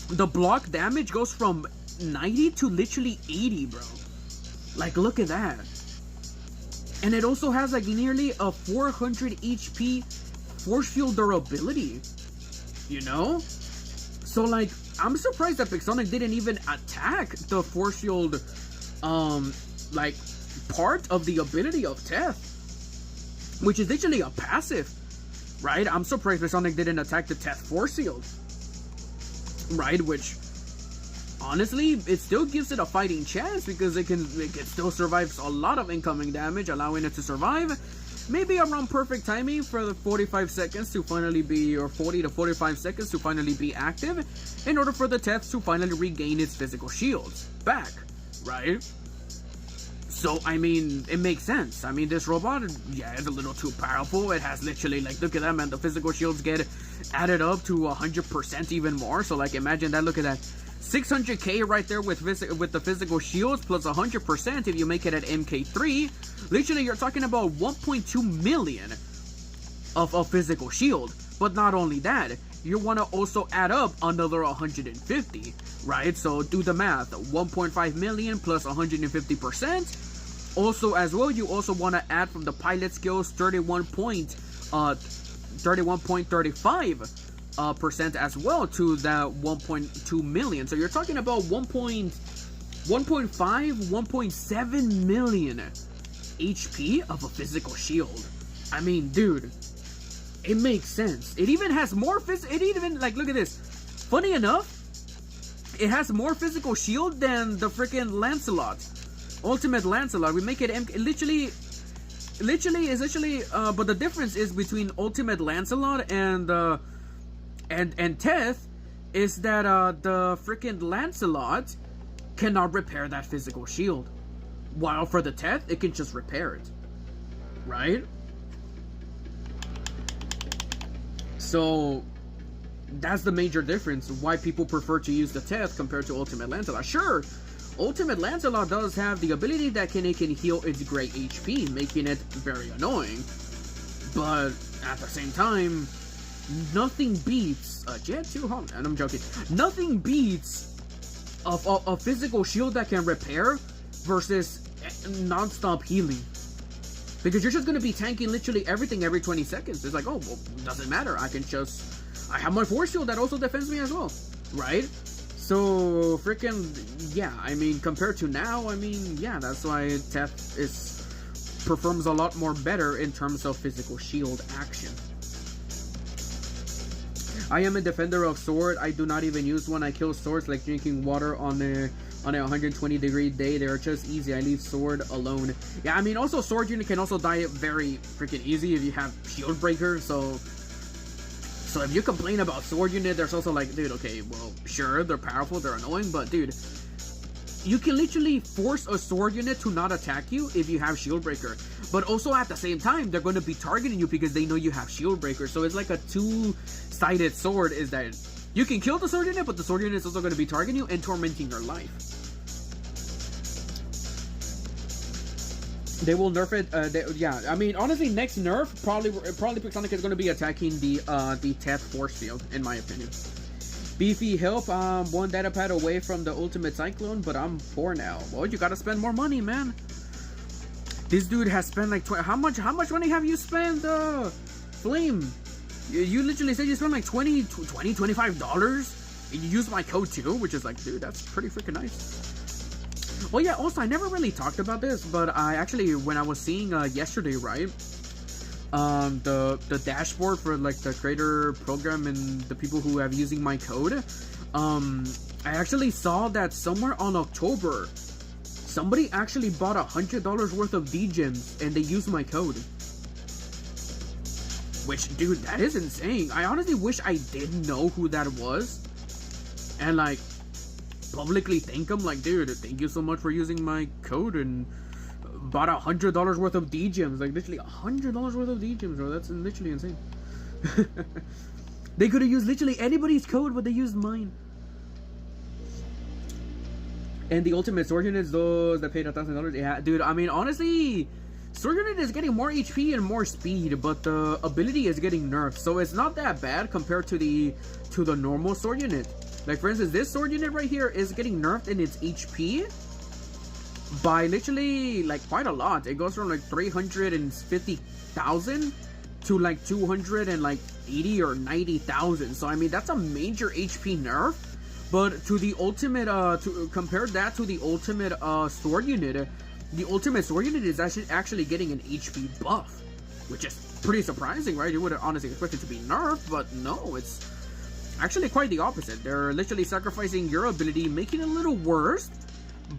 The block damage goes from 90 to literally 80, bro. Like, look at that. And it also has, like, nearly a 400 HP force field durability. You know? So, like, I'm surprised that Pixonic didn't even attack the force field, like, part of the ability of Teth. Which is literally a passive, right? I'm surprised Pixonic didn't attack the Teth force field, right? Which, honestly, it still gives it a fighting chance because it can still survive a lot of incoming damage, allowing it to survive. maybe around perfect timing for the 45 seconds to finally be, or 40 to 45 seconds to finally be active, in order for the Teth to finally regain its physical shields back, right? So, I mean, it makes sense. I mean, this robot, yeah, is a little too powerful. It has literally, like, look at that, man. The physical shields get added up to 100% even more. So, like, imagine that. Look at that. 600k right there with the physical shields plus 100% if you make it at MK3. Literally, you're talking about 1.2 million of physical shield. But not only that, you want to also add up another 150, right? So do the math. 1.5 million plus 150%. Also, as well, you also want to add from the pilot skills 31.35% as well to that 1.2 million. So you're talking about 1.7 million HP of a physical shield. I mean, dude, it makes sense. It even has more it even, like, look at this. Funny enough, it has more physical shield than the freaking Lancelot. Ultimate Lancelot. We make it literally, but the difference is between Ultimate Lancelot and Teth is that the freaking Lancelot cannot repair that physical shield, while for the Teth it can just repair it, right? So that's the major difference why people prefer to use the Teth compared to Ultimate Lancelot. Sure, Ultimate Lancelot does have the ability that it can heal its great HP, making it very annoying. But at the same time, nothing beats a Jet 2 Home. And I'm joking. Nothing beats a physical shield that can repair versus non-stop healing. Because you're just going to be tanking literally everything every 20 seconds. It's like, oh, well, doesn't matter. I have my force shield that also defends me as well, right? So, freaking, yeah, I mean, compared to now, I mean, yeah, that's why Teth performs a lot more better in terms of physical shield action. I am a defender of sword. I do not even use one. I kill swords like drinking water on a 120-degree day. They're just easy. I leave sword alone. Yeah, I mean, also sword unit can also die very freaking easy if you have shield breaker. So if you complain about sword unit, there's also like, dude, okay, well, sure, they're powerful, they're annoying, but dude, you can literally force a sword unit to not attack you if you have shield breaker. But also at the same time, they're going to be targeting you because they know you have shield breaker. So it's like a two-sided sword, is that you can kill the sword unit, but the sword unit is also going to be targeting you and tormenting your life. They will nerf it. Yeah, I mean, honestly, next nerf probably Pixonic is going to be attacking the Teth force field, in my opinion. Beefy, help! One data pad away from the ultimate cyclone, but I'm poor now. Well, you gotta spend more money, man. This dude has spent like how much money have you spent? Flame, you literally said you spent like $25. And you used my code too, which is like, dude, that's pretty freaking nice. Oh yeah, also, I never really talked about this, but I actually, when I was seeing yesterday, right, the dashboard for like the creator program and the people who have using my code, I actually saw that somewhere on October, somebody actually bought $100 worth of D-Gems and they used my code. Which, dude, that is insane. I honestly wish I didn't know who that was. And like, publicly thank him, like, dude, thank you so much for using my code and bought $100 worth of D-Gems. Like, literally $100 worth of D-Gems, bro. That's literally insane. They could have used literally anybody's code, but they used mine. And the ultimate sword units, those that paid $1,000, yeah, dude, I mean, honestly, sword unit is getting more HP and more speed, but the ability is getting nerfed, so it's not that bad compared to the normal sword unit. Like, for instance, this sword unit right here is getting nerfed in its HP by literally, like, quite a lot. It goes from, like, 350,000 to, like, 280 or 90,000. So, I mean, that's a major HP nerf. But to the ultimate, compare that to the ultimate sword unit, the ultimate sword unit is actually getting an HP buff. Which is pretty surprising, right? You would have honestly expected it to be nerfed, but no, it's actually quite the opposite. They're literally sacrificing your ability, making it a little worse,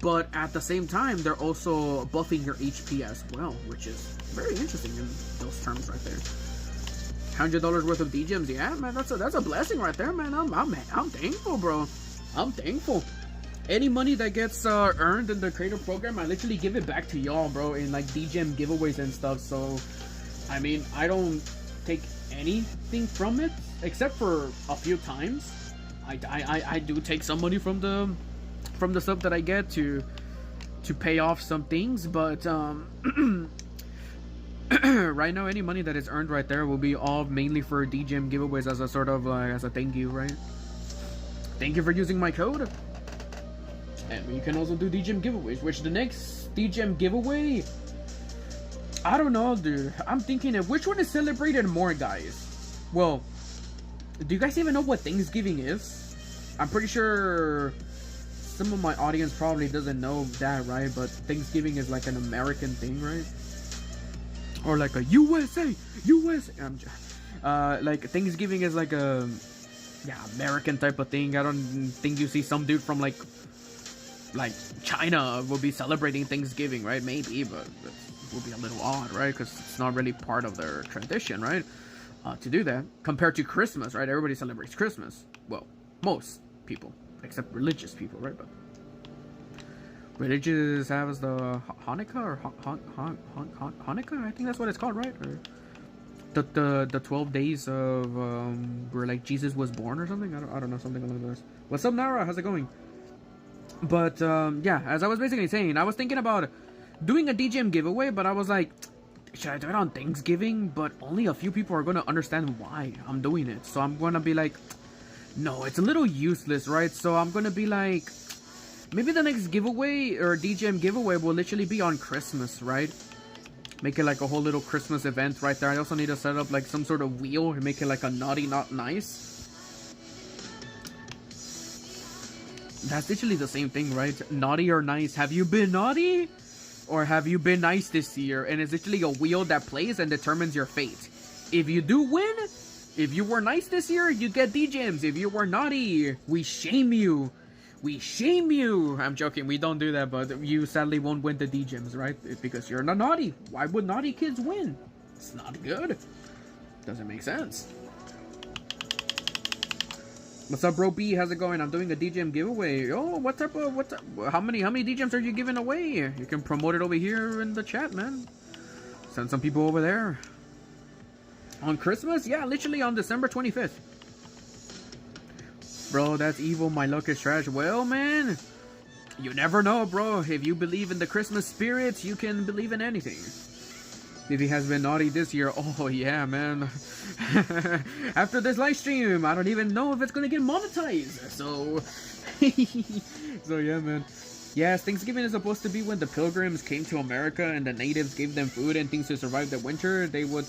but at the same time, they're also buffing your HP as well, which is very interesting in those terms right there. $100 worth of D-gems, yeah, man, that's a blessing right there, man. I'm thankful, bro. I'm thankful. Any money that gets earned in the creator program, I literally give it back to y'all, bro, in like D-gem giveaways and stuff. So, I mean, I don't take anything from it except for a few times. I do take some money from the stuff that I get to pay off some things, but right now, any money that is earned right there will be all mainly for D-gem giveaways as a sort of as a thank you, right? Thank you for using my code. And you can also do D-gem giveaways, which the next D-gem giveaway, I don't know, dude. I'm thinking of which one is celebrated more, guys. Well, do you guys even know what Thanksgiving is? I'm pretty sure some of my audience probably doesn't know that, right? But Thanksgiving is like an American thing, right? Or like a USA. Like Thanksgiving is like a American type of thing. I don't think you see some dude from like China will be celebrating Thanksgiving, right? Maybe, but it will be a little odd, right? Because it's not really part of their tradition, right? To do that compared to Christmas, right? Everybody celebrates Christmas. Well, most people, except religious people, right? But religious have the Hanukkah or Hanukkah, I think that's what it's called, right? Or the 12 days of where like Jesus was born or something. I don't know, something along those. What's up, Nara? How's it going? But yeah, as I was basically saying, I was thinking about doing a DGM giveaway, but I was like, should I do it on Thanksgiving? But only a few people are gonna understand why I'm doing it. So I'm gonna be like, no, it's a little useless, right? So I'm gonna be like, maybe the next giveaway or DGM giveaway will literally be on Christmas, right? Make it like a whole little Christmas event right there. I also need to set up like some sort of wheel and make it like a naughty, not nice. That's literally the same thing, right? Naughty or nice. Have you been naughty? Or have you been nice this year? And it's literally a wheel that plays and determines your fate. If you do win, if you were nice this year, you get D-gems. If you were naughty, we shame you. We shame you. I'm joking, we don't do that, but you sadly won't win the D-gems, right? It's because you're not naughty. Why would naughty kids win? It's not good. Doesn't make sense. What's up, bro B? How's it going? I'm doing a DGM giveaway. Oh, how many DGMs are you giving away? You can promote it over here in the chat, man. Send some people over there. On Christmas? Yeah, literally on December 25th. Bro, that's evil. My luck is trash. Well, man, you never know, bro. If you believe in the Christmas spirit, you can believe in anything. Beefy has been naughty this year. Oh, yeah, man. After this live stream, I don't even know if it's gonna get monetized. So, so yeah, man. Yes, Thanksgiving is supposed to be when the pilgrims came to America and the natives gave them food and things to survive the winter. They would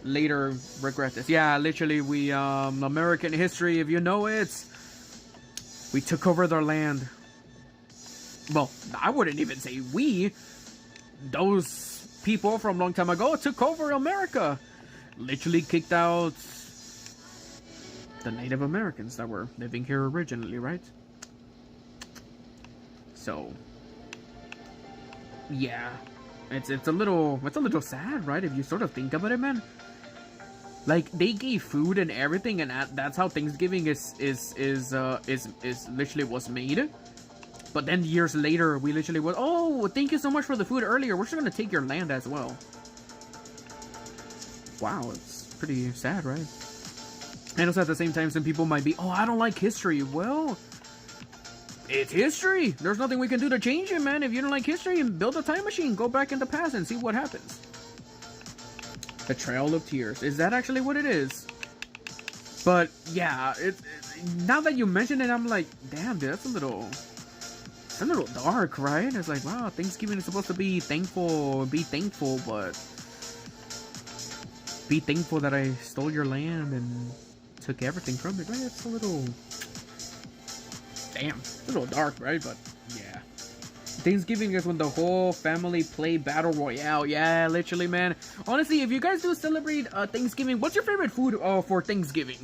later regret this. Yeah, literally, we, American history, if you know it, we took over their land. Well, I wouldn't even say we. Those people from a long time ago took over America. Literally kicked out the Native Americans that were living here originally, right? So, yeah, it's a little sad, right? If you sort of think about it, man. Like, they gave food and everything, and that's how Thanksgiving is literally was made. But then years later, we literally was, oh, thank you so much for the food earlier. We're just gonna take your land as well. Wow, it's pretty sad, right? And also at the same time, some people might be, oh, I don't like history. Well, it's history. There's nothing we can do to change it, man. If you don't like history, build a time machine. Go back in the past and see what happens. The Trail of Tears. Is that actually what it is? But, yeah, now that you mention it, I'm like, damn, dude, that's a little dark, right? It's like, wow, Thanksgiving is supposed to be thankful, but be thankful that I stole your land and took everything from it, right? It's a little, damn, it's a little dark, right? But yeah, Thanksgiving is when the whole family play Battle Royale. Yeah, literally, man. Honestly, if you guys do celebrate Thanksgiving, what's your favorite food for Thanksgiving?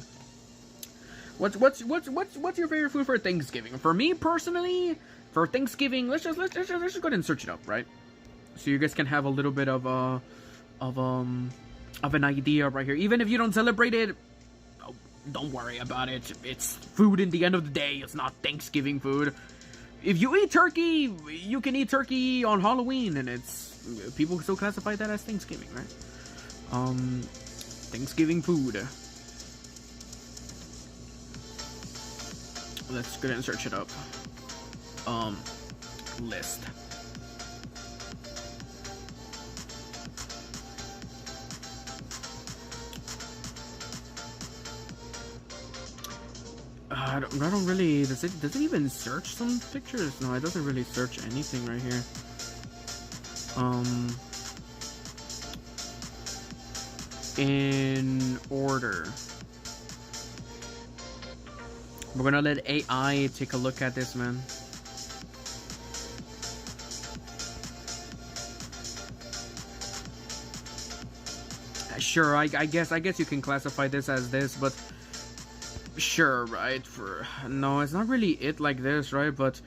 What's your favorite food for Thanksgiving? For me personally, for Thanksgiving, let's just go ahead and search it up, right? So you guys can have a little bit of an idea right here. Even if you don't celebrate it, oh, don't worry about it. It's food in the end of the day. It's not Thanksgiving food. If you eat turkey, you can eat turkey on Halloween, and people still classify that as Thanksgiving, right? Thanksgiving food. Let's go ahead and search it up. List. I don't really. Does it even search some pictures? No, it doesn't really search anything right here. In order. We're gonna let AI take a look at this, man. Sure, I guess you can classify this as this, but sure, right? No, it's not really it like this, right? But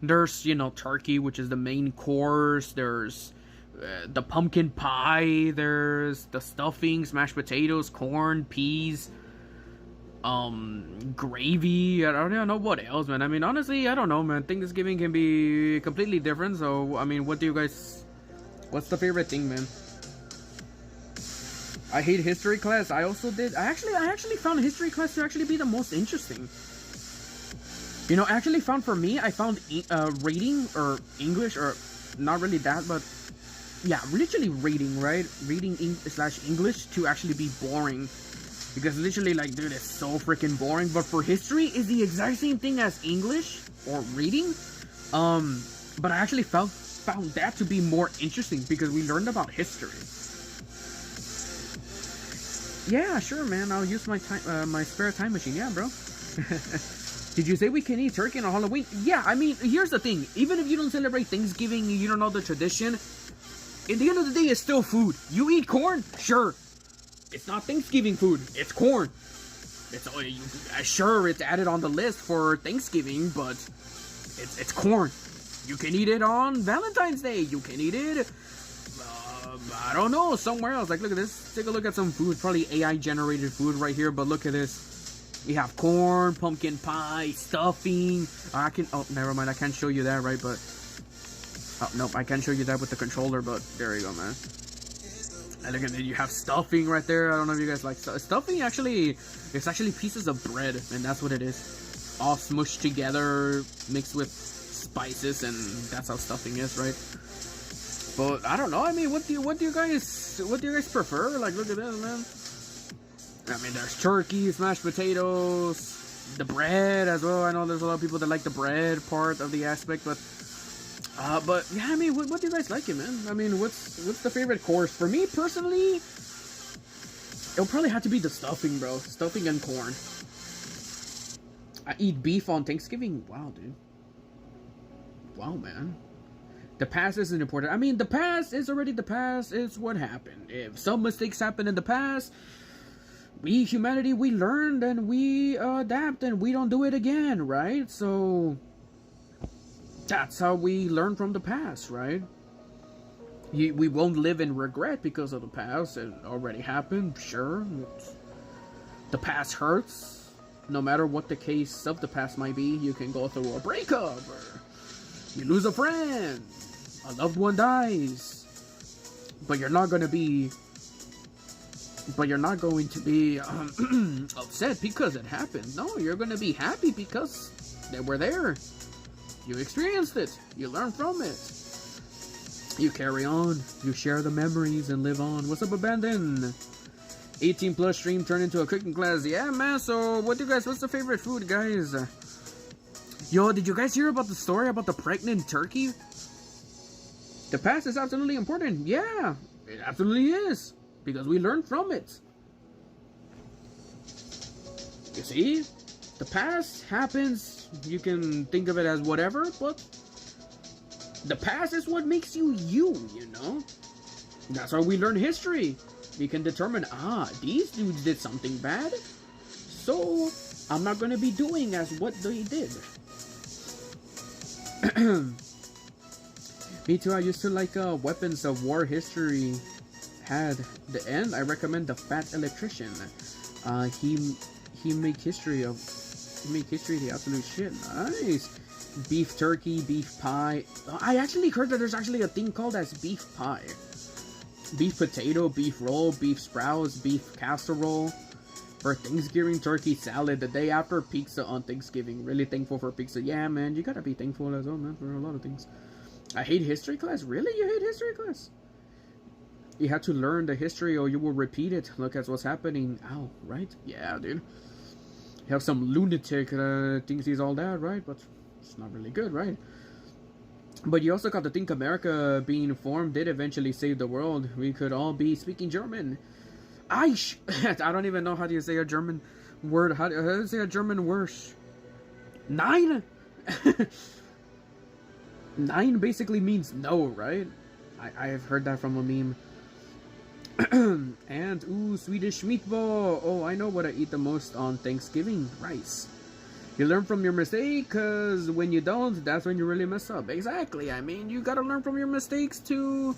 there's, you know, turkey, which is the main course. There's the pumpkin pie. There's the stuffing, mashed potatoes, corn, peas, gravy. I don't know what else, man. I mean, honestly, I don't know, man. Thanksgiving can be completely different. So, I mean, what's the favorite thing, man? I hate history class. I also did. I actually found history class to actually be the most interesting. You know, I actually found, for me, I found reading or English, or not really that, but yeah, literally reading, right? Reading / English to actually be boring. Because literally, like, dude, it's so freaking boring. But for history, is the exact same thing as English or reading. But I actually found that to be more interesting because we learned about history. Yeah, sure, man. I'll use my time, my spare time machine. Yeah, bro. Did you say we can eat turkey on Halloween? Yeah, I mean, here's the thing. Even if you don't celebrate Thanksgiving, you don't know the tradition, at the end of the day, it's still food. You eat corn? Sure. It's not Thanksgiving food. It's corn. Sure, it's added on the list for Thanksgiving, but it's corn. You can eat it on Valentine's Day. You can eat it, I don't know, somewhere else. Like, look at this. Take a look at some food. Probably AI-generated food right here, but look at this. We have corn, pumpkin pie, stuffing. Oh, never mind. I can't show you that, right? But, oh, nope. I can't show you that with the controller, but there you go, man. And look at it. You have stuffing right there. I don't know if you guys like stuffing. Actually, it's actually pieces of bread, and that's what it is. All smushed together, mixed with spices, and that's how stuffing is, right? But I don't know. I mean, what do you guys prefer? Like, look at this, man. I mean, there's turkey, mashed potatoes, the bread as well. I know there's a lot of people that like the bread part of the aspect, but yeah, I mean, what do you guys like it, man? I mean, what's the favorite course? For me personally, it'll probably have to be the stuffing, bro. Stuffing and corn. I eat beef on Thanksgiving. Wow, dude. Wow, man. The past isn't important. I mean, the past is already the past. It's what happened. If some mistakes happened in the past, humanity, we learned and we adapt and we don't do it again, right? So that's how we learn from the past, right? We won't live in regret because of the past. It already happened, sure. The past hurts. No matter what the case of the past might be, you can go through a breakup, or you lose a friend, a loved one dies, but you're not going to be upset because it happened. No, you're going to be happy because they were there. You experienced it. You learn from it. You carry on. You share the memories and live on. What's up, Abandon? 18 plus stream turned into a cooking class. Yeah, man. So what's the favorite food, guys? Yo, did you guys hear about the story about the pregnant turkey? The past is absolutely important. Yeah, it absolutely is. Because we learn from it. You see? The past happens. You can think of it as whatever, but the past is what makes you, you know? That's how we learn history. We can determine, these dudes did something bad. So, I'm not gonna be doing as what they did. Me too. I used to like weapons of war history had the end. I recommend the Fat Electrician. He make history the absolute shit. Nice. Beef turkey, beef pie. I actually heard that there's actually a thing called as beef pie. Beef potato, beef roll, beef sprouts, beef casserole. For Thanksgiving, turkey salad the day after, pizza on Thanksgiving. Really thankful for pizza. Yeah, man, you gotta be thankful as well, man, for a lot of things. I hate history class. Really? You hate history class? You have to learn the history or you will repeat it. Look at what's happening. Ow, right? Yeah, dude. You have some lunatic thinks he's all that, right? But it's not really good, right? But you also got to think America being formed did eventually save the world. We could all be speaking German. I don't even know how do you say a German word. How do you say a German word? Nine? Nine basically means no, right? I have heard that from a meme. And, ooh, Swedish meatball. Oh, I know what I eat the most on Thanksgiving. Rice. You learn from your mistake, because when you don't, that's when you really mess up. Exactly. I mean, you gotta learn from your mistakes to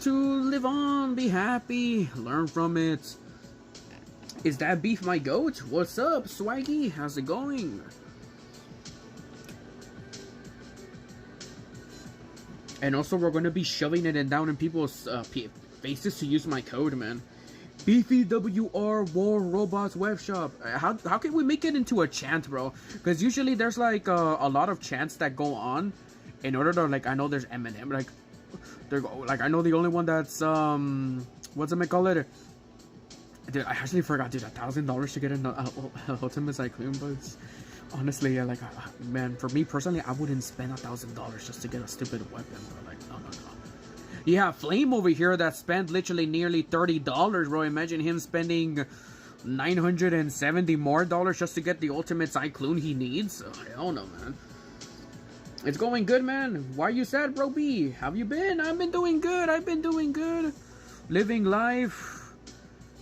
live on, be happy, learn from it. Is that beef my goat? What's up, Swaggy? How's it going? And also, we're going to be shoving it down in people's faces to use my code, man. Beefy WR War Robots Web Shop. How can we make it into a chant, bro? Because usually there's like a lot of chants that go on in order to, like, I know there's Eminem, like, I know the only one that's what's it call it? Dude, I actually forgot, dude. $1,000 to get an ultimate cyclone, but honestly, yeah, like, man, for me personally, I wouldn't spend $1,000 just to get a stupid weapon, bro. Like, no. You have Flame over here that spent literally nearly $30, bro. Imagine him spending $970 more just to get the ultimate cyclone he needs. Oh, hell no, man. It's going good, man. Why you sad, bro B? Have you been? I've been doing good. Living life.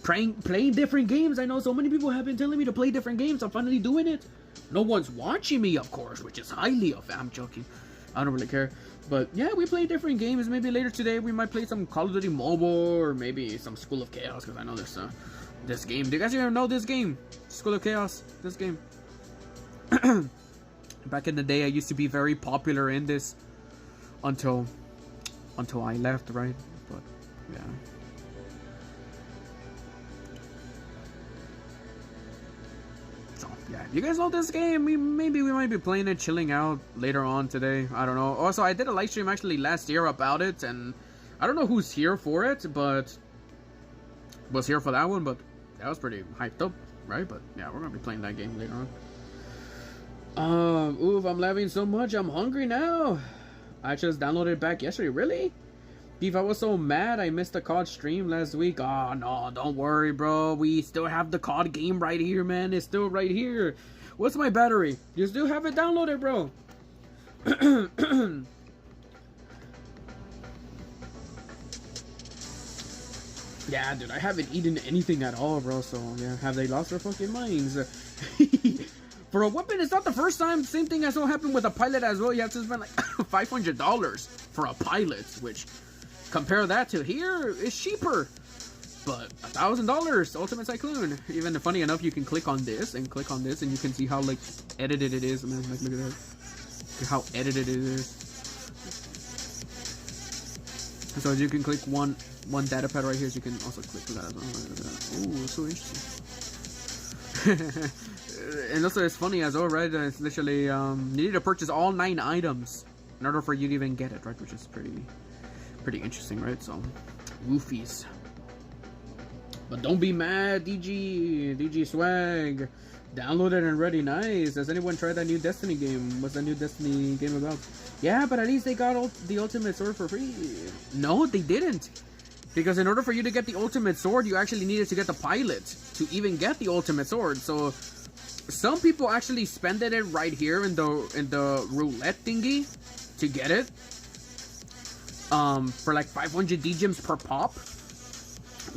Playing different games. I know so many people have been telling me to play different games. I'm finally doing it. No one's watching me, of course, which is highly of. I'm joking. I don't really care. But yeah, we play different games. Maybe later today we might play some Call of Duty Mobile or maybe some School of Chaos, because I know this game. Do you guys even know this game? School of Chaos. This game. Back in the day, I used to be very popular in this until I left, right? But yeah. So yeah, you guys know this game? Maybe we might be playing it, chilling out later on today. I don't know. Also, I did a live stream actually last year about it, and I don't know who's here for it, but was here for that one. But that was pretty hyped up, right? But yeah, we're gonna be playing that game later on. Oof, I'm laughing so much, I'm hungry now. I just downloaded it back yesterday. Really? Beef, I was so mad I missed the COD stream last week. Oh, no, don't worry, bro. We still have the COD game right here, man. It's still right here. What's my battery? You still have it downloaded, bro. Yeah, dude, I haven't eaten anything at all, bro. So, yeah, have they lost their fucking minds? For a weapon, it's not the first time. Same thing as what happened with a pilot as well. You have to spend like $500 for a pilot, which compare that to here, it's cheaper. But $1,000 Ultimate Cyclone. Even funny enough, you can click on this and you can see how like edited it is. Man, like look at that. Look at how edited it is. So you can click one data pad right here. So you can also click that as well. Oh, so interesting. And also it's funny as well, right? It's literally you need to purchase all 9 items in order for you to even get it, right? Which is pretty interesting, right? So woofies. But don't be mad, DG Swag. Downloaded and ready. Nice. Has anyone tried that new Destiny game? What's that new Destiny game about? Yeah, but at least they got the ultimate sword for free. No, they didn't. Because in order for you to get the ultimate sword, you actually needed to get the pilot to even get the ultimate sword. So some people actually spent it right here in the roulette thingy to get it. For like 500 D-gems per pop.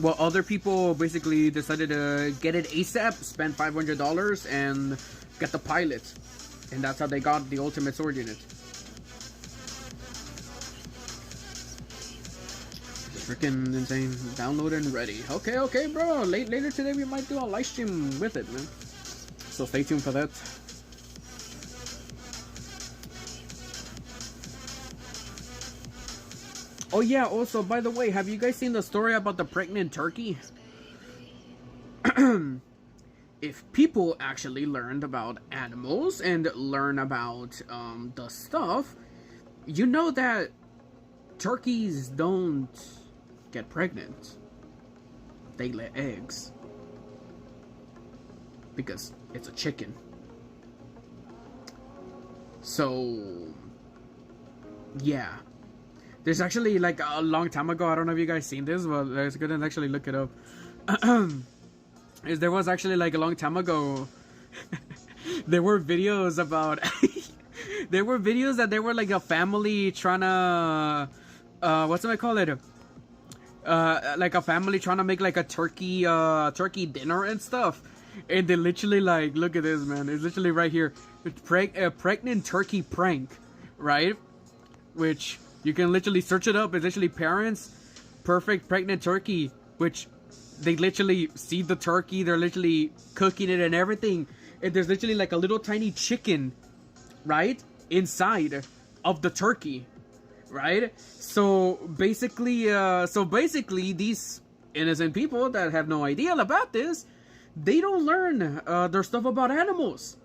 well, other people basically decided to get it ASAP, spend $500 and get the pilot, and that's how they got the ultimate sword unit. Freaking insane. Downloaded and ready. Okay, bro. Later today we might do a live stream with it, man. So stay tuned for that. Oh yeah, also, by the way, have you guys seen the story about the pregnant turkey? If people actually learned about animals and learn about the stuff, you know that turkeys don't get pregnant. They lay eggs. Because it's a chicken. So, yeah. There's actually, like, a long time ago, I don't know if you guys seen this, but I was gonna actually look it up. There was actually, like, a long time ago, there were videos about, there were videos that there were, like, a family trying to, what's it call it? Like, a family trying to make, like, a turkey dinner and stuff. And they literally, like, look at this, man. It's literally right here. It's pregnant turkey prank, right? Which... you can literally search it up. It's literally parents, perfect pregnant turkey, which they literally see the turkey. They're literally cooking it and everything. And there's literally like a little tiny chicken, right? Inside of the turkey, right? So basically, these innocent people that have no idea about this, they don't learn their stuff about animals,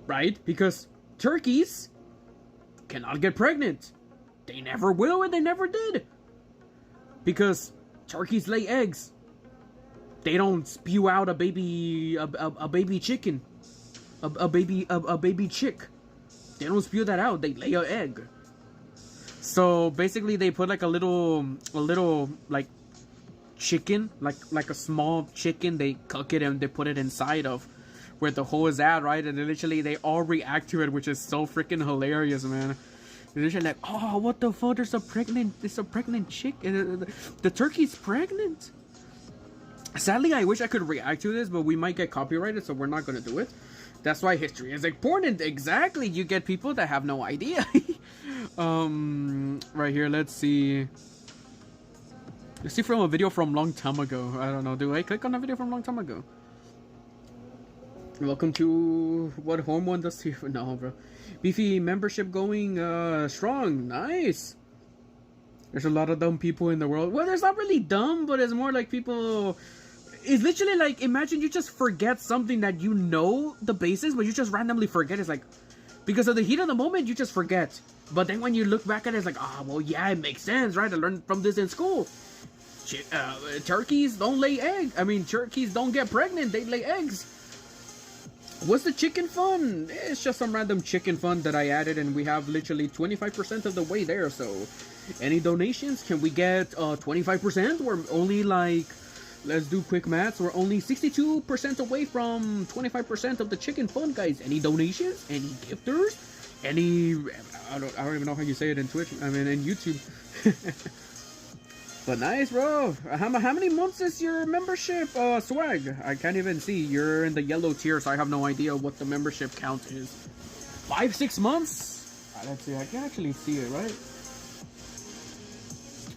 right? Because turkeys cannot get pregnant. They never will, and they never did. Because turkeys lay eggs. They don't spew out a baby chicken, a baby chick. They don't spew that out. They lay an egg. So basically, they put like a little like chicken, like a small chicken. They cook it and they put it inside of where the hole is at, right? And they all react to it, which is so freaking hilarious, man. They're just like, oh, what the fuck? There's a pregnant chick. The turkey's pregnant. Sadly, I wish I could react to this, but we might get copyrighted, so we're not gonna do it. That's why history is important. Exactly. You get people that have no idea. Right here, let's see. Let's see from a video from long time ago. I don't know. Do I click on a video from long time ago? Welcome to what hormone does to you? No, bro. Beefy membership going strong. Nice. There's a lot of dumb people in the world. Well, there's not really dumb, but it's more like people... It's literally like, imagine you just forget something that you know the basics, but you just randomly forget. It's like, because of the heat of the moment, you just forget. But then when you look back at it, it's like, oh, well, yeah, it makes sense, right? I learned from this in school. Turkeys don't lay eggs. I mean, turkeys don't get pregnant. They lay eggs. What's the chicken fund? It's just some random chicken fund that I added, and we have literally 25% of the way there. So, any donations? Can we get 25%? We're only like, let's do quick maths. We're only 62% away from 25% of the chicken fund, guys. Any donations? Any gifters? Any? I don't even know how you say it in Twitch. I mean, in YouTube. But nice, bro. How many months is your membership swag? I can't even see. You're in the yellow tier, so I have no idea what the membership count is. 5-6 months? Let's see. I can actually see it, right?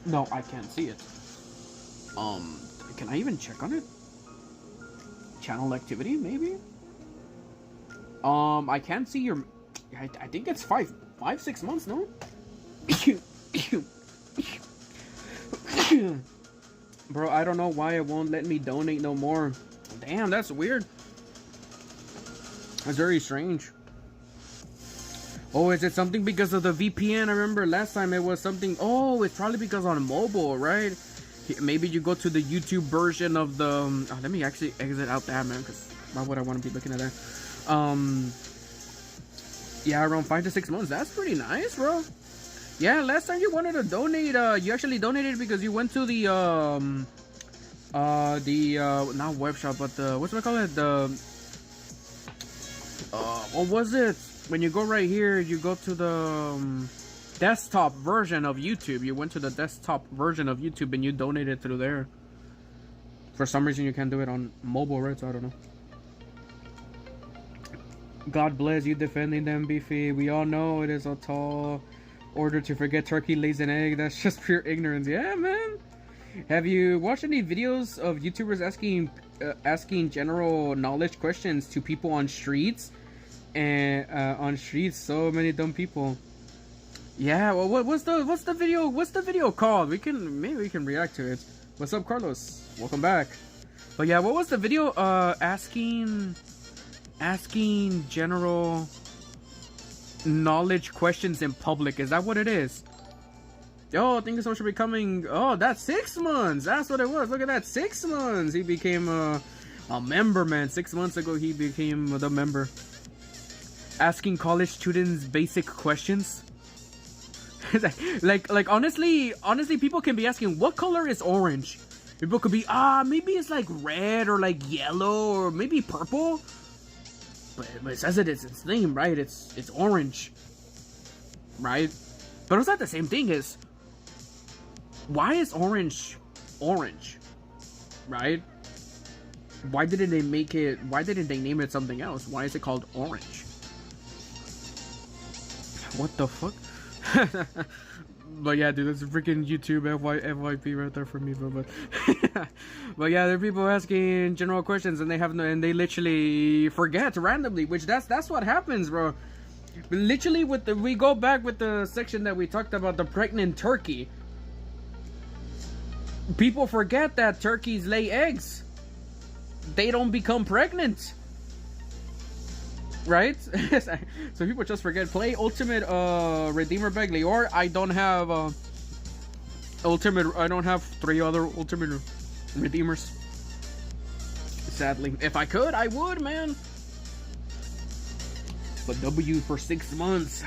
No, I can't see it. Can I even check on it? Channel activity, maybe? I can't see your... I think it's 5-6 months, no? Bro, I don't know why it won't let me donate no more. Damn, that's weird. That's very strange. Oh, is it something because of the VPN? I remember last time it was something. Oh, it's probably because on mobile, right? Maybe you go to the YouTube version of the... Oh, let me actually exit out that, man, because why would I want to be looking at that? Yeah, around 5 to 6 months. That's pretty nice, bro. Yeah, last time you wanted to donate, you actually donated because you went to the, not web shop, but the, what's it called? The, what was it? When you go right here, you go to the desktop version of YouTube. You went to the desktop version of YouTube and you donated through there. For some reason, you can't do it on mobile, right? So I don't know. God bless you defending them, Beefy. We all know it is a tall order to forget turkey lays an egg. That's just pure ignorance. Yeah, man. Have you watched any videos of YouTubers asking general knowledge questions to people on streets? And on streets, so many dumb people. Yeah. Well, what's the video called? Maybe we can react to it. What's up, Carlos? Welcome back. But yeah, what was the video? Asking general knowledge questions in public. Is that what it is? Yo, thank you so much for becoming. Oh, that's 6 months. That's what it was. Look at that, 6 months. He became a member, man. 6 months ago, he became the member. Asking college students basic questions. like honestly, people can be asking, what color is orange? People could be, maybe it's like red or like yellow or maybe purple. But it says it's its name, right? It's orange, right? But it's not the same thing as, why is orange, right? Why didn't they name it something else? Why is it called orange? What the fuck? But yeah, dude, that's a freaking YouTube FYP right there for me, but but yeah, there are people asking general questions and they literally forget randomly, which that's what happens, bro. Literally, we go back with the section that we talked about, the pregnant turkey. People forget that turkeys lay eggs. They don't become pregnant. Right? So people just forget. Play Ultimate Redeemer Bag Lior. I don't have Ultimate. I don't have 3 other Ultimate Redeemers. Sadly, if I could, I would, man. But W for 6 months.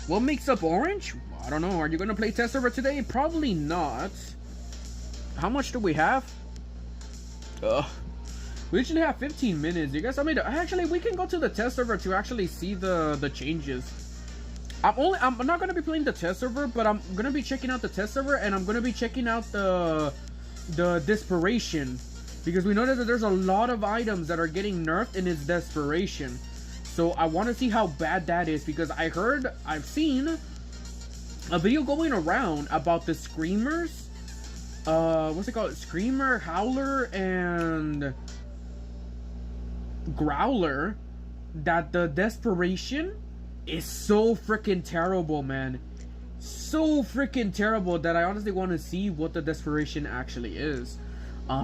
What makes up orange? I don't know. Are you gonna play test server today? Probably not. How much do we have? We actually have 15 minutes. You guys, actually, we can go to the test server to actually see the changes. I'm not gonna be playing the test server, but I'm gonna be checking out the test server, and I'm gonna be checking out the desperation, because we noticed that there's a lot of items that are getting nerfed in its desperation. So I want to see how bad that is, because I've seen a video going around about the screamers. What's it called? Screamer, Howler, and Growler, that the desperation is so freaking terrible, man. So freaking terrible that I honestly want to see what the desperation actually is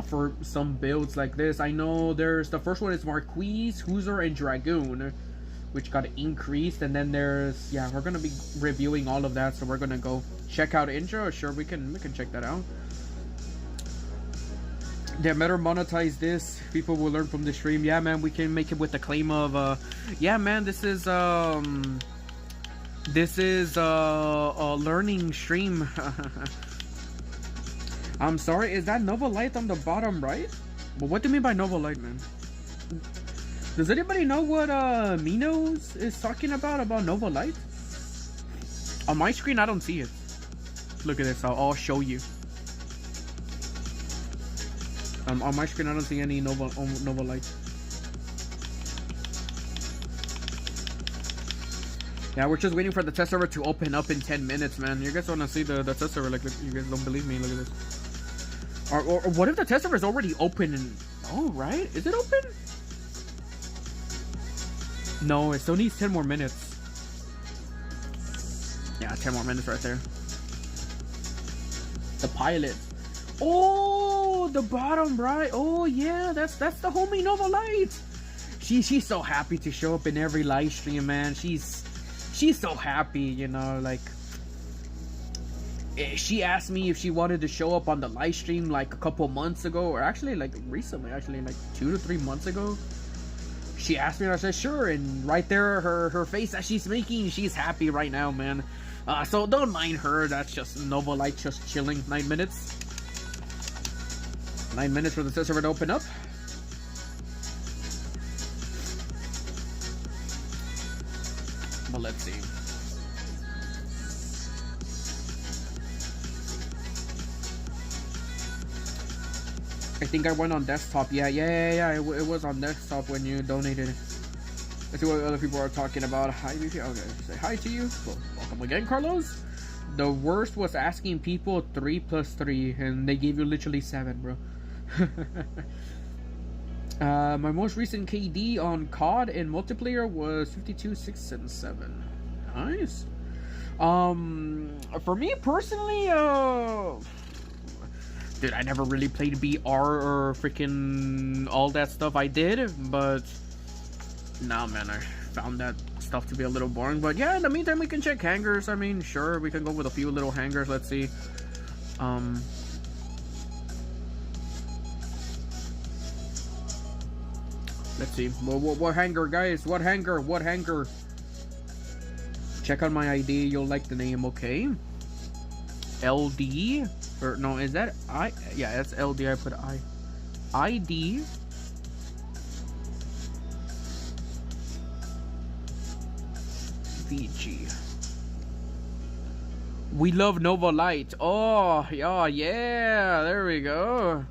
for some builds like this. I know there's the first one is Marquise, Hoosier, and Dragoon, which got increased, and then there's, yeah, we're gonna be reviewing all of that, so we're gonna go check out intro. Sure, we can check that out. Yeah, better monetize this. People will learn from the stream. Yeah, man, we can make it with the claim of yeah, man, this is a learning stream. I'm sorry, is that Nova Light on the bottom right? Well, what do you mean by Nova Light, man? Does anybody know what Minos is talking about Nova Light? On my screen, I don't see it. Look at this, I'll show you. On my screen, I don't see any Nova Light. Yeah, we're just waiting for the test server to open up in 10 minutes, man. You guys want to see the test server? Like, you guys don't believe me? Look at this. Or what if the test server is already open? And oh, right, is it open? No, it still needs 10 more minutes. Yeah, 10 more minutes right there. The pilot. Oh, the bottom right. Oh yeah, that's the homie Nova Light. She's so happy to show up in every live stream, man. She's so happy, you know, like she asked me if she wanted to show up on the live stream like a couple months ago, or actually like recently, actually like 2 to 3 months ago. She asked me and I said sure, and right there her face that she's making, she's happy right now, man. So don't mind her. That's just Nova Light just chilling. 9 minutes. 9 minutes for the test server to open up. But let's see. I think I went on desktop. Yeah. It was on desktop when you donated. Let's see what other people are talking about. Hi, Beefy. Okay, say hi to you. Well, welcome again, Carlos. The worst was asking people 3 plus 3, and they gave you literally 7, bro. My most recent KD on COD in multiplayer was 52, 6, and 7. Nice. For me personally, dude, I never really played BR or freaking all that stuff. I did, but nah, man, I found that stuff to be a little boring. But yeah, in the meantime, we can check hangers. I mean, sure, we can go with a few little hangers. Let's see. Let's see. What hanger, guys? What hanger? What hanger? Check out my ID. You'll like the name. Okay. LD. Or no, is that I? Yeah, that's LD. I put I. ID. VG. We love Nova Light. Oh, yeah. There we go.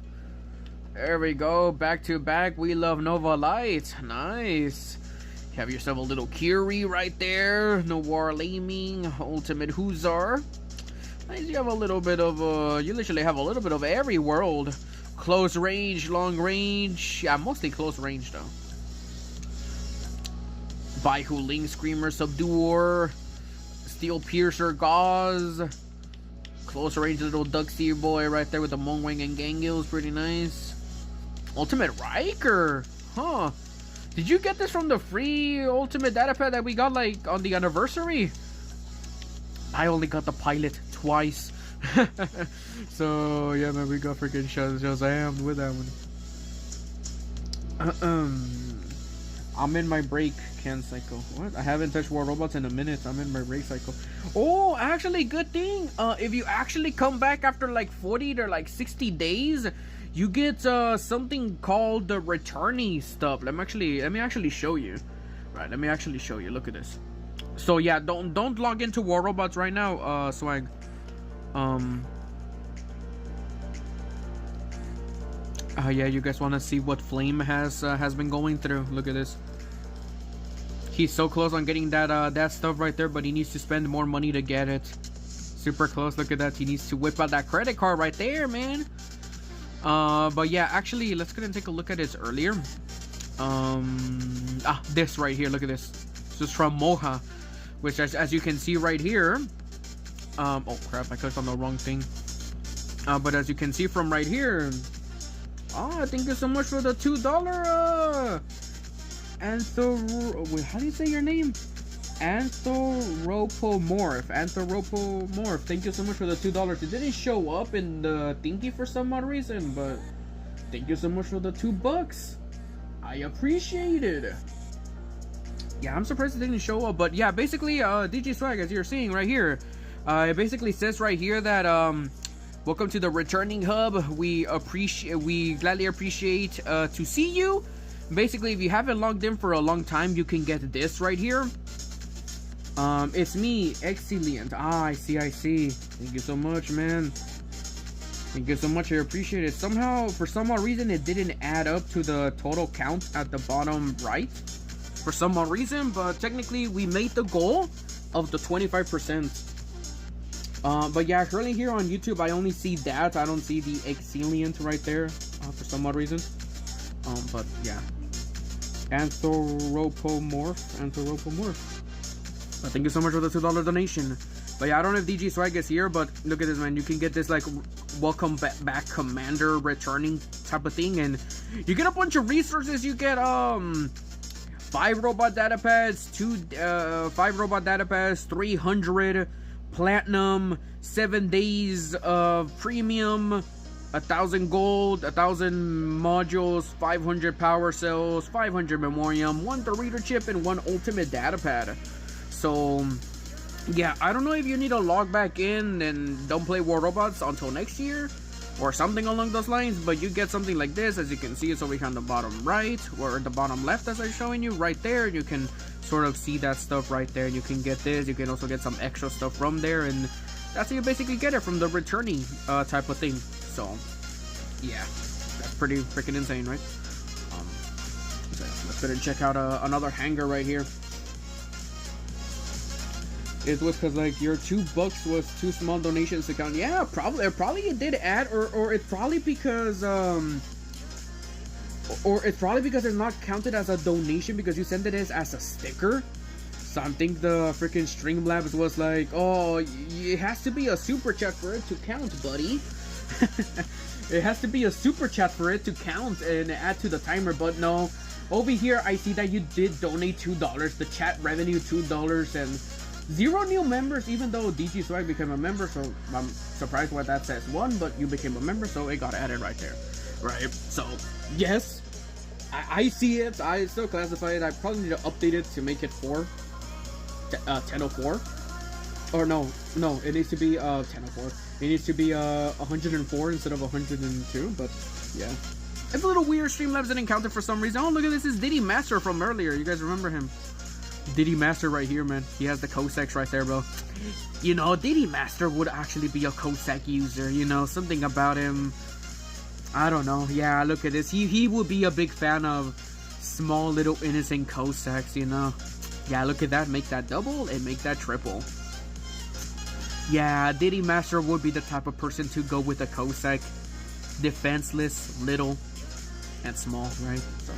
There we go. Back to back. We love Nova Light. Nice. Have yourself a little Curie right there. Noir Laming. Ultimate Hussar. Nice. You have a little bit of you literally have a little bit of every world. Close range, long range. Yeah, mostly close range though. Baihu Ling Screamer Subduer. Steel Piercer Gauze. Close range little Duxie boy right there with the Mongwang and Gangils. Pretty nice. Ultimate Riker. Huh. Did you get this from the free Ultimate Datapad that we got like on the anniversary? I only got the pilot twice. So yeah, man, we got freaking Shazam with that one. I'm in my break can cycle. What? I haven't touched War Robots in a minute. I'm in my break cycle. Oh, actually, good thing. If you actually come back after like 40 to like 60 days, you get something called the returnee stuff. Let me actually show you. Right, let me actually show you. Look at this. So yeah, don't log into War Robots right now, Swag. Yeah, you guys want to see what Flame has been going through? Look at this. He's so close on getting that stuff right there, but he needs to spend more money to get it. Super close. Look at that. He needs to whip out that credit card right there, man. But yeah, actually, let's go and take a look at this earlier. This right here. Look at this. This is from Moha, which as you can see right here. Oh crap! I clicked on the wrong thing. But as you can see from right here. Oh, thank you so much for the $2. Wait, how do you say your name? Anthropomorph. Thank you so much for the $2. It didn't show up in the thingy for some odd reason, but thank you so much for the $2. I appreciate it. Yeah, I'm surprised it didn't show up, but yeah, basically, DJ Swag, as you're seeing right here, it basically says right here that welcome to the returning hub. We gladly appreciate to see you. Basically, if you haven't logged in for a long time, you can get this right here. It's me, Excellent. I see. Thank you so much, man. Thank you so much. I appreciate it. Somehow, for some odd reason, it didn't add up to the total count at the bottom right. For some odd reason, but technically, we made the goal of the 25%. But yeah, currently here on YouTube, I only see that. I don't see the Excellent right there for some odd reason. But yeah, Anthropomorph. Thank you so much for the $2 donation. But yeah, I don't know if DG Swag is here, but look at this, man. You can get this like welcome back commander returning type of thing, and you get a bunch of resources. You get 5 robot datapads, 5 robot datapads, 300 platinum, 7 days of premium, 1,000 gold, 1,000 modules, 500 power cells, 500 memoriam, 1 Dorito chip, and 1 ultimate datapad. So yeah, I don't know if you need to log back in and don't play War Robots until next year or something along those lines, but you get something like this. As you can see, it's over here on the bottom right or the bottom left, as I'm showing you right there. You can sort of see that stuff right there. You can get this. You can also get some extra stuff from there, and that's how you basically get it from the returning type of thing. So yeah, pretty freaking insane, right? So let's go ahead and check out another hanger right here. It was because like your $2 was too small donations to count. Yeah, probably it did add, or it's probably because it's not counted as a donation because you sent it as a sticker. So I think the freaking Streamlabs was like, oh, it has to be a super chat for it to count, buddy. It has to be a super chat for it to count and add to the timer. But no, over here I see that you did donate $2. The chat revenue $2 and 0 new members, even though DG Swag became a member. So I'm surprised why that says 1, but you became a member, so it got added right there, right? So yes, I see it. I still classify it. I probably need to update it to make it 1004. Or no, it needs to be 1004. It needs to be 104 instead of 102. But yeah, it's a little weird. Streamlabs didn't count it for some reason. Oh, look at this! Is Diddy Master from earlier? You guys remember him? Diddy Master right here, man. He has the Cossacks right there, bro. You know, Diddy Master would actually be a Cossack user. You know, something about him. I don't know. Yeah, look at this. He would be a big fan of small little innocent Cossacks, you know. Yeah, look at that. Make that double and make that triple. Yeah, Diddy Master would be the type of person to go with a Cossack. Defenseless, little, and small, right? So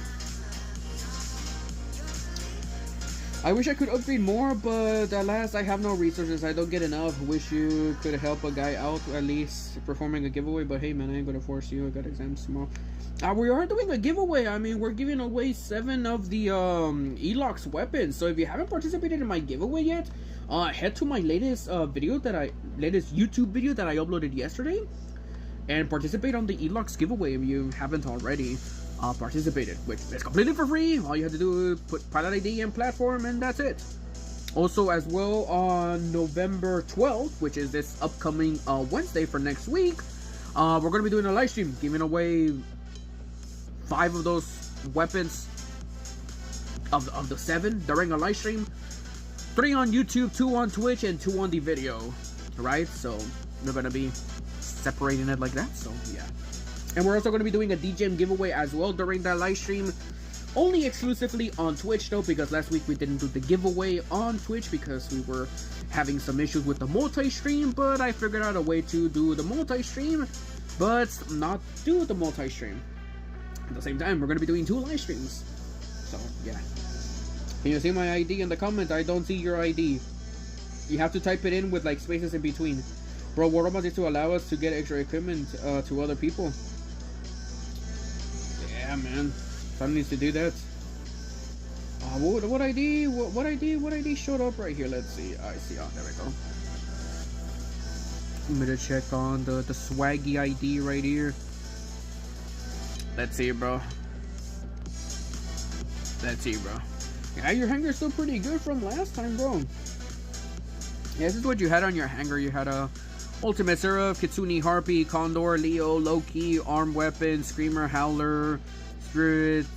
I wish I could upgrade more, but alas, I have no resources. I don't get enough. Wish you could help a guy out, at least performing a giveaway. But hey, man, I ain't gonna force you. I got exams tomorrow. We are doing a giveaway. I mean, we're giving away 7 of the Elox weapons. So if you haven't participated in my giveaway yet, head to my latest YouTube video that I uploaded yesterday, and participate on the Elox giveaway if you haven't already participated, which is completely for free. All you have to do is put pilot ID and platform, and that's it. Also, as well, on November 12th, which is this upcoming Wednesday for next week, we're going to be doing a live stream giving away 5 of those weapons of the 7 during a live stream. 3 on YouTube, 2 on Twitch, and 2 on the video, right? So we're going to be separating it like that. So yeah. And we're also going to be doing a DGM giveaway as well during that live stream. Only exclusively on Twitch though, because last week we didn't do the giveaway on Twitch because we were having some issues with the multi-stream. But I figured out a way to do the multi-stream, but not do the multi-stream. At the same time, we're going to be doing 2 live streams. So yeah. Can you see my ID in the comment? I don't see your ID. You have to type it in with like spaces in between. Bro, War Robots is to allow us to get extra equipment to other people. Yeah, man. Someone needs to do that. What ID? What ID showed up right here? Let's see. I see. Oh, there we go. I'm gonna check on the swaggy ID right here. Let's see, bro. Let's see, bro. Yeah, your hanger's still pretty good from last time, bro. Yeah, this is what you had on your hanger. You had a Ultimate Seraph, Kitsune Harpy, Condor, Leo, Loki, Arm Weapon, Screamer, Howler, Spirits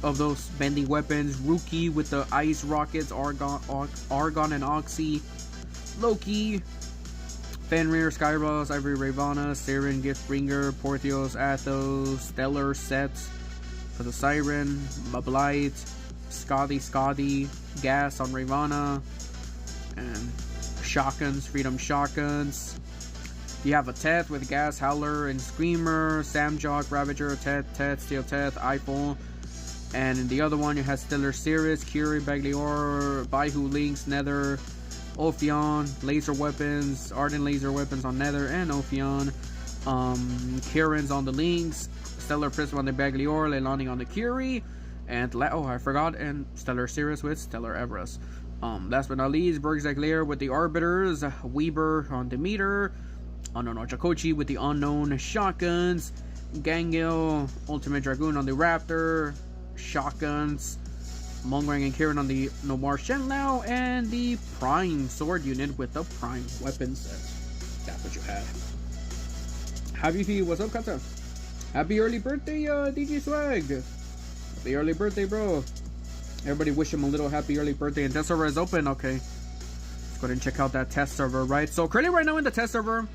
of those bending weapons, Rookie with the Ice Rockets, Argon and Oxy, Loki, Fenrir, Skyros, Ivory Ravana, Siren, Giftbringer, Porthios, Athos, Stellar Sets for the Siren, Blight, Scotty, Gas on Ravana, and Shotguns, Freedom Shotguns. You have a Teth with Gas, Howler, and Screamer, Samjock, Ravager, Teth, Steel Teth, Eiffel. And in the other one, you have Stellar Cirrus, Curie, Baglior, Baihu Lynx, Nether, Ophion, Laser Weapons, Ardent Laser Weapons on Nether and Ophion. Kirin's on the Lynx, Stellar Prism on the Baglior, Leilani on the Curie, and I forgot, and Stellar Cirrus with Stellar Everest. Last but not least, Bergzakleer with the Arbiters, Weber on Demeter, Unknown Ochakochi with the Unknown Shotguns, Gangil, Ultimate Dragoon on the Raptor, Shotguns, Mongrang and Kirin on the Nomar Shenlao, and the Prime Sword Unit with the Prime Weapon set. That's what you had. Happy, what's up, Kata? Happy early birthday, DJ Swag. Happy early birthday, bro. Everybody wish him a little happy early birthday. And test server is open. Okay. Let's go ahead and check out that test server, right? So currently right now in the test server,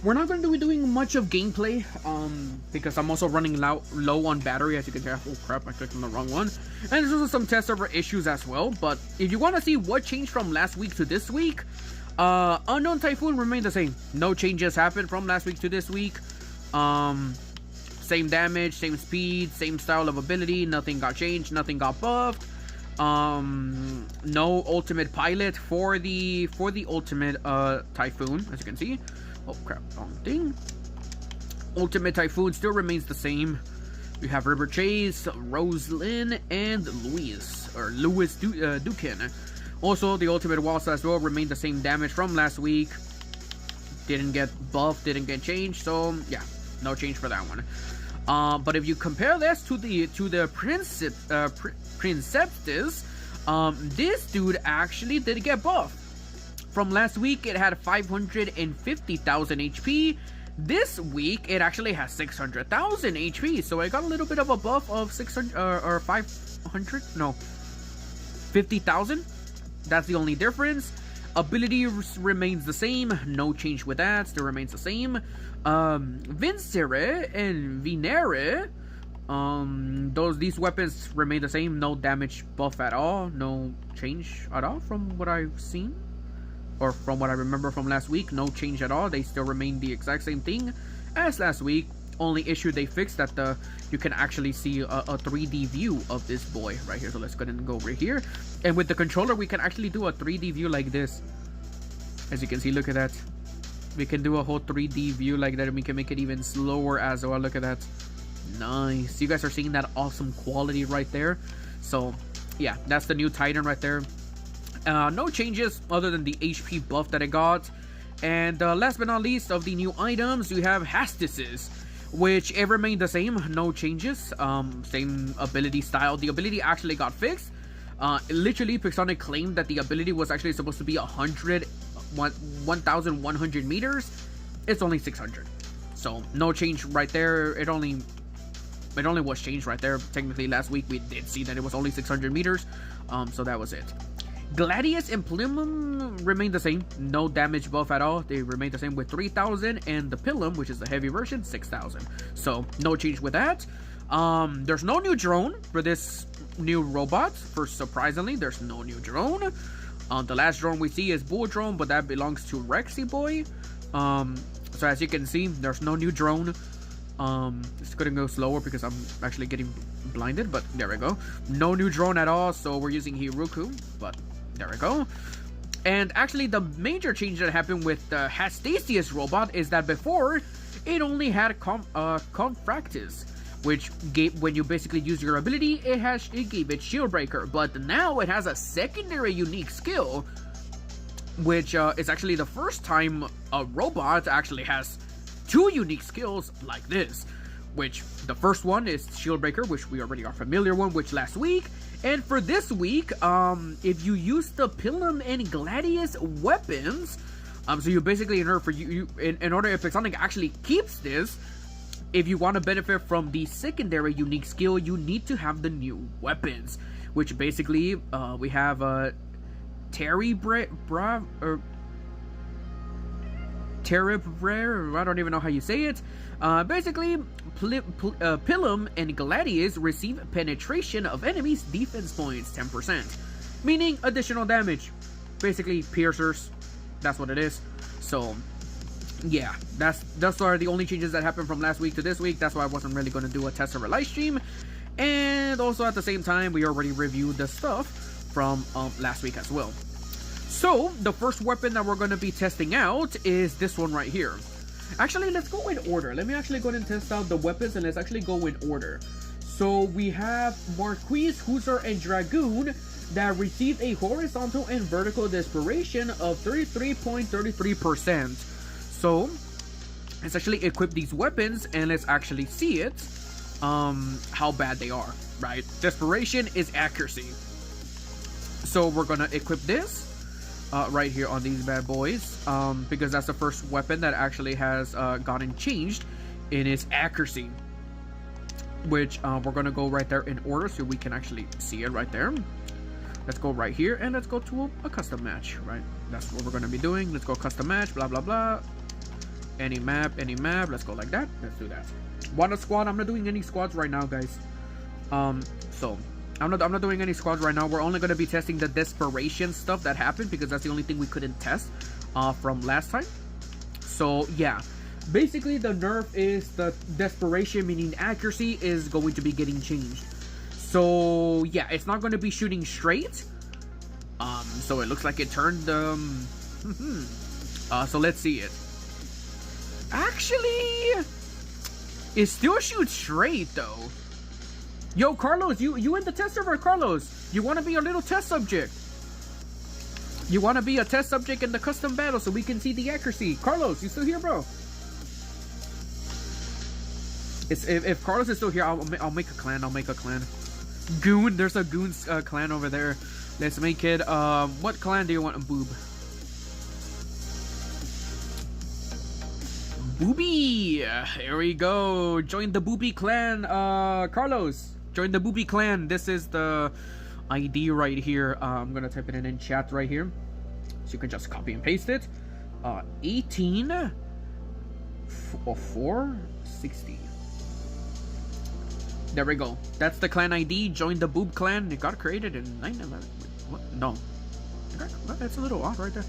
we're not going to be doing much of gameplay, because I'm also running low on battery, as you can tell. Oh crap, I clicked on the wrong one. And there's also some test server issues as well. But if you want to see what changed from last week to this week, Unknown Typhoon remained the same. No changes happened from last week to this week. Same damage, same speed, same style of ability. Nothing got changed, nothing got buffed. No ultimate pilot for the ultimate Typhoon, as you can see. Oh crap, wrong thing. Ultimate Typhoon still remains the same. We have River Chase, Roselyn, and Louis Dukin. Also, the ultimate Waltz as well remained the same damage from last week. Didn't get buffed, didn't get changed, so yeah, no change for that one. But if you compare this to the Princeptus, this dude actually did get buffed. From last week, it had 550,000 HP. This week, it actually has 600,000 HP. So I got a little bit of a buff of 600 or 500, no, 50,000. That's the only difference. Ability remains the same, no change with that, still remains the same. Vincere and Venere, these weapons remain the same, no damage buff at all, no change at all from what I've seen, or from what I remember from last week, no change at all. They still remain the exact same thing as last week. Only issue they fixed that you can actually see a 3D view of this boy right here. So let's go ahead and go over here, and with the controller we can actually do a 3D view like this. As you can see, look at that. We can do a whole 3D view like that, and we can make it even slower as well. Look at that. Nice. You guys are seeing that awesome quality right there. So yeah, that's the new Titan right there. No changes other than the HP buff that I got. And last but not least, of the new items, we have Hastises, which it remained the same, no changes. Same ability style. The ability actually got fixed. Literally, Pixonic claimed that the ability was actually supposed to be 1,100 meters. It's only 600, so no change right there. It only was changed right there. Technically, last week we did see that it was only 600 meters. So that was it. Gladius and Plumum remain the same, no damage buff at all. They remain the same with 3,000, and the Pilum, which is the heavy version, 6,000. So no change with that. There's no new drone for this new robot. Surprisingly, there's no new drone. The last drone we see is Bull Drone, but that belongs to Rexy Boy. So as you can see, there's no new drone. It's gonna go slower because I'm actually getting blinded, but there we go. No new drone at all, so we're using Hiruku, but there we go. And actually, the major change that happened with the Hastasius robot is that before, it only had Confractus, which gave, when you basically use your ability, it gave it Shield Breaker. But now it has a secondary unique skill, which is actually the first time a robot actually has two unique skills like this. Which the first one is Shield Breaker, which we already are familiar with, which last week. And for this week, if you use the Pilum and Gladius weapons, so you basically, in order if Pixonic actually keeps this, if you want to benefit from the secondary unique skill, you need to have the new weapons, which basically we have Terribrare, I don't even know how you say it. Basically, Pilum and Gladius receive penetration of enemies' defense points 10%, meaning additional damage. Basically, piercers. That's what it is. So, yeah, those are the only changes that happened from last week to this week. That's why I wasn't really going to do a test server live stream. And also at the same time, we already reviewed the stuff from last week as well. So, the first weapon that we're going to be testing out is this one right here. Actually, let's go in order. Let me actually go ahead and test out the weapons, and let's actually go in order. So, we have Marquise, Hussar, and Dragoon that receive a horizontal and vertical desperation of 33.33%. So, let's actually equip these weapons, and let's actually see it, how bad they are, right? Desperation is accuracy. So, we're going to equip this. Right here on these bad boys, because that's the first weapon that actually has gotten changed in its accuracy, which we're gonna go right there in order so we can actually see it right there. Let's go right here and let's go to a custom match, right? That's what we're gonna be doing. Let's go custom match, blah blah blah, Any map. Let's go like that. Let's do that. Want a squad? I'm not doing any squads right now, guys. So I'm not doing any squads right now. We're only gonna be testing the desperation stuff that happened because that's the only thing we couldn't test from last time. So yeah, basically the nerf is the desperation, meaning accuracy is going to be getting changed. So yeah, it's not going to be shooting straight. So it looks like it turned so let's see it. Actually, it still shoots straight though. Yo, Carlos, you in the test server, Carlos? You want to be a little test subject? You want to be a test subject in the custom battle so we can see the accuracy? Carlos, you still here, bro? If Carlos is still here, I'll make a clan. I'll make a clan. Goon, there's a goon clan over there. Let's make it. What clan do you want? Boob. Booby. Here we go. Join the Booby clan. Carlos, join the Booby clan. This is the ID right here. I'm gonna type it in chat right here, so you can just copy and paste it. 18 460. There we go. That's the clan ID. Join the Boob clan. It got created in 9/11. What? No, that's a little off right there.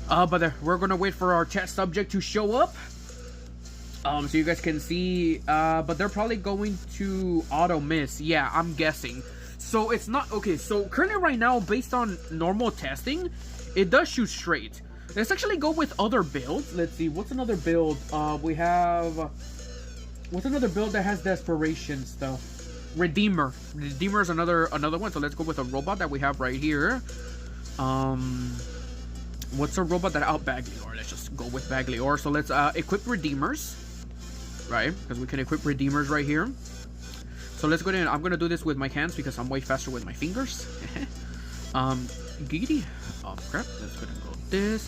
But there, we're gonna wait for our chat subject to show up. So you guys can see. But they're probably going to auto miss. Yeah, I'm guessing. So it's not okay. So currently right now, based on normal testing, it does shoot straight. Let's actually go with other builds. Let's see. What's another build? We have. What's another build that has desperation stuff? Redeemer. Redeemer is another one. So let's go with a robot that we have right here. What's a robot that Baglior? Let's just go with Baglior. So let's equip Redeemers, right? Because we can equip Redeemers right here. So let's go ahead. I'm gonna do this with my hands because I'm way faster with my fingers. Giggity. Oh crap. Let's go ahead and go this.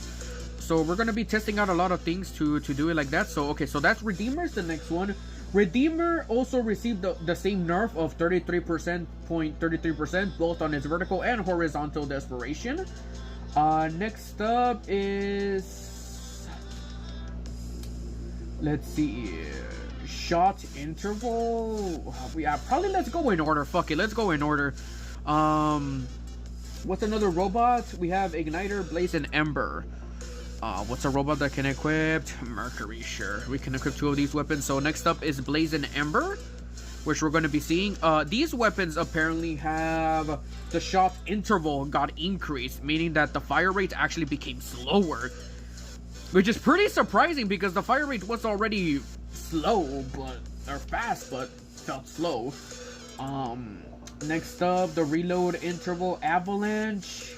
So we're gonna be testing out a lot of things to do it like that. So okay, so that's Redeemers. The next one, Redeemer also received the same nerf of 33%, both on its vertical and horizontal desperation. Next up is, let's see, shot interval. Yeah, probably let's go in order. Fuck it, let's go in order. What's another robot? We have Igniter, Blaze, and Ember. What's a robot that can equip? Mercury, sure. We can equip 2 of these weapons. So next up is Blaze and Ember, which we're going to be seeing. These weapons apparently have the shot interval got increased, meaning that the fire rate actually became slower, which is pretty surprising because the fire rate was already slow, or fast, but felt slow. Next up, the reload interval, Avalanche.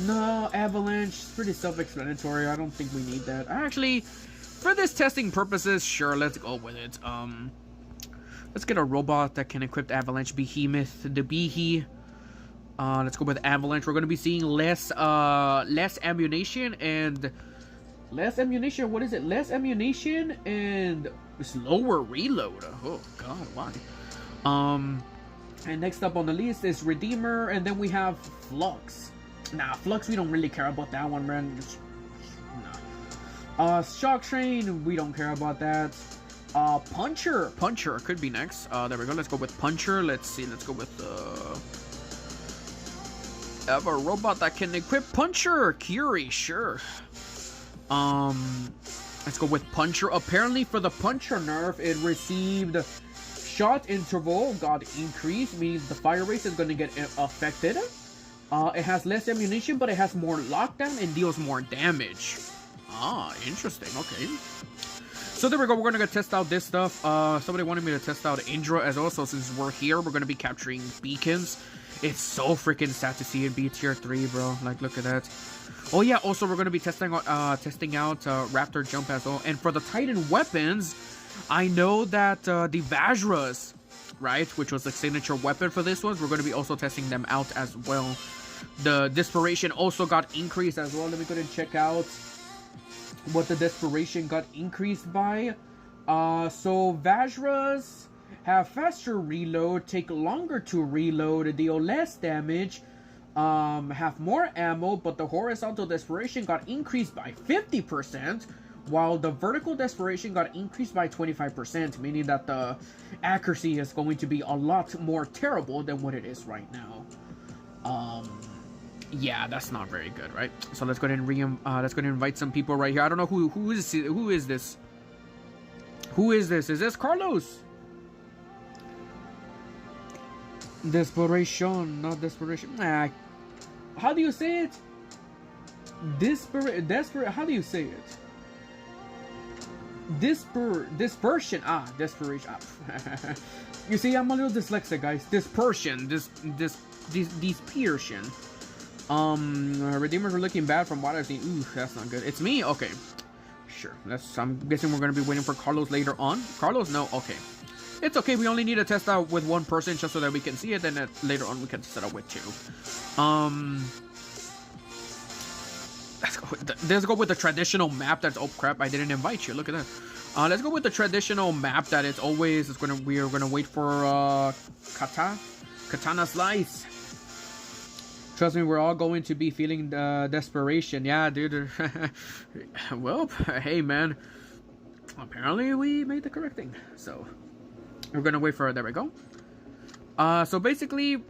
No, Avalanche is pretty self-explanatory. I don't think we need that. Actually, for this testing purposes, sure, let's go with it. Let's get a robot that can equip Avalanche. Behemoth, the Behe. Let's go with Avalanche. We're going to be seeing less ammunition and... Less ammunition? What is it? Less ammunition and slower reload. Oh, God, why? And next up on the list is Redeemer, and then we have Flux. Nah, Flux, we don't really care about that one, man. Just, nah. Shock Train, we don't care about that. Puncher could be next. There we go. Let's go with Puncher. Let's see. Let's go with have a robot that can equip Puncher. Curie, sure. Let's go with Puncher. Apparently, for the Puncher nerf, it received shot interval got increased, meaning the fire rate is going to get affected. It has less ammunition, but it has more lockdown and deals more damage. Ah, interesting. Okay. So there we go. We're going to go test out this stuff. Somebody wanted me to test out Indra as well. So since we're here, we're going to be capturing beacons. It's so freaking sad to see it be tier 3, bro. Like, look at that. Oh, yeah. Also, we're going to be testing out Raptor Jump as well. And for the Titan weapons, I know that the Vajras, right, which was the signature weapon for this one, we're going to be also testing them out as well. The Desperation also got increased as well. Let me go ahead and check out what the Desperation got increased by. So Vajras have faster reload, take longer to reload, deal less damage, have more ammo, but the horizontal Desperation got increased by 50%, while the vertical desperation got increased by 25%, meaning that the accuracy is going to be a lot more terrible than what it is right now. Yeah, that's not very good, right? So let's go ahead and let's go ahead and invite some people right here. I don't know who is this? Who is this? Is this Carlos? Desperation, not desperation. Nah. How do you say it? Desperate. How do you say it? Dispersion. Ah, desperation. Ah. You see, I'm a little dyslexic, guys. Dispersion. Dispersion. Redeemers are looking bad from what I've seen. Ooh, that's not good. It's me? Okay. Sure. I'm guessing we're going to be waiting for Carlos later on. Carlos? No? Okay. It's okay. We only need to test out with one person just so that we can see it. And then later on we can set up with two. Let's go with the traditional map that's... Oh, crap. I didn't invite you. Look at that. Let's go with the traditional map that it's always... We are going to wait for Katana Slice. Trust me, we're all going to be feeling desperation. Yeah, dude. Well, hey, man. Apparently, we made the correct thing. So, we're going to wait for... There we go. So, basically,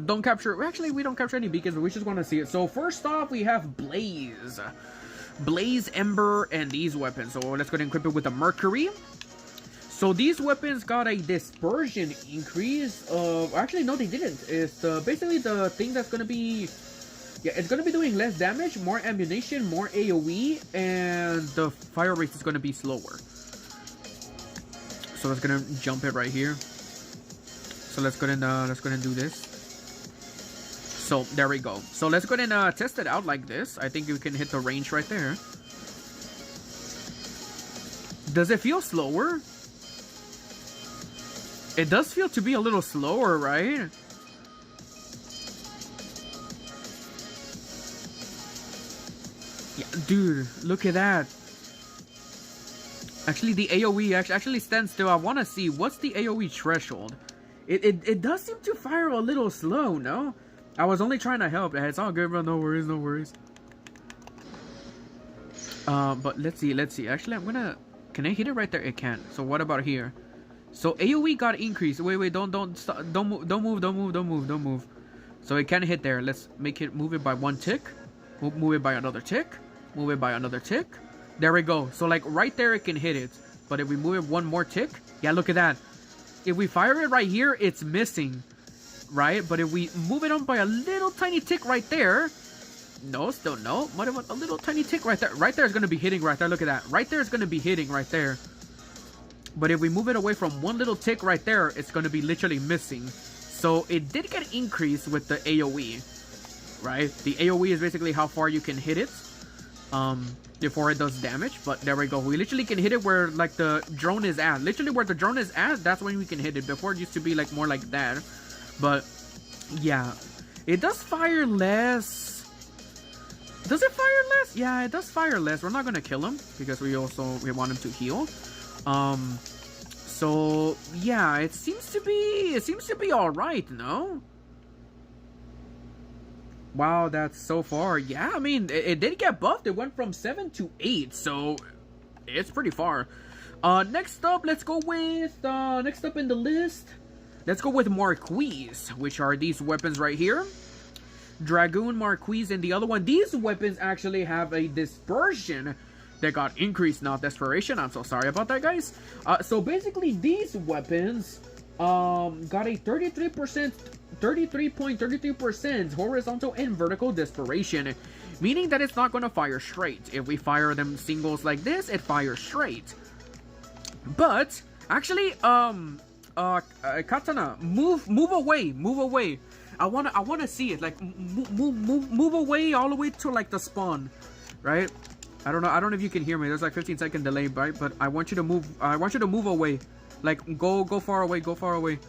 don't capture... Actually, we don't capture any beacons, but we just want to see it. So, first off, we have Blaze. Blaze, Ember, and these weapons. So, let's go ahead and equip it with the Mercury. So these weapons got a dispersion increase of... Actually, no, they didn't. It's basically the thing that's going to be... Yeah, it's going to be doing less damage, more ammunition, more AoE, and the fire rate is going to be slower. So let's going to jump it right here. So let's go ahead and do this. So there we go. So let's go ahead and test it out like this. I think we can hit the range right there. Does it feel slower? It does feel to be a little slower, right? Yeah, dude, look at that. Actually, the AoE actually stands still. I want to see, what's the AoE threshold? It does seem to fire a little slow, no? I was only trying to help. It's all good, bro. No worries, no worries. But let's see. Actually, I'm gonna... Can I hit it right there? It can't. So what about here? So AoE got increased. Wait, don't stop, don't move. So it can't hit there. Let's make it move it by one tick. Move it by another tick. Move it by another tick. There we go. So like right there, it can hit it. But if we move it one more tick, yeah, look at that. If we fire it right here, it's missing, right? But if we move it on by a little tiny tick right there, no, still no. What about a little tiny tick right there? Right there is going to be hitting right there. Look at that. Right there is going to be hitting right there. But if we move it away from one little tick right there, it's going to be literally missing. So it did get increased with the AoE, right? The AoE is basically how far you can hit it before it does damage. But there we go. We literally can hit it where like the drone is at. Literally where the drone is at, that's when we can hit it. Before it used to be like more like that. But yeah, it does fire less. Does it fire less? Yeah, it does fire less. We're not going to kill him because we want him to heal. So yeah, it seems to be all right, no? Wow, that's so far. Yeah, I mean, it did get buffed. It went from 7 to 8, so it's pretty far. Next up, let's go with next up in the list. Let's go with Marquis, which are these weapons right here. Dragoon, Marquis, and the other one. These weapons actually have a dispersion that got increased, not desperation. I'm so sorry about that, guys. So basically, these weapons got a 33.33% horizontal and vertical desperation, meaning that it's not going to fire straight. If we fire them singles like this, it fires straight. But actually, Katana, move away. I wanna see it. Like move away all the way to like the spawn, right? I don't know if you can hear me. There's like 15-second delay, right? But I want you to move. I want you to move away. Like go far away. Go far away.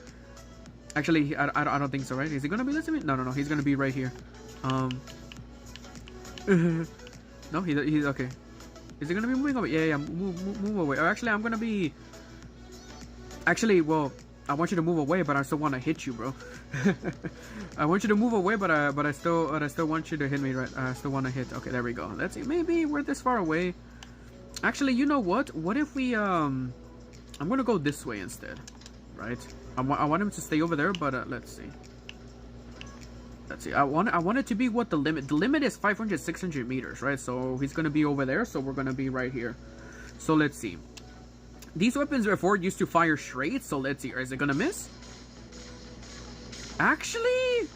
Actually, I don't think so, right? Is he gonna be listening? No. He's gonna be right here. No, he's okay. Is he gonna be moving away? Yeah. Move away. Or actually, I'm gonna be. Actually, well, I want you to move away, but I still want to hit you, bro. I want you to move away, but I still want you to hit me, right? I still want to hit. Okay, there we go. Let's see. Maybe we're this far away. Actually, you know what? What if we I'm gonna go this way instead, right? I want him to stay over there, but let's see. Let's see. I want it to be what the limit. The limit is 500, 600 meters, right? So he's gonna be over there. So we're gonna be right here. So let's see. These weapons before used to fire straight. So let's see. Is it gonna miss? Actually,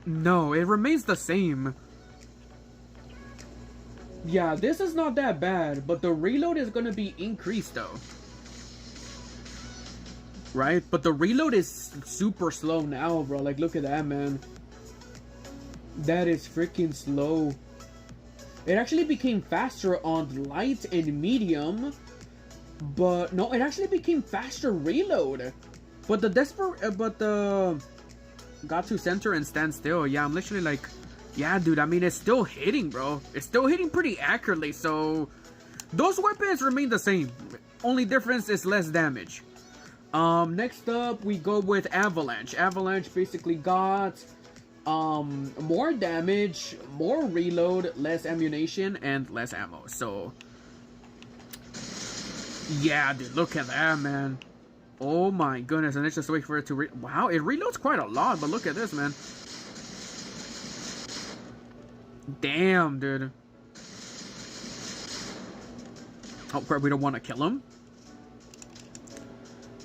no. It remains the same. Yeah, this is not that bad, but the reload is gonna be increased though. Right? But the reload is super slow now, bro. Like, look at that, man. That is freaking slow. It actually became faster on light and medium. But, no, it actually became faster reload. But the got to center and stand still. Yeah, I'm literally like, yeah, dude, I mean, it's still hitting, bro. It's still hitting pretty accurately, so those weapons remain the same. Only difference is less damage. Next up, we go with Avalanche. Avalanche basically got more damage, more reload, less ammunition, and less ammo. So, yeah, dude, look at that, man. Oh my goodness, and it's just wait for it to wow, it reloads quite a lot, but look at this, man. Damn, dude. Oh, we don't want to kill him.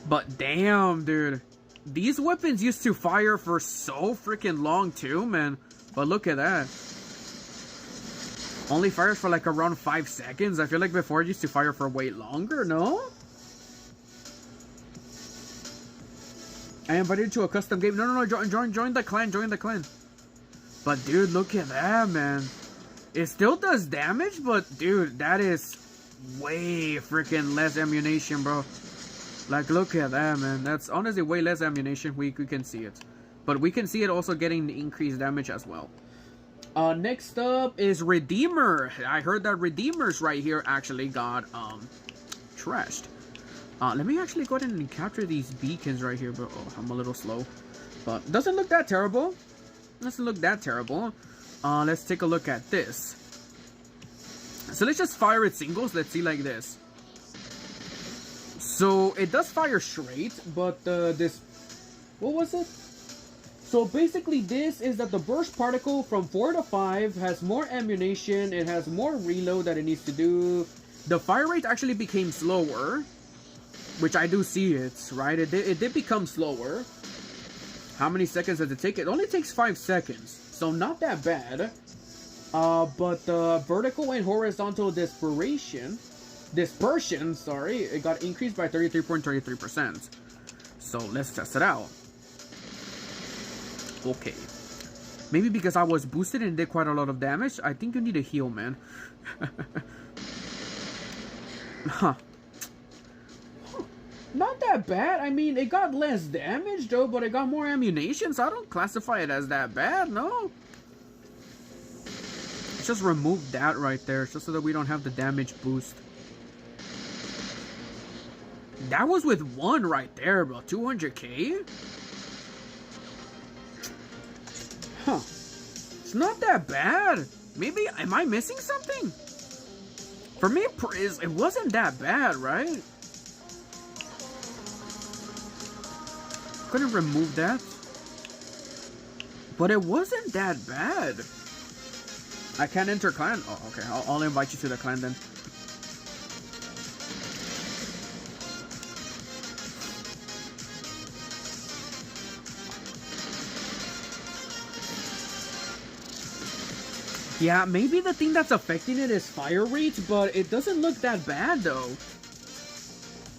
But damn, dude. These weapons used to fire for so freaking long too, man. But look at that. Only fires for like around 5 seconds. I feel like before it used to fire for way longer, no? I invited you to a custom game. No, join the clan, join the clan. But dude, look at that, man. It still does damage, but dude, that is way freaking less ammunition, bro. Like, look at that, man. That's honestly way less ammunition. We can see it. But we can see it also getting increased damage as well. Next up is Redeemer. I heard that Redeemers right here actually got, trashed. Let me actually go ahead and capture these beacons right here, bro. Oh, I'm a little slow. But doesn't look that terrible. Doesn't look that terrible. Let's take a look at this. So let's just fire it singles. Let's see like this. So it does fire straight, but this, what was it? So basically this is that the burst particle from 4 to 5 has more ammunition, it has more reload that it needs to do. The fire rate actually became slower, which I do see it, right? It did become slower. How many seconds does it take? It only takes 5 seconds, so not that bad. But the vertical and horizontal dispersion, sorry, it got increased by 33.33%. So let's test it out. Okay. Maybe because I was boosted and did quite a lot of damage. I think you need a heal, man. Huh. Not that bad. I mean, it got less damage though, but it got more ammunition, so I don't classify it as that bad, no? Just remove that right there, just so that we don't have the damage boost. That was with 1 right there, bro. 200k? Huh. It's not that bad. Maybe, am I missing something? For me, it wasn't that bad, right? Couldn't remove that. But it wasn't that bad. I can't enter clan? Oh, okay. I'll invite you to the clan then. Yeah, maybe the thing that's affecting it is fire rate, but it doesn't look that bad though.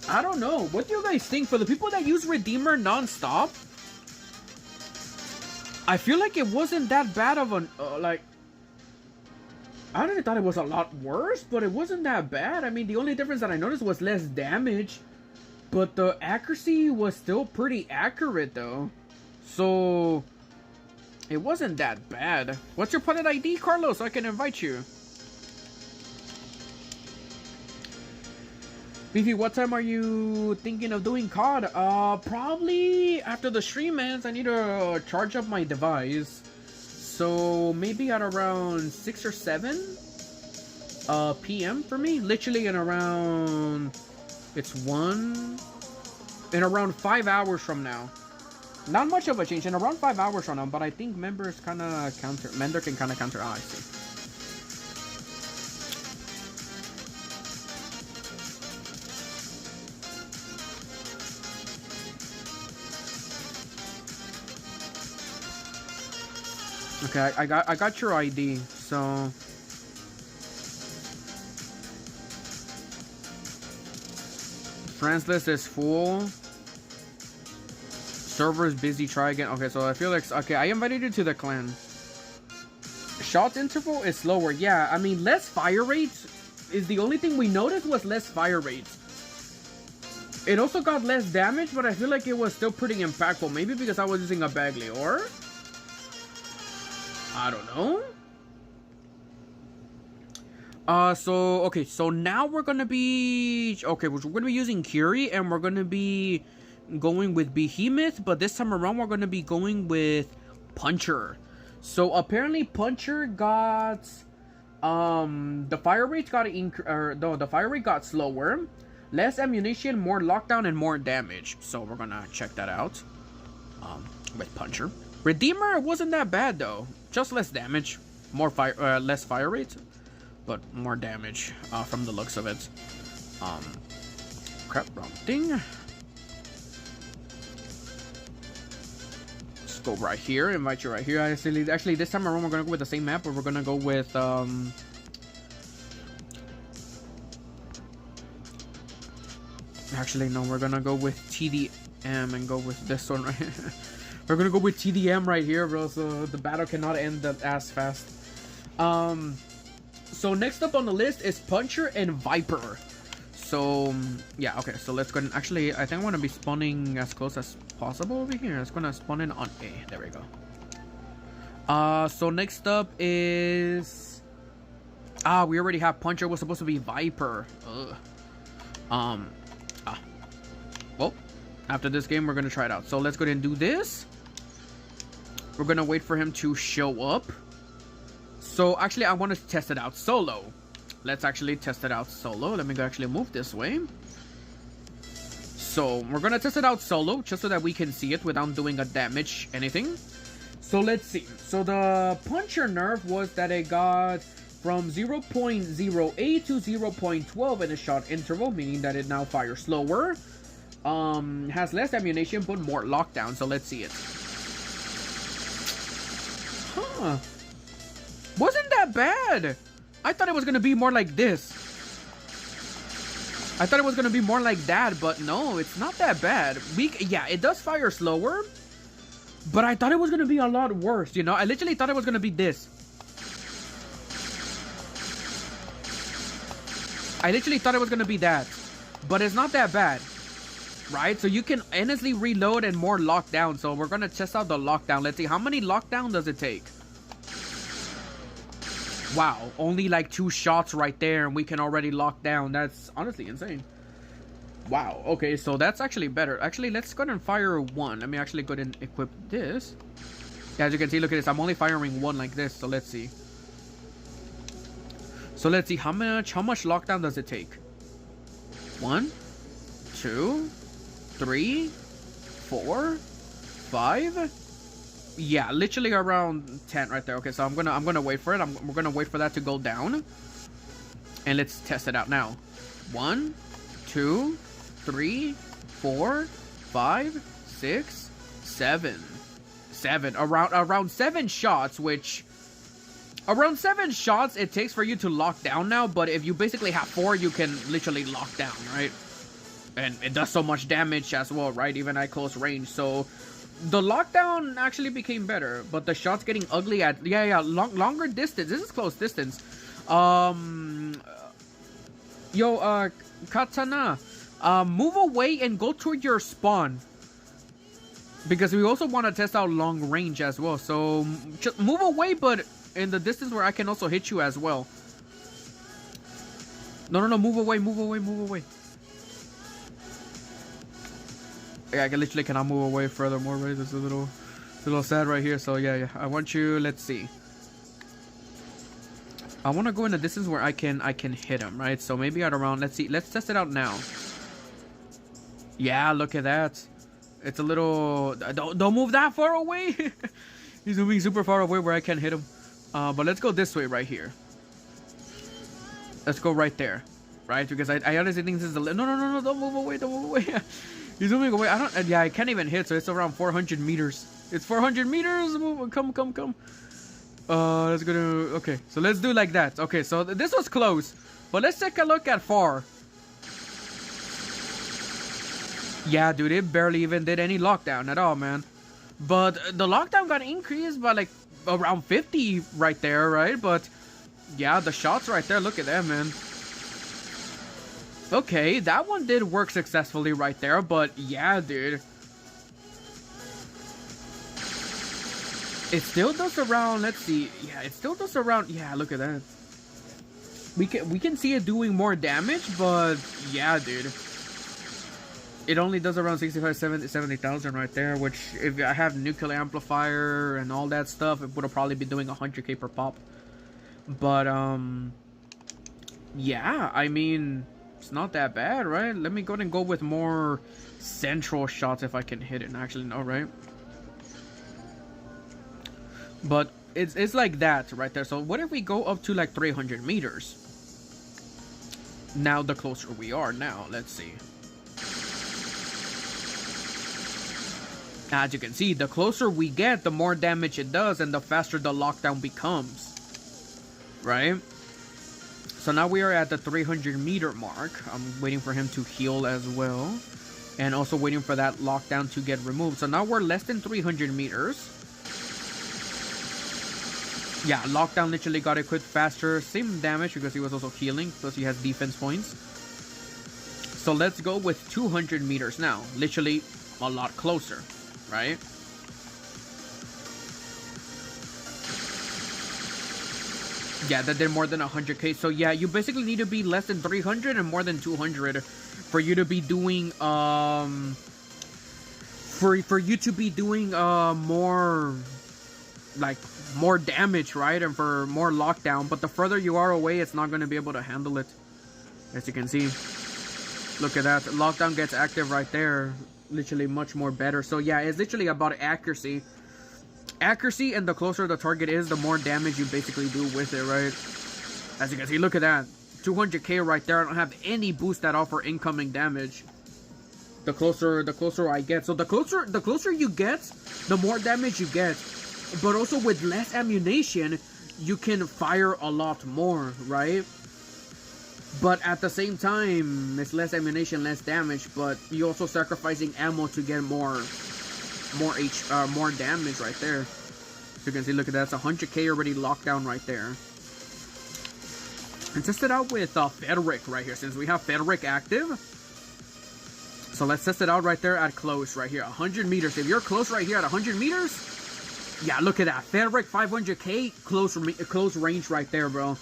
I don't know. What do you guys think? For the people that use Redeemer non-stop, I feel like it wasn't that bad of an, like, I really thought it was a lot worse, but it wasn't that bad. I mean, the only difference that I noticed was less damage, but the accuracy was still pretty accurate though. So, it wasn't that bad. What's your planet ID, Carlos, so I can invite you? Beefy, what time are you thinking of doing COD? Probably after the stream ends. I need to charge up my device. So maybe at around 6 or 7? p.m. for me. Literally in around, it's 1, in around 5 hours from now. Not much of a change in around 5 hours from now, but I think members kind of counter. Member can kind of counter. Oh, I see. Okay, I got your ID. So friends list is full. Server is busy. Try again. Okay, so I feel like okay. I invited you to the clan. Shot interval is slower. Yeah, I mean less fire rates is the only thing we noticed was less fire rates. It also got less damage, but I feel like it was still pretty impactful. Maybe because I was using a Bagley, or I don't know. So okay, so now we're gonna be we're gonna be using Curie, and we're gonna be going with Behemoth, but this time around we're gonna be going with Puncher. So apparently Puncher got the fire rate got the fire rate got slower, less ammunition, more lockdown, and more damage. So we're gonna check that out with Puncher. Redeemer wasn't that bad though, just less damage, more fire less fire rate, but more damage from the looks of it. Crap, wrong thing. Let's go right here, invite you right here. Actually this time around we're gonna go with the same map, but we're gonna go with actually no, we're gonna go with TDM and go with this one right here. We're gonna go with TDM right here, bro, so the battle cannot end as fast. So next up on the list is Puncher and Viper. So yeah, okay, so let's go ahead and actually I think I want to be spawning as close as possible over here. It's gonna spawn in on A. There we go. So next up is we already have Puncher. Was supposed to be Viper. Well, after this game we're gonna try it out. So let's go ahead and do this. We're gonna wait for him to show up. So actually I want to test it out solo. Let's actually test it out solo. Let me go actually move this way. So we're gonna test it out solo just so that we can see it without doing a damage anything. So let's see. So the Puncher nerf was that it got from 0.08 to 0.12 in a shot interval, meaning that it now fires slower. Has less ammunition but more lockdown. So let's see it. Huh. Wasn't that bad. I thought it was gonna be more like this. I thought it was gonna be more like that, but no, it's not that bad. Yeah, it does fire slower, but I thought it was gonna be a lot worse, you know? I literally thought it was gonna be this. I literally thought it was gonna be that, but it's not that bad, right? So you can endlessly reload and more lockdown. So we're gonna test out the lockdown. Let's see, how many lockdown does it take? Wow, only like 2 shots right there and we can already lock down. That's honestly insane. Wow, okay, so that's actually better. Actually, let's go ahead and fire 1. Let me actually go ahead and equip this. Yeah, as you can see, look at this. I'm only firing 1 like this, so let's see. So let's see, how much lockdown does it take? 1, 2, 3, 4, 5. Yeah, literally around 10 right there. Okay, so I'm gonna wait for it. We're gonna wait for that to go down, and let's test it out now. 1, 2, 3, 4, 5, 6, 7. Around 7 shots, which around 7 shots it takes for you to lock down now. But if you basically have 4, you can literally lock down, right? And it does so much damage as well, right? Even at close range. So the lockdown actually became better, but the shots getting ugly at longer distance. This is close distance. Katana, move away and go to your spawn, because we also want to test out long range as well. So just move away, but in the distance where I can also hit you as well. No, move away. Yeah, I literally cannot move away furthermore, right? It's a little sad right here. So yeah, I want you, let's see. I want to go in a distance where I can hit him, right? So maybe at around, let's see, let's test it out now. Yeah, look at that. It's a little, don't move that far away. He's moving super far away where I can't hit him. But let's go this way right here. Let's go right there, right? Because I honestly think this is the, no, don't move away, don't move away. He's moving away. Yeah, I can't even hit, so it's around 400 meters. It's 400 meters. Come. Let's go to, okay, so let's do like that. Okay, so this was close, but let's take a look at far. Yeah, dude, it barely even did any lockdown at all, man. But the lockdown got increased by like around 50 right there, right? But yeah, the shots right there, look at them, man. Okay, that one did work successfully right there, but yeah, dude. It still does around, let's see. Yeah, it still does around, yeah, look at that. We can see it doing more damage, but yeah, dude. It only does around 70,000 right there, which if I have nuclear amplifier and all that stuff, it would have probably been doing 100k per pop. But yeah, I mean, it's not that bad, right? Let me go ahead and go with more central shots if I can hit it. Actually, no, right? But it's like that right there. So what if we go up to like 300 meters? Now the closer we are now, let's see. As you can see, the closer we get, the more damage it does and the faster the lockdown becomes. Right? So now we are at the 300 meter mark. I'm waiting for him to heal as well. And also waiting for that lockdown to get removed. So now we're less than 300 meters. Yeah, lockdown literally got equipped faster. Same damage because he was also healing. Plus he has defense points. So let's go with 200 meters now. Literally a lot closer. Right? Yeah, that did more than 100k. So yeah, you basically need to be less than 300 and more than 200 for you to be doing for you to be doing more more damage, right? And for more lockdown. But the further you are away, it's not going to be able to handle it. As you can see, look at that. Lockdown gets active right there. Literally much more better. So yeah, it's literally about accuracy. Accuracy, and the closer the target is, the more damage you basically do with it, right? As you can see, look at that. 200k right there. I don't have any boost at all for incoming damage. The closer I get. So the closer you get, the more damage you get. But also with less ammunition, you can fire a lot more, right? But at the same time, it's less ammunition, less damage, but you're also sacrificing ammo to get more damage right there. So you can see, look at that, it's 100k already locked down right there. And test it out with Fedric right here, since we have Fedric active. So let's test it out right there at close right here, 100 meters. If you're close right here at 100 meters, yeah, look at that, Fedric 500k close range right there, bro.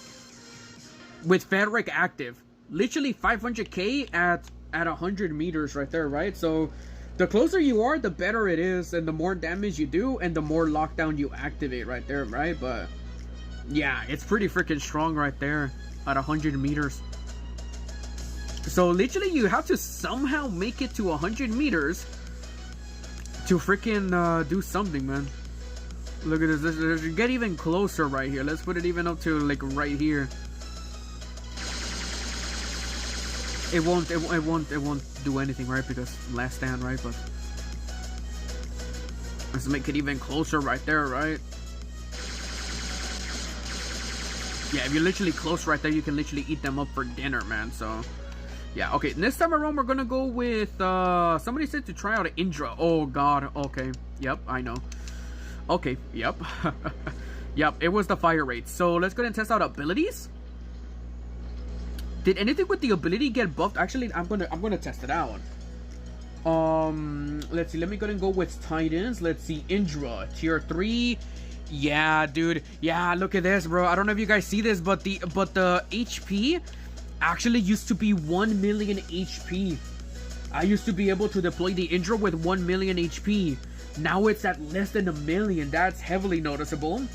With Fedric active, literally 500k at 100 meters right there, right? So the closer you are, the better it is, and the more damage you do, and the more lockdown you activate right there, right? But yeah, it's pretty freaking strong right there at 100 meters. So literally you have to somehow make it to 100 meters to freaking do something, man. Look at this, get even closer right here. Let's put it even up to like right here. It won't do anything, right? Because last stand, right? But let's make it even closer right there, right? Yeah, if you're literally close right there, you can literally eat them up for dinner, man. So yeah, okay, this time around we're gonna go with somebody said to try out an Indra. Oh god, okay, yep, I know. Okay, yep. Yep, it was the fire rate. So let's go ahead and test out abilities. Did anything with the ability get buffed? Actually, I'm gonna test it out. Let's see. Let me go ahead and go with Titans. Let's see. Indra, tier 3. Yeah, dude. Yeah, look at this, bro. I don't know if you guys see this, but the HP actually used to be 1 million HP. I used to be able to deploy the Indra with 1 million HP. Now it's at less than 1 million. That's heavily noticeable.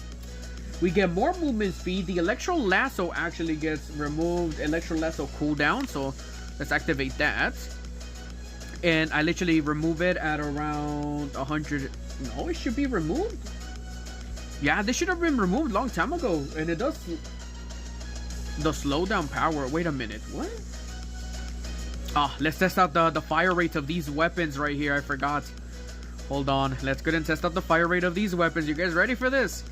We get more movement speed. The Electro Lasso actually gets removed. Electro Lasso cooldown. So let's activate that. And I literally remove it at around 100. No, it should be removed. Yeah, this should have been removed a long time ago. And it does the slowdown power. Wait a minute. What? Ah, let's test out the fire rates of these weapons right here. I forgot. Hold on. Let's go and test out the fire rate of these weapons. You guys ready for this?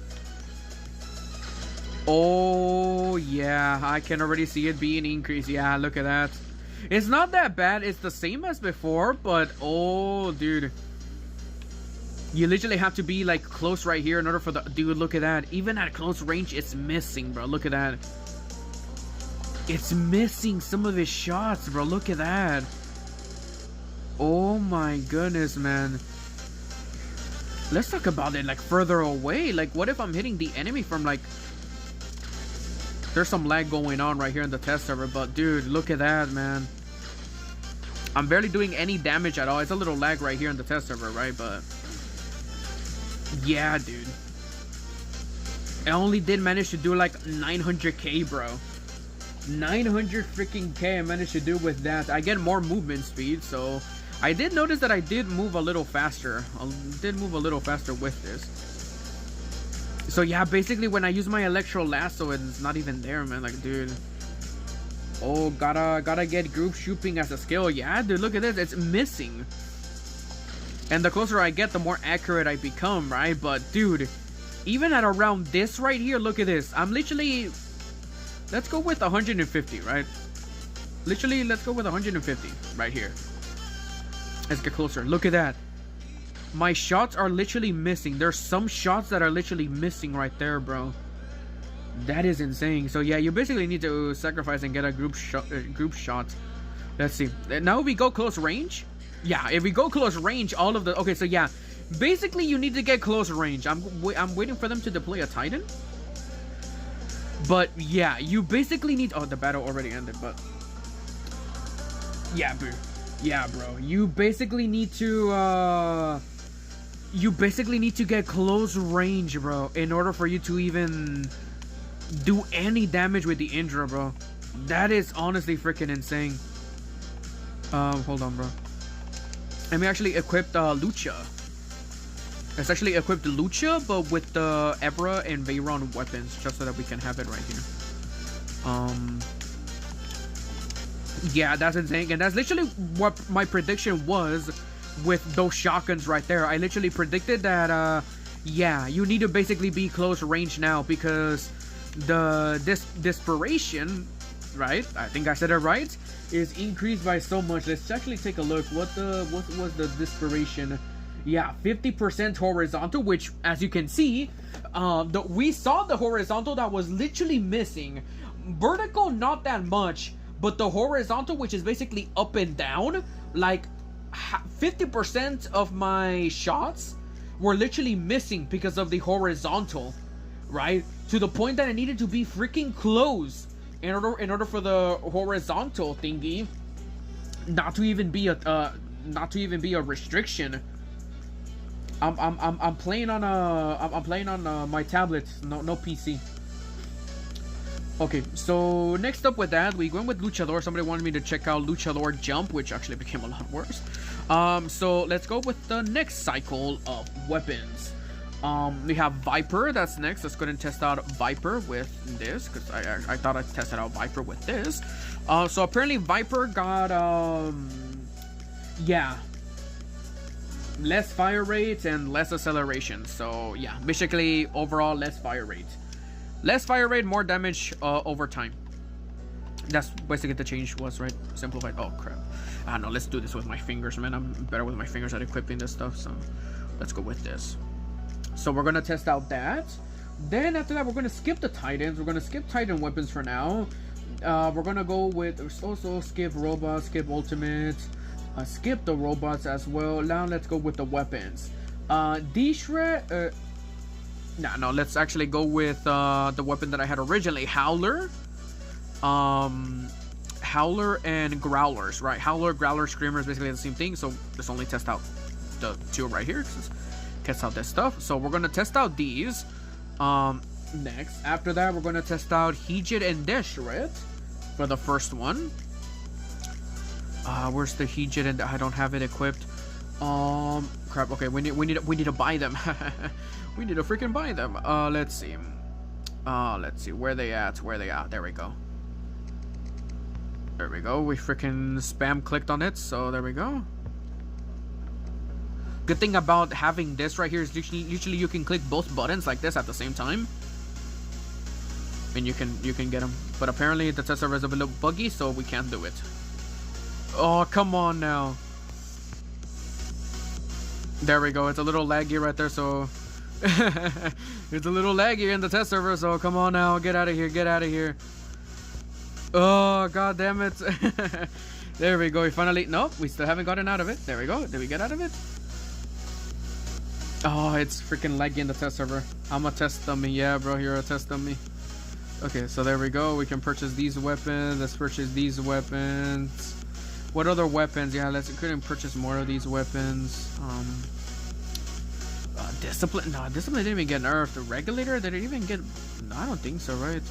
Oh, yeah. I can already see it being increased. Yeah, look at that. It's not that bad. It's the same as before, but oh, dude. You literally have to be like close right here in order for the... Dude, look at that. Even at close range, it's missing, bro. Look at that. It's missing some of his shots, bro. Look at that. Oh my goodness, man. Let's talk about it like further away. Like, what if I'm hitting the enemy from like... There's some lag going on right here in the test server, but dude, look at that, man. I'm barely doing any damage at all. It's a little lag right here in the test server, right? But yeah, dude. I only did manage to do like 900k, bro. 900 freaking k I managed to do with that. I get more movement speed, so I did notice that I did move a little faster. I did move a little faster with this. So yeah, basically when I use my Electro Lasso, it's not even there, man. Like, dude. Oh, gotta get group shooting as a skill. Yeah, dude, look at this. It's missing. And the closer I get, the more accurate I become, right? But dude, even at around this right here, look at this. I'm literally... Let's go with 150, right? Literally, let's go with 150 right here. Let's get closer. Look at that. My shots are literally missing. There's some shots that are literally missing right there, bro. That is insane. So yeah, you basically need to sacrifice and get a group shot. Let's see. Now if we go close range. Yeah, if we go close range, all of the... Okay, so yeah. Basically, you need to get close range. I'm waiting for them to deploy a Titan. But yeah, you basically need... Oh, the battle already ended, but... Yeah, bro. Yeah, bro. You basically need to... You basically need to get close range, bro, in order for you to even do any damage with the Indra, bro. That is honestly freaking insane. Hold on, bro. Let me actually equip Lucha. Let's actually equip the Lucha, but with the Ebra and Veyron weapons, just so that we can have it right here. Yeah, that's insane. And that's literally what my prediction was with those shotguns right there. I literally predicted that, yeah, you need to basically be close range now because this desperation, right? I think I said it right, is increased by so much. Let's actually take a look. What was the desperation? Yeah, 50% horizontal, which, as you can see, we saw the horizontal that was literally missing. Vertical, not that much, but the horizontal, which is basically up and down, like 50% of my shots were literally missing because of the horizontal, right? To the point that I needed to be freaking close in order for the horizontal thingy not to even be a restriction. I'm playing on my tablet, no PC. Okay, so next up with that, we went with Luchador. Somebody wanted me to check out Luchador Jump, which actually became a lot worse. So let's go with the next cycle of weapons. We have Viper, that's next. Let's go ahead and test out Viper with this, because I thought I tested out Viper with this. So apparently Viper got, yeah, less fire rate and less acceleration. So yeah, basically overall less fire rate. Less fire rate, more damage over time. That's basically the change was, right? Simplified. Oh crap. I don't know, let's do this with my fingers, man. I'm better with my fingers at equipping this stuff, so let's go with this. So we're gonna test out that. Then after that, we're gonna skip the Titans. We're gonna skip Titan weapons for now. We're gonna go with also skip robots, skip ultimate, skip the robots as well. Now let's go with the weapons. D-Shred. No, let's actually go with the weapon that I had originally, Howler. Howler and Growlers, right? Howler, Growler, Screamer is basically the same thing, so let's only test out the two right here. Test out this stuff. So we're gonna test out these. next. After that, we're going to test out Hijit and Deshret for the first one. Where's the Hijit? And I don't have it equipped. Crap. Okay, we need to buy them. We need to freaking buy them. Let's see. Let's see where they at. There we go. There we go. We freaking spam clicked on it, so there we go. Good thing about having this right here is usually you can click both buttons like this at the same time, and you can get them. But apparently the test server is a little buggy, so we can't do it. Oh, come on now. There we go. It's a little laggy right there, so it's a little laggy in the test server, so come on now. Get out of here. Get out of here. Oh, god damn it. There we go. We finally... Nope, we still haven't gotten out of it. There we go. Did we get out of it? Oh, it's freaking laggy in the test server. I'm a test dummy. Yeah, bro, you're a test dummy. Okay, so there we go. We can purchase these weapons. Let's purchase these weapons. What other weapons? Yeah, let's couldn't purchase more of these weapons. Discipline. No, discipline didn't even get nerfed. The regulator, did it even get... No, I don't think so, right?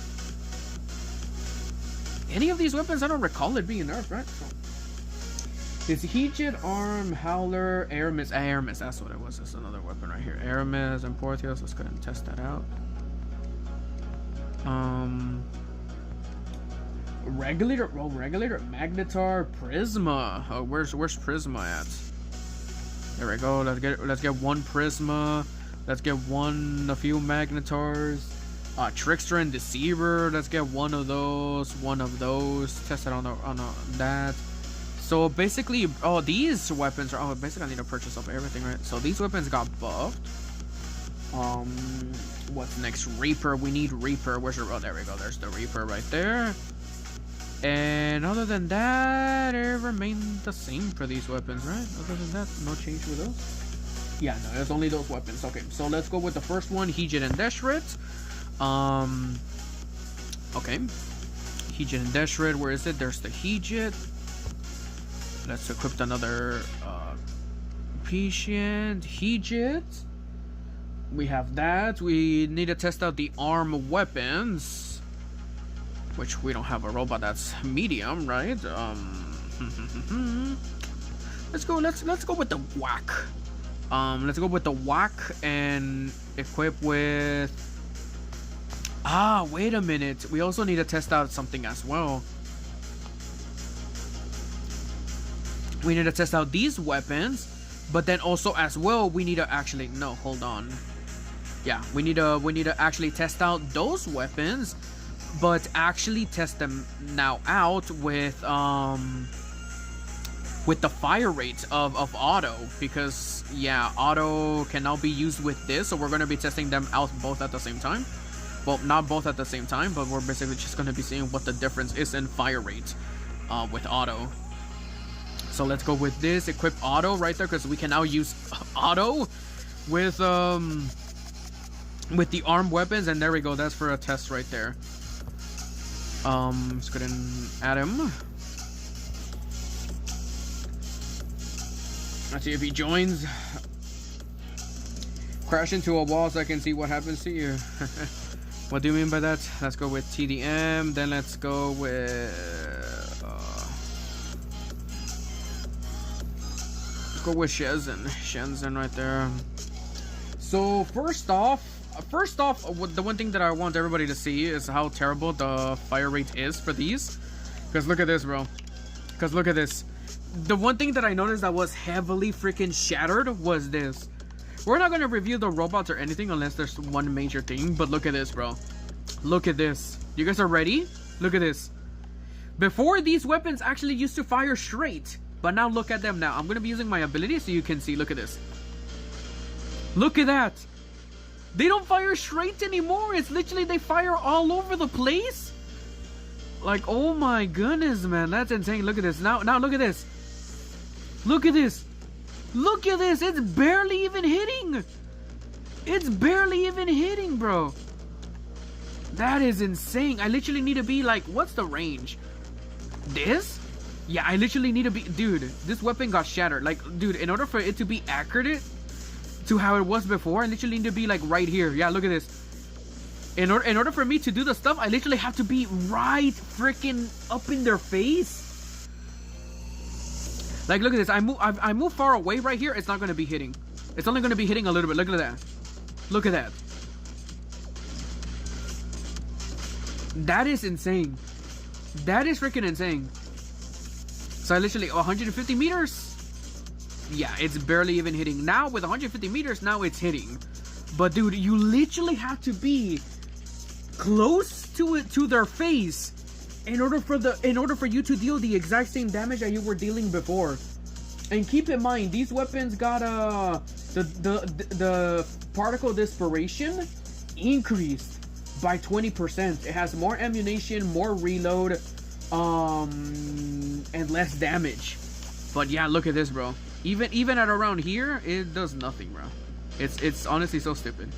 Any of these weapons, I don't recall it being nerfed, right? It's Hijit, Arm, Howler, Air Miss. Air Miss, that's what it was. That's another weapon right here. Air Miss and Portios. Let's go ahead and test that out. Regulator. Oh, regulator. Magnetar, Prisma. Oh, where's Prisma at? There we go. Let's get one Prisma. Let's get a few Magnetars. Trickster and Deceiver. Let's get one of those. Test it on that. So basically, oh, these weapons are... Oh, basically I need to purchase up everything, right? So these weapons got buffed. What's next? Reaper. We need Reaper. Where's your... Oh, there we go. There's the Reaper right there. And other than that, it remained the same for these weapons, right? Other than that, no change with those. Yeah, no, there's only those weapons. Okay, so let's go with the first one, Hijit and Deshret. Okay. Hijit and Deshret, where is it? There's the Hijit. Let's equip another Patient Hijit. We have that. We need to test out the arm weapons, which we don't have a robot that's medium, right? Let's go with the whack. Let's go with the whack and equip with... wait a minute. We also need to test out something as well. We need to test out these weapons, but then also as well we need to actually... No, hold on. Yeah, we need to actually test out those weapons, but actually test them now out with the fire rate of auto, because yeah, auto can now be used with this, so we're going to be testing them out both at the same time. Well, not both at the same time, but we're basically just going to be seeing what the difference is in fire rate with auto. So let's go with this, equip auto right there, because we can now use auto with the arm weapons, and there we go. That's for a test right there. Let's go ahead and add him. Let's see if he joins. Crash into a wall so I can see what happens to you. What do you mean by that? Let's go with TDM. Then let's go with... let's go with Shenzhen right there. So first off, the one thing that I want everybody to see is how terrible the fire rate is for these. Because look at this, bro. Because look at this. The one thing that I noticed that was heavily freaking shattered was this. We're not going to review the robots or anything unless there's one major thing. But look at this, bro. Look at this. You guys are ready? Look at this. Before, these weapons actually used to fire straight. But now look at them now. I'm going to be using my ability so you can see. Look at this. Look at that. They don't fire straight anymore. It's literally they fire all over the place. Like, oh my goodness, man. That's insane. Look at this. Now look at this. Look at this. Look at this. It's barely even hitting. It's barely even hitting, bro. That is insane. I literally need to be like, what's the range? This? Yeah, I literally need to be... Dude, this weapon got shattered. Like, dude, in order for it to be accurate to how it was before, I literally need to be like right here. Yeah, look at this. In order for me to do the stuff, I literally have to be right freaking up in their face. Like, look at this. I move far away right here. It's not going to be hitting. It's only going to be hitting a little bit. Look at that. Look at that. That is insane. That is freaking insane. So I literally 150 meters. Yeah, it's barely even hitting. Now with 150 meters, now it's hitting. But dude, you literally have to be close to it, to their face, in order for you to deal the exact same damage that you were dealing before. And keep in mind, these weapons got the particle dispersion increased by 20%. It has more ammunition, more reload, and less damage. But yeah, look at this, bro. Even at around here, it does nothing, bro. It's honestly so stupid.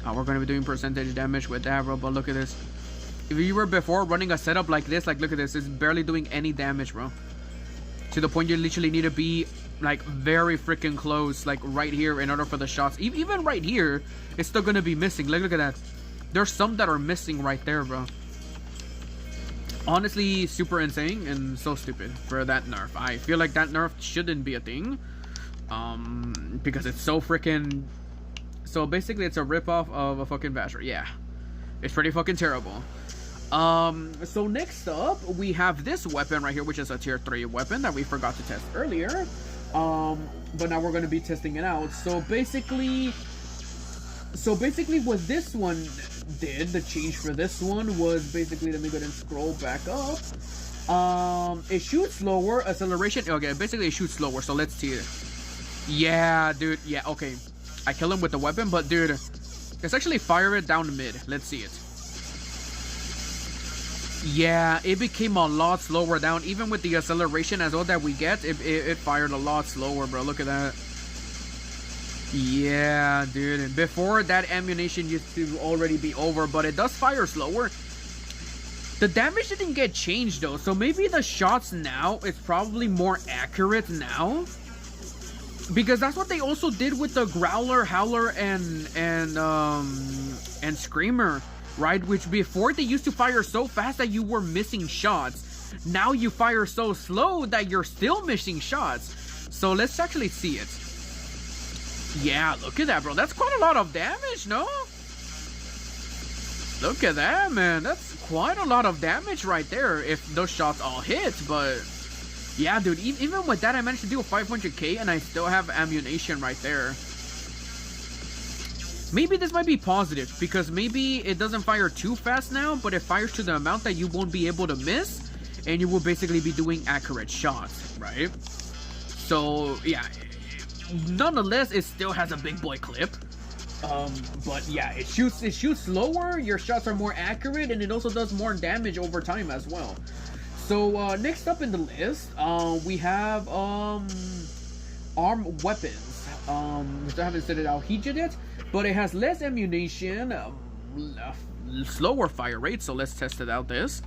We're gonna be doing percentage damage with that, bro. But look at this. If you were before running a setup like this, like look at this, it's barely doing any damage, bro. To the point you literally need to be like very freaking close, like right here, in order for the shots. Even right here, it's still gonna be missing. Like look at that. There's some that are missing right there, bro. Honestly, super insane and so stupid for that nerf. I feel like that nerf shouldn't be a thing, because it's so freaking. So basically, it's a ripoff of a fucking Basher. Yeah, it's pretty fucking terrible. So next up, we have this weapon right here, which is a tier 3 weapon that we forgot to test earlier. But now we're going to be testing it out. So basically what this one did, the change for this one was basically, let me go ahead and scroll back up. It shoots slower, acceleration. Okay, basically it shoots slower. So let's see it. Yeah, dude. Yeah, okay. I kill him with the weapon, but dude, let's actually fire it down mid. Let's see it. Yeah, it became a lot slower down. Even with the acceleration as well that we get, it fired a lot slower, bro. Look at that. Yeah, dude. Before, that ammunition used to already be over, but it does fire slower. The damage didn't get changed, though. So maybe the shots now, it's probably more accurate now. Because that's what they also did with the Growler, Howler, and Screamer. Right, which before they used to fire so fast that you were missing shots. Now you fire so slow that you're still missing shots. So let's actually see it. Yeah, look at that, bro. That's quite a lot of damage, no? Look at that, man. That's quite a lot of damage right there if those shots all hit. But yeah, dude, even with that, I managed to do a 500k and I still have ammunition right there. Maybe this might be positive, because maybe it doesn't fire too fast now, but it fires to the amount that you won't be able to miss, and you will basically be doing accurate shots, right? So, yeah, nonetheless, it still has a big boy clip. But yeah, it shoots slower, your shots are more accurate, and it also does more damage over time as well. So, next up in the list, we have, armed weapons. We still haven't set it out yet. But it has less ammunition, slower fire rate, so let's test it out this.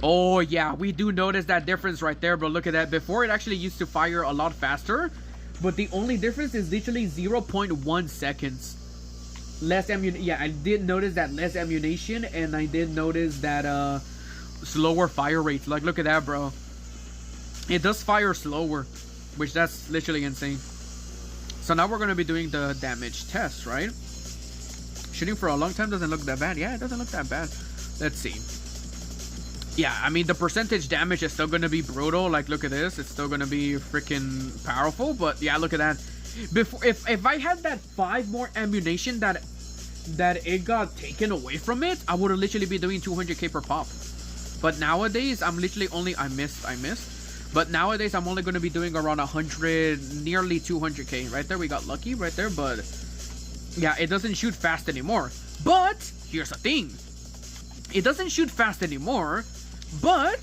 Oh yeah, we do notice that difference right there, bro. Look at that. Before, it actually used to fire a lot faster, but the only difference is literally 0.1 seconds. Less ammunition. Yeah, I did notice that less ammunition, and I did notice that slower fire rates. Like, look at that, bro. It does fire slower, which that's literally insane. So now we're going to be doing the damage test, right? Shooting for a long time doesn't look that bad. Yeah, it doesn't look that bad. Let's see. Yeah, I mean, the percentage damage is still going to be brutal. Like, look at this. It's still going to be freaking powerful. But yeah, look at that. Before, if I had that 5 more ammunition that it got taken away from it, I would have literally be doing 200k per pop. But nowadays, I'm literally only... I missed. But nowadays, I'm only going to be doing around 100, nearly 200k. Right there, we got lucky right there. But yeah, it doesn't shoot fast anymore. But here's the thing. It doesn't shoot fast anymore. But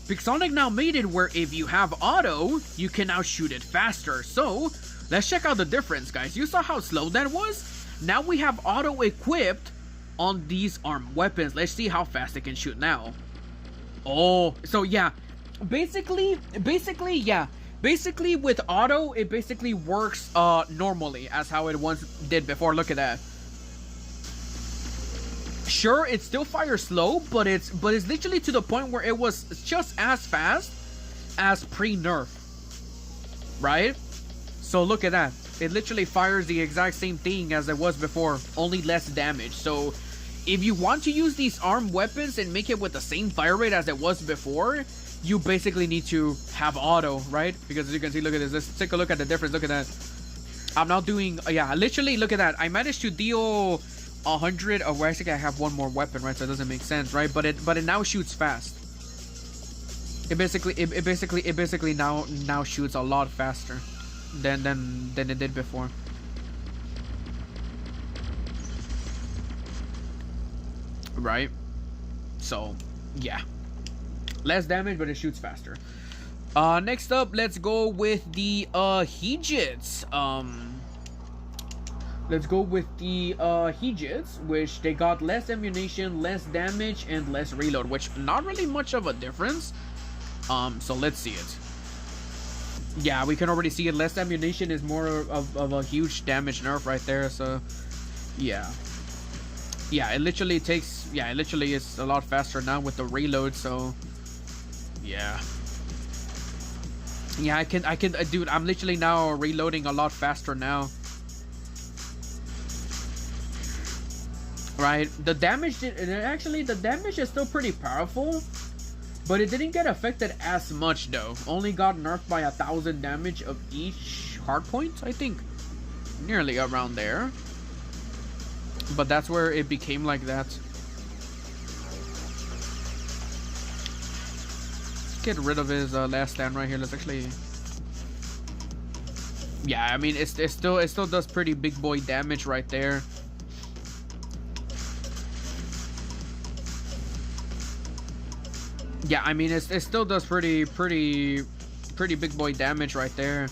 Pixonic now made it where if you have auto, you can now shoot it faster. So let's check out the difference, guys. You saw how slow that was? Now we have auto equipped on these armed weapons. Let's see how fast it can shoot now. Oh, so yeah. Basically with auto, it basically works normally as how it once did before. Look at that. Sure, it still fires slow, but it's literally to the point where it was just as fast as pre-nerf, right? So look at that. It literally fires the exact same thing as it was before, only less damage. So if you want to use these armed weapons and make it with the same fire rate as it was before, you basically need to have auto, right? Because as you can see, look at this. Let's take a look at the difference. Look at that. I'm now doing, yeah, literally, look at that. I managed to deal 100. Oh, well, actually, I have one more weapon, right? So it doesn't make sense, right? But it now shoots fast. It basically now shoots a lot faster than it did before. Right? So, yeah. Less damage, but it shoots faster. Next up, let's go with the Hejits. Let's go with the Hejits, which they got less ammunition, less damage, and less reload, which not really much of a difference. So let's see it. Yeah, we can already see it. Less ammunition is more of a huge damage nerf right there. So yeah. Yeah, it literally takes, yeah, it literally is a lot faster now with the reload, so yeah. Yeah, I can, dude, I'm literally now reloading a lot faster now. Right, the damage, actually, the damage is still pretty powerful, but it didn't get affected as much though. Only got nerfed by 1,000 damage of each hardpoint, I think. Nearly around there. But that's where it became like that. Let's get rid of his last stand right here. Let's actually... Yeah, I mean, it still does pretty big boy damage right there. Yeah, I mean, it still does pretty big boy damage right there.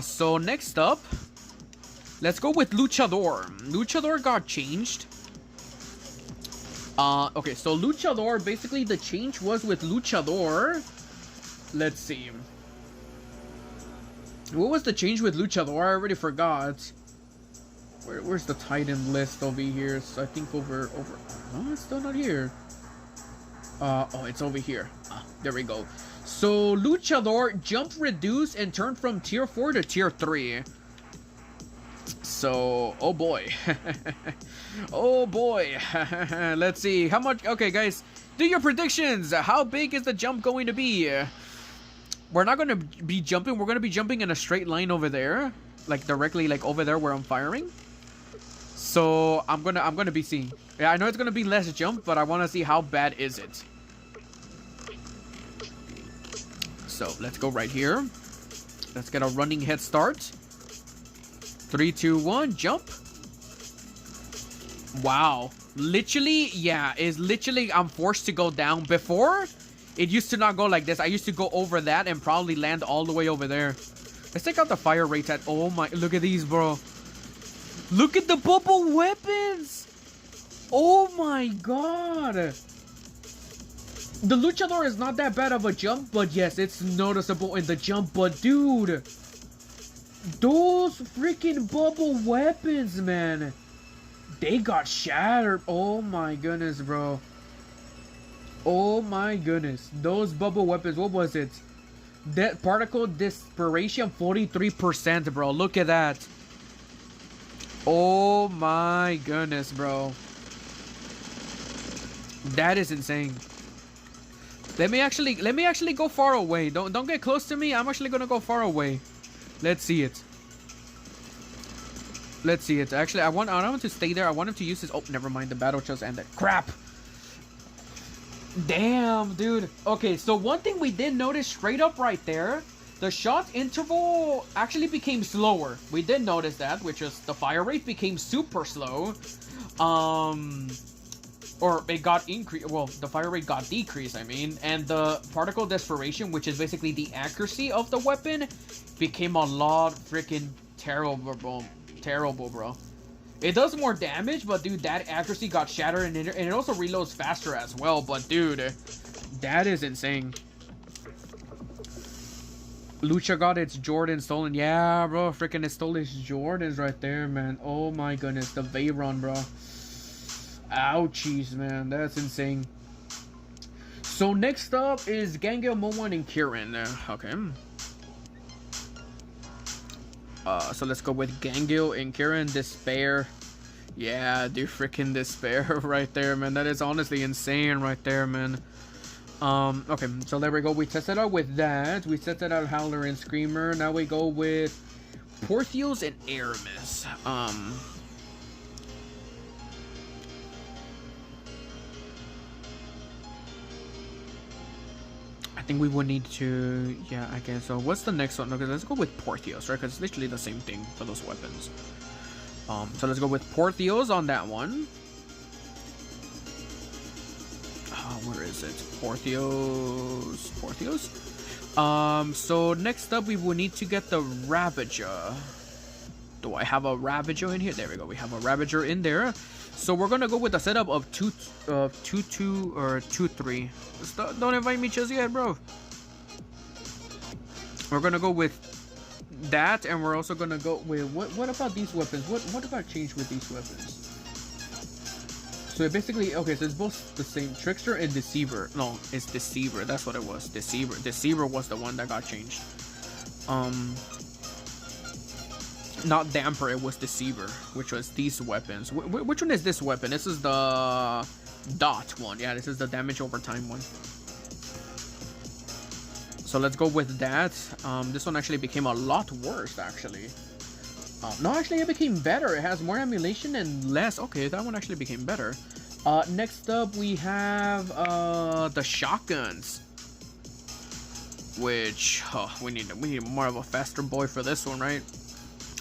So next up, let's go with Luchador. Luchador got changed. Okay, so Luchador, basically the change was with Luchador. Let's see. What was the change with Luchador? I already forgot. Where's the Titan list over here? So I think over. No, it's still not here. Oh, it's over here. There we go. So Luchador jump reduced and turned from tier 4 to tier 3. So, oh boy. Oh boy. Let's see how much. Okay, guys, do your predictions. How big is the jump going to be? We're not going to be jumping. We're going to be jumping in a straight line over there, like directly, like over there where I'm firing. So I'm gonna be seeing. Yeah, I know it's gonna be less jump, but I want to see how bad is it. So let's go right here. Let's get a running head start. 3, 2, 1, jump. Wow, literally, yeah, is literally I'm forced to go down. Before, it used to not go like this. I used to go over that and probably land all the way over there. Let's check out the fire rates at. Oh my, look at these, bro. Look at the bubble weapons. Oh my god. The Luchador is not that bad of a jump, but yes, it's noticeable in the jump. But dude, those freaking bubble weapons, man, they got shattered. Oh my goodness, bro. Oh my goodness. Those bubble weapons, what was it? That particle dispersion, 43%, bro. Look at that. Oh my goodness, bro. That is insane. Let me actually go far away. Don't get close to me. I'm actually gonna go far away. Let's see it. Let's see it. Actually, I want him to stay there. I want him to use his. Oh, never mind. The battle just ended. Crap. Damn, dude. Okay, so one thing we did notice straight up right there, the shot interval actually became slower. We did notice that, which is the fire rate became super slow. Or it got increased. Well, the fire rate got decreased, I mean. And the particle desperation, which is basically the accuracy of the weapon, became a lot freaking terrible, bro. Terrible, bro. It does more damage, but dude, that accuracy got shattered, and it also reloads faster as well. But dude, that is insane. Lucha got its Jordan stolen. Yeah, bro. Freaking it stole his Jordans right there, man. Oh my goodness. The Veyron, bro. Ouchies, man. That's insane. So next up is Gangale, Moan, and Kieran. Okay. So let's go with Gangale and Kieran. Despair. Yeah, dude, freaking Despair right there, man. That is honestly insane right there, man. Okay, so there we go. We tested out with that. We tested out Howler and Screamer. Now we go with Porthios and Aramis. I think we would need to, yeah, I guess so. What's the next one? Okay, let's go with Porthios, right? Because it's literally the same thing for those weapons. So let's go with Porthios on that one. Where is it? Porthios. So next up we will need to get the Ravager. Do I have a Ravager in here? There we go. We have a Ravager in there. So we're gonna go with a setup of 2-2 or 2-3. Don't invite me just yet, bro. We're gonna go with that, and we're also gonna go with what about these weapons? What about change with these weapons? So it basically, okay, so it's both the same. Trickster and Deceiver. No, it's Deceiver. That's what it was. Deceiver was the one that got changed. Not Damper, it was Deceiver, which was these weapons. Which one is this weapon? This is the Dot one. Yeah, this is the damage over time one. So let's go with that. This one actually became a lot worse, actually. No, actually, it became better. It has more emulation and less. Okay, that one actually became better. Next up, we have the shotguns, which we need more of a faster boy for this one, right?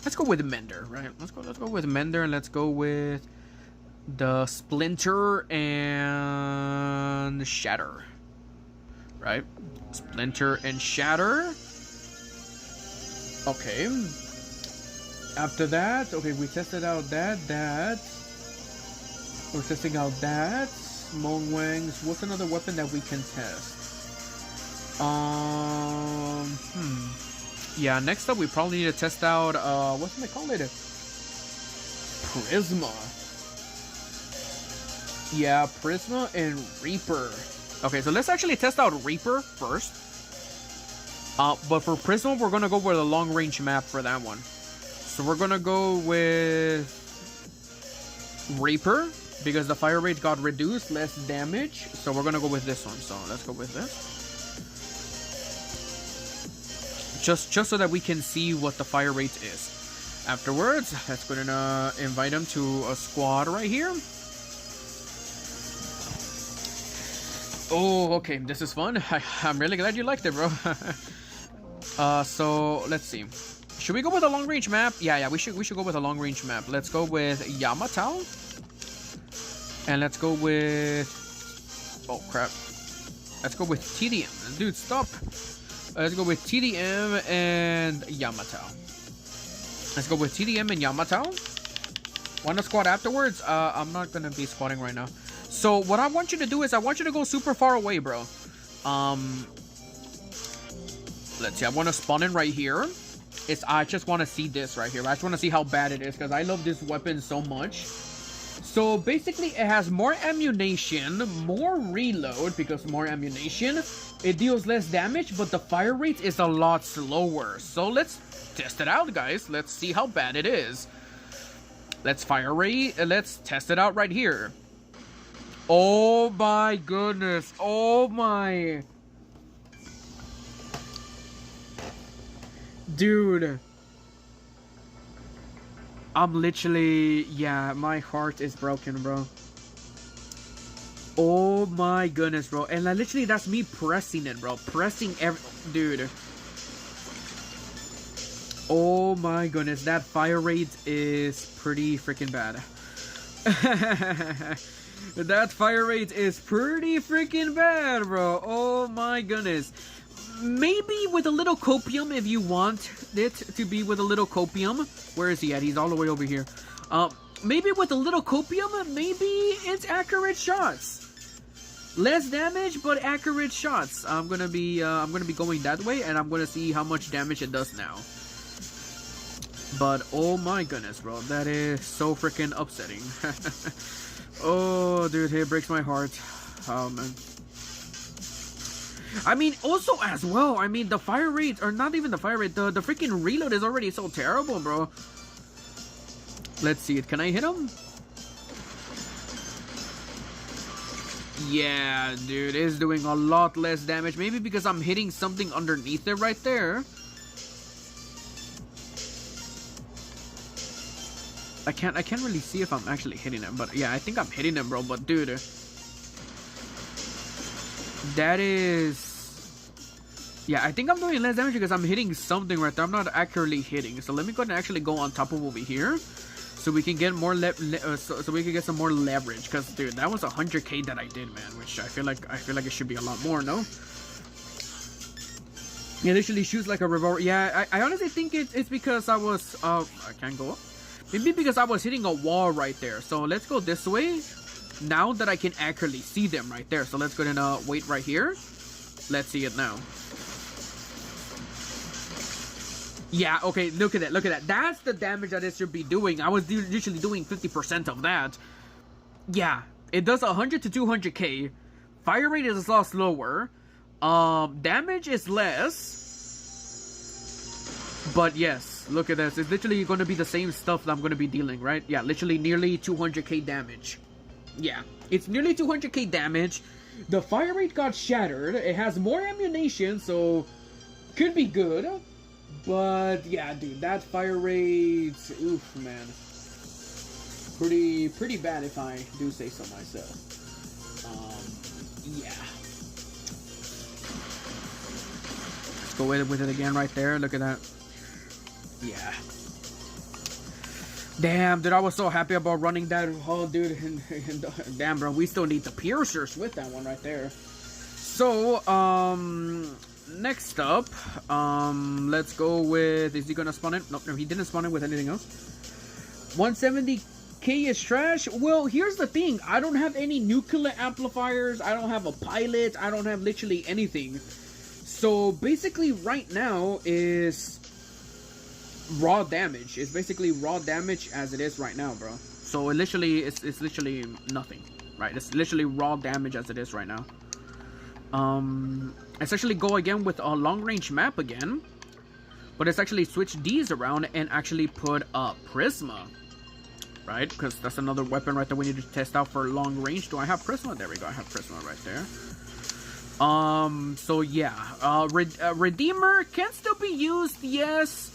Let's go with Mender, right? Let's go with Mender, and let's go with the Splinter and Shatter, right? Splinter and Shatter. Okay. After that, okay, we tested out that. We're testing out that. Mong Wangs. What's another weapon that we can test? Yeah, next up we probably need to test out, what's gonna call it? Prisma. Yeah, Prisma and Reaper. Okay, so let's actually test out Reaper first. But for Prisma, we're gonna go with a long range map for that one. So we're gonna go with Reaper because the fire rate got reduced, less damage. So we're gonna go with this one. So let's go with this. Just so that we can see what the fire rate is. Afterwards, let's go and invite him to a squad right here. Oh, okay, this is fun. I'm really glad you liked it, bro. So let's see. Should we go with a long range map? Yeah, we should go with a long range map. Let's go with Yamato. And let's go with, oh crap. Let's go with TDM. Dude, stop. Let's go with TDM and Yamato. Let's go with TDM and Yamato. Want to squat afterwards? I'm not gonna be squatting right now. So what I want you to do is I want you to go super far away, bro. Let's see. I want to spawn in right here. I just want to see this right here. I just want to see how bad it is because I love this weapon so much. So basically, it has more ammunition, more reload because more ammunition. It deals less damage, but the fire rate is a lot slower. So let's test it out, guys. Let's see how bad it is. Let's test it out right here. Oh my goodness. Oh my. Dude. I'm literally, yeah, my heart is broken, bro. Oh my goodness, bro. And literally, that's me pressing it, bro. Pressing dude. Oh my goodness, that fire rate is pretty freaking bad. That fire rate is pretty freaking bad, bro. Oh my goodness. Maybe with a little copium if you want it to be with a little copium. Where is he at? He's all the way over here. Maybe with a little copium, maybe it's accurate shots. less damage but accurate shots. I'm gonna be going that way, and I'm gonna see how much damage it does now. But oh my goodness, bro, that is so freaking upsetting. Oh, dude, it breaks my heart. Oh man. I mean, also as well, I mean, the fire rate, or not even the fire rate, the freaking reload is already so terrible, bro. Let's see it. Can I hit him? Yeah, dude, it's doing a lot less damage. Maybe because I'm hitting something underneath it right there. I can't really see if I'm actually hitting him, but yeah, I think I'm hitting him, bro. But dude, that is, yeah, I think I'm doing less damage because I'm hitting something right there. I'm not accurately hitting. So let me go ahead and actually go on top of over here, so we can get more so we can get some more leverage. Because dude, that was 100k that I did, man. Which I feel like it should be a lot more, no? It literally shoots like a revolver. Yeah, I honestly think it's because I was I can't go up. Maybe because I was hitting a wall right there. So let's go this way. Now that I can accurately see them right there. So let's go ahead and wait right here. Let's see it now. Yeah, okay, look at that, look at that. That's the damage that it should be doing. I was usually doing 50% of that. Yeah, it does 100 to 200k. Fire rate is a lot slower. Damage is less. But yes, look at this. It's literally going to be the same stuff that I'm going to be dealing, right? Yeah, literally nearly 200k damage. Yeah, it's nearly 200k damage. The fire rate got shattered. It has more ammunition, so could be good. But yeah, dude, that fire rate, oof, man. Pretty bad if I do say so myself. Yeah. Let's go with it again right there. Look at that. Yeah. Damn, dude, I was so happy about running that. Oh, dude, and damn, bro, we still need the piercers with that one right there. So, next up, let's go with, is he gonna spawn in? Nope, no, he didn't spawn in with anything else. 170k is trash. Well, here's the thing. I don't have any nuclear amplifiers. I don't have a pilot. I don't have literally anything. So, basically, right now is raw damage. It's basically raw damage as it is right now, bro. So, it's literally nothing, right? It's literally raw damage as it is right now. Let's actually go again with a long-range map again. But let's actually switch these around and actually put a Prisma. Right? Because that's another weapon right there we need to test out for long range. Do I have Prisma? There we go. I have Prisma right there. So yeah. Redeemer can still be used, yes.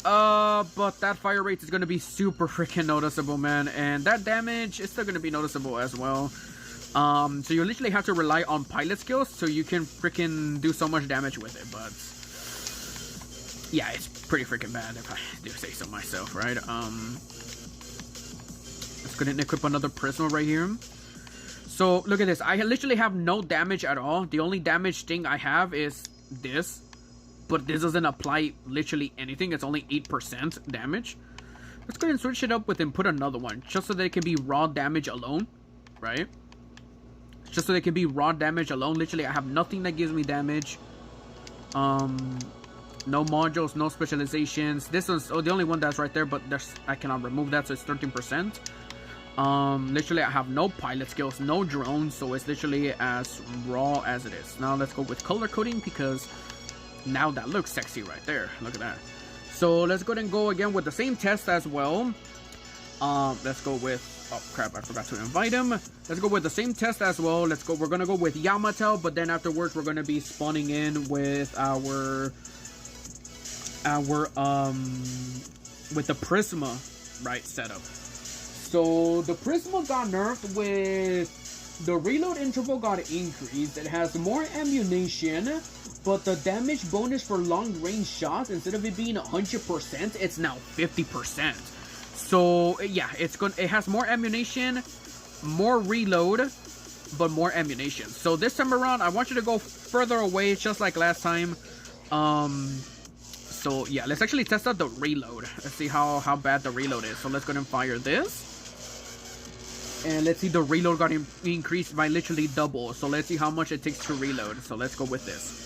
But that fire rate is going to be super freaking noticeable, man. And that damage is still going to be noticeable as well. So you literally have to rely on pilot skills so you can freaking do so much damage with it. But yeah, it's pretty freaking bad if I do say so myself, right? Let's go ahead and equip another Prisma right here. So look at this. I literally have no damage at all. The only damage thing I have is this. But this doesn't apply literally anything. It's only 8% damage. Let's go ahead and switch it up with and put another one. Just so that it can be raw damage alone. Right? Just so they can be raw damage alone. Literally, I have nothing that gives me damage. No modules, no specializations. This one's the only one that's right there, but I cannot remove that, so it's 13%. Literally, I have no pilot skills, no drones, so it's literally as raw as it is. Now, let's go with color coding, because now that looks sexy right there. Look at that. So, let's go ahead and go again with the same test as well. Let's go with... Oh crap, I forgot to invite him. Let's go with the same test as well. Let's go. We're gonna go with Yamato, but then afterwards we're gonna be spawning in with our with the Prisma, right, setup. So the Prisma got nerfed with the reload interval got increased. It has more ammunition, but the damage bonus for long range shots, instead of it being 100%, it's now 50%. So yeah, it has more ammunition, more reload, but more ammunition. So this time around, I want you to go further away, just like last time. So yeah, let's actually test out the reload. Let's see how bad the reload is. So let's go ahead and fire this. And let's see, the reload got increased by literally double. So let's see how much it takes to reload. So let's go with this.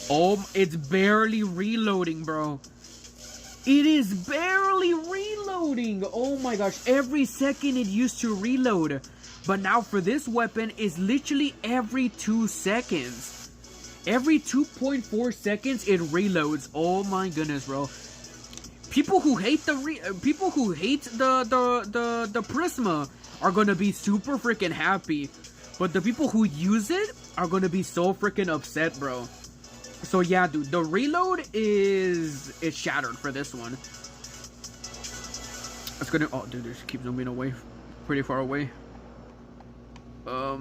Oh, it's barely reloading, bro. It is barely reloading. Oh my gosh, every second it used to reload. But now for this weapon, it's literally every 2 seconds. Every 2.4 seconds it reloads. Oh my goodness, bro. People who hate the Prisma are gonna be super freaking happy. But the people who use it are gonna be so freaking upset, bro. So yeah, dude, the reload is shattered for this one. It's gonna, oh dude, this keeps moving away, pretty far away. I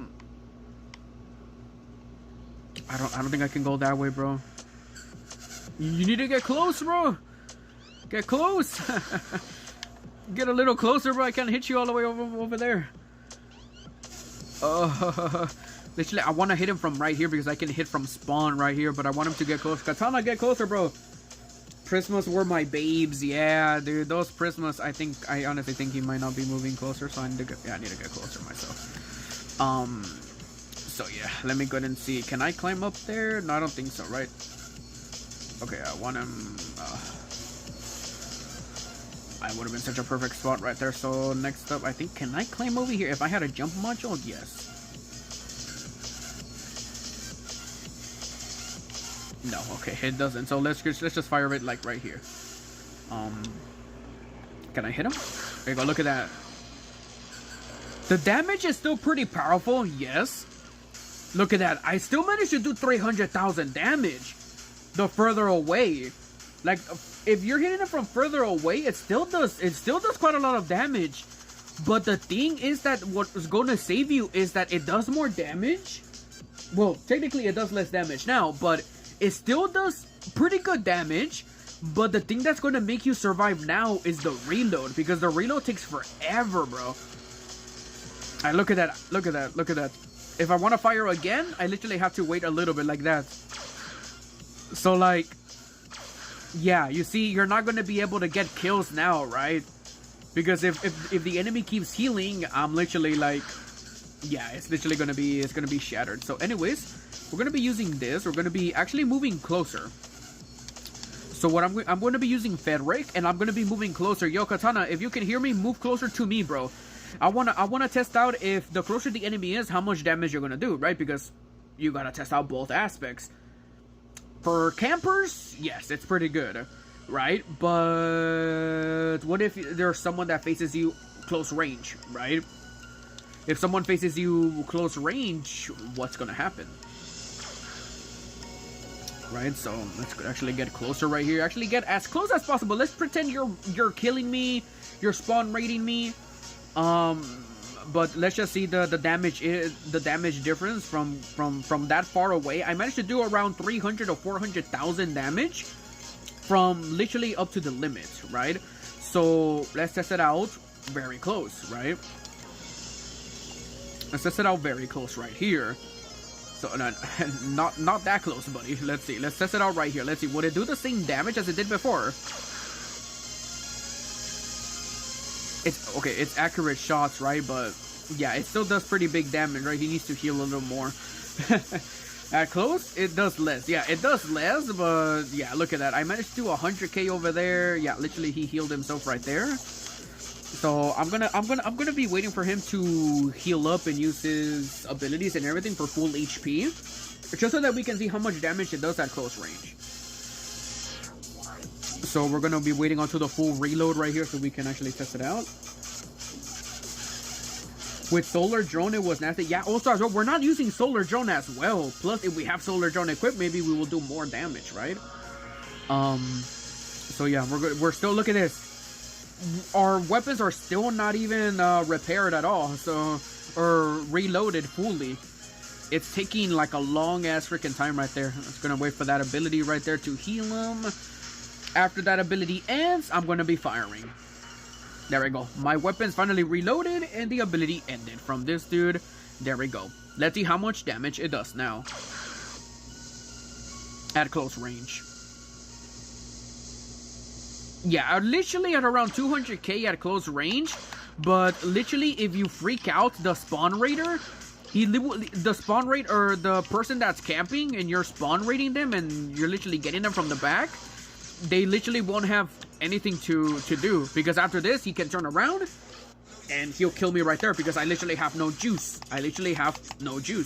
don't think I can go that way, bro. You need to get close, bro. Get close. Get a little closer, bro. I can't hit you all the way over there. Literally, I want to hit him from right here because I can hit from spawn right here, but I want him to get close. Katana, get closer, bro. Prismas were my babes. Yeah, dude, those Prismas, I honestly think he might not be moving closer, so I need to get closer myself. So yeah, let me go ahead and see. Can I climb up there? No, I don't think so, right? Okay, I want him, I would have been such a perfect spot right there. So next up, I think, can I climb over here? If I had a jump module, yes. No, okay, it doesn't. So let's just fire it like right here. Can I hit him? There you go. Look at that. The damage is still pretty powerful. Yes. Look at that. I still managed to do 300,000 damage. The further away, like if you're hitting it from further away, it still does quite a lot of damage. But the thing is that what is going to save you is that it does more damage. Well, technically it does less damage now, but it still does pretty good damage. But the thing that's going to make you survive now is the reload, because the reload takes forever, bro. Alright, look at that. Look at that. Look at that. If I want to fire again, I literally have to wait a little bit like that. So like, yeah, you see, you're not going to be able to get kills now, right? Because if the enemy keeps healing, I'm literally like, yeah, it's literally going to be, shattered. So anyways, we're going to be using this. We're going to be actually moving closer. So what I'm going to be using Fedric, and I'm going to be moving closer. Yo, Katana, if you can hear me, move closer to me, bro. I wanna test out if the closer the enemy is, how much damage you're going to do, right? Because you got to test out both aspects. For campers, yes, it's pretty good, right? But what if there's someone that faces you close range, right? If someone faces you close range, what's going to happen? Right, so let's actually get closer right here. Actually get as close as possible. Let's pretend you're killing me, you're spawn raiding me. But let's just see the damage difference from that far away. I managed to do around 300 to 400,000 damage from literally up to the limit, right? So let's test it out very close, right? Let's test it out very close right here. So not that close, buddy. Let's see. Let's test it out right here. Let's see. Would it do the same damage as it did before? It's okay. It's accurate shots, right? But yeah, it still does pretty big damage, right? He needs to heal a little more. At close, it does less. Yeah, it does less, but yeah, look at that. I managed to do 100k over there. Yeah, literally, he healed himself right there. So I'm gonna be waiting for him to heal up and use his abilities and everything for full HP, just so that we can see how much damage it does at close range. So we're gonna be waiting until the full reload right here so we can actually test it out. With Solar Drone, it was nasty. Yeah, All-Stars, we're not using Solar Drone as well. Plus, if we have Solar Drone equipped, maybe we will do more damage, right? So yeah, we're still, look at this. Our weapons are still not even repaired at all, so, or reloaded fully. It's taking like a long ass freaking time right there. I'm just gonna wait for that ability right there to heal him. After that ability ends, I'm gonna be firing. There we go. My weapon's finally reloaded and the ability ended from this dude. There we go. Let's see how much damage it does now at close range. Yeah, literally at around 200k at close range, But literally, if you freak out the spawn raider, the spawn rate or the person that's camping and you're spawn raiding them and you're literally getting them from the back, they literally won't have anything to do, because after this he can turn around and he'll kill me right there because I literally have no juice.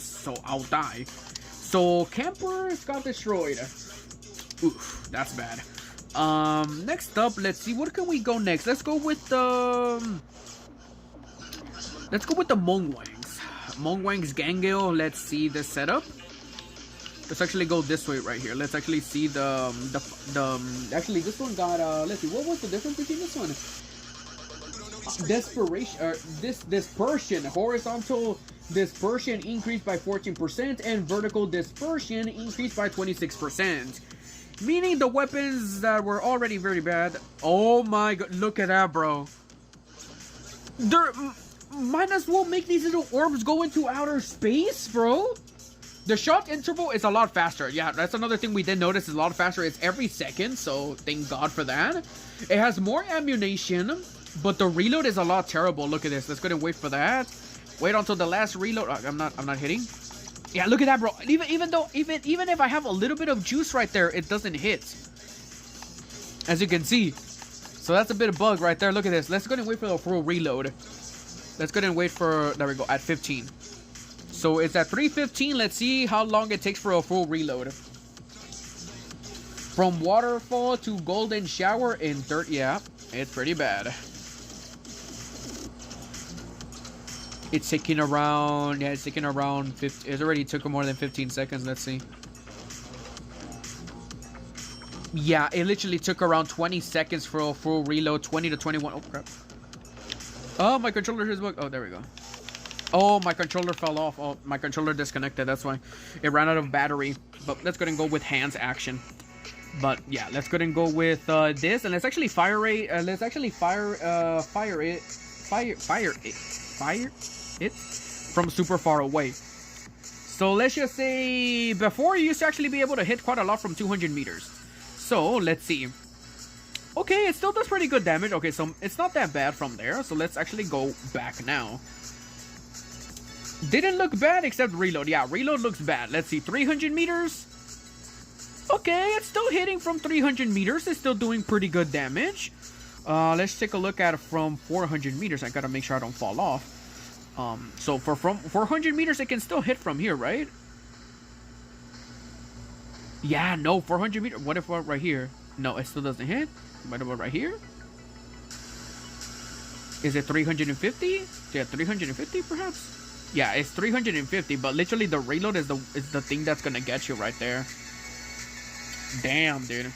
So I'll die. So campers got destroyed. Oof, that's bad. Next up, let's see, what can we go next? Let's go with the Mongwangs. Mongwangs Gangale. Let's see the setup. Let's actually go this way right here. Let's actually see the actually this one got let's see, what was the difference between this one? Desperation, or dispersion. Horizontal dispersion increased by 14% and vertical dispersion increased by 26%. Meaning the weapons that were already very bad. Oh my god, look at that, bro. They're might as well make these little orbs go into outer space, bro. The shot interval is a lot faster. Yeah, that's another thing we did notice is a lot faster. It's every second, so thank God for that. It has more ammunition, but the reload is a lot terrible. Look at this. Let's go ahead and wait for that. Wait until the last reload. I'm not hitting. Yeah, look at that, bro. Even if I have a little bit of juice right there, it doesn't hit. As you can see. So that's a bit of bug right there. Look at this. Let's go ahead and wait for the full reload. Let's go ahead and wait for, there we go, at 15. So it's at 3:15. Let's see how long it takes for a full reload. From waterfall to golden shower in 30. Yeah, it's pretty bad. It's taking around, yeah, it's taking around 50. It already took more than 15 seconds. Let's see. Yeah, it literally took around 20 seconds for a full reload. 20 to 21. Oh, crap. Oh, my controller is bugged. Oh, there we go. Oh, my controller fell off. Oh, my controller disconnected. That's why it ran out of battery. But let's go ahead and go with hands action. But yeah, let's go ahead and go with this, and let's actually fire it. Let's actually fire it from super far away. So let's just say before you used to actually be able to hit quite a lot from 200 meters. So let's see. Okay, it still does pretty good damage. Okay, so it's not that bad from there. So let's actually go back now. Didn't look bad except reload. Yeah, reload looks bad. Let's see, 300 meters. Okay, it's still hitting from 300 meters. It's still doing pretty good damage. Let's take a look at it from 400 meters. I gotta make sure I don't fall off. So from 400 meters, it can still hit from here, right? Yeah, no, 400 meters. What if we're right here? No, it still doesn't hit. What about right here? Is it 350? Yeah, 350 perhaps? Yeah, it's 350, but literally the reload is the thing that's gonna get you right there. Damn, dude.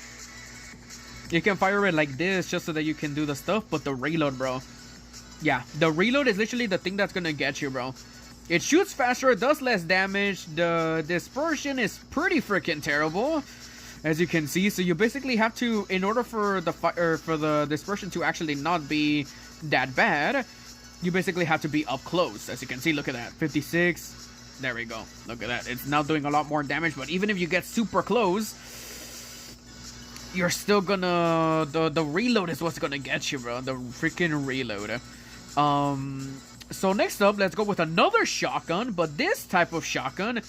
You can fire it like this just so that you can do the stuff, but the reload, bro. Yeah, the reload is literally the thing that's gonna get you, bro. It shoots faster, it does less damage. The dispersion is pretty freaking terrible, as you can see. So you basically have to, in order for the dispersion to actually not be that bad, you basically have to be up close. As you can see, look at that, 56. There we go. Look at that. It's now doing a lot more damage, but even if you get super close, you're still gonna, the reload is what's gonna get you, bro. The freaking reload. So next up, let's go with another shotgun, but this type of shotgun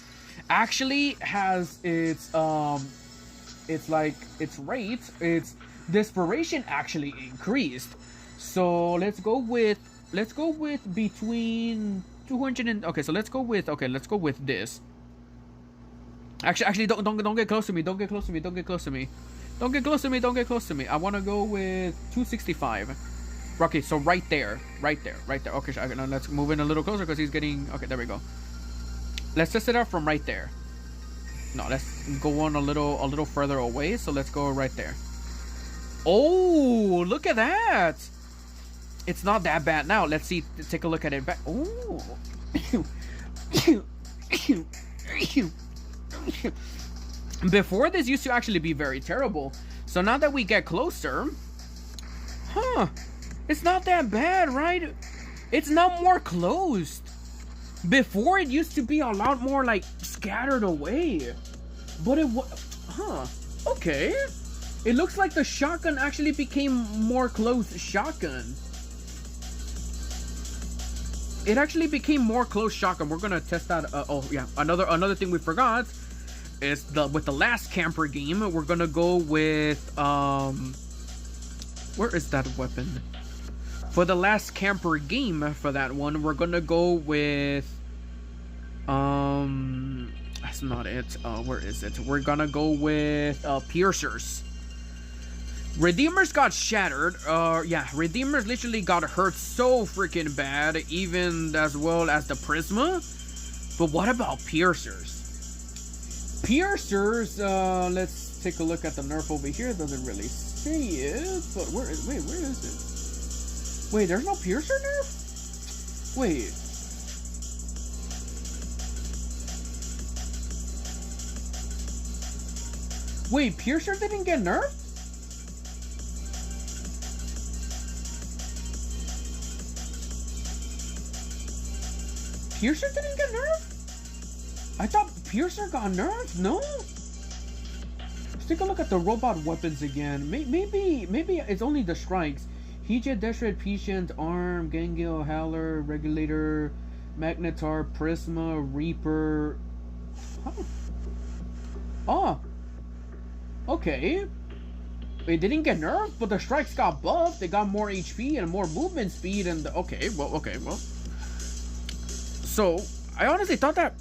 actually has its rate, its desperation actually increased. So let's go with between 200 and, okay, so let's go with this. Actually don't get close to me. Don't get close to me. Don't get close to me. Don't get close to me. Don't get close to me. I want to go with 265. Okay, so right there. Okay, so now let's move in a little closer because he's getting, okay, there we go. Let's test it out from right there. No, let's go on a little further away. So let's go right there. Oh, look at that. It's not that bad now. Let's see. Take a look at it back. Oh. Before, this used to actually be very terrible. So now that we get closer, it's not that bad, right? It's now more closed. Before, it used to be a lot more like scattered away. But it was, okay. It looks like the shotgun actually became more closed shotgun. it actually became more close shock, and we're gonna test out. Oh yeah, another thing we forgot is with the last camper game, we're gonna go with where is that weapon? For the last camper game, for that one, we're gonna go with that's not it. Where is it? We're gonna go with piercers. Redeemers got shattered. Yeah, Redeemers literally got hurt so freaking bad, even as well as the Prisma. But what about piercers? Piercers, let's take a look at the nerf over here. It doesn't really say it, but where is it? Wait, there's no piercer nerf? Wait. Wait, piercer didn't get nerfed? Piercer didn't get nerfed? I thought Piercer got nerfed. No? Let's take a look at the robot weapons again. Maybe it's only the strikes. Heat-Jet, Deshred, Patient, Arm, Gangil, Howler, Regulator, Magnetar, Prisma, Reaper. Huh. Oh. Okay. They didn't get nerfed, but the strikes got buffed. They got more HP and more movement speed. And okay, well. So I honestly thought that.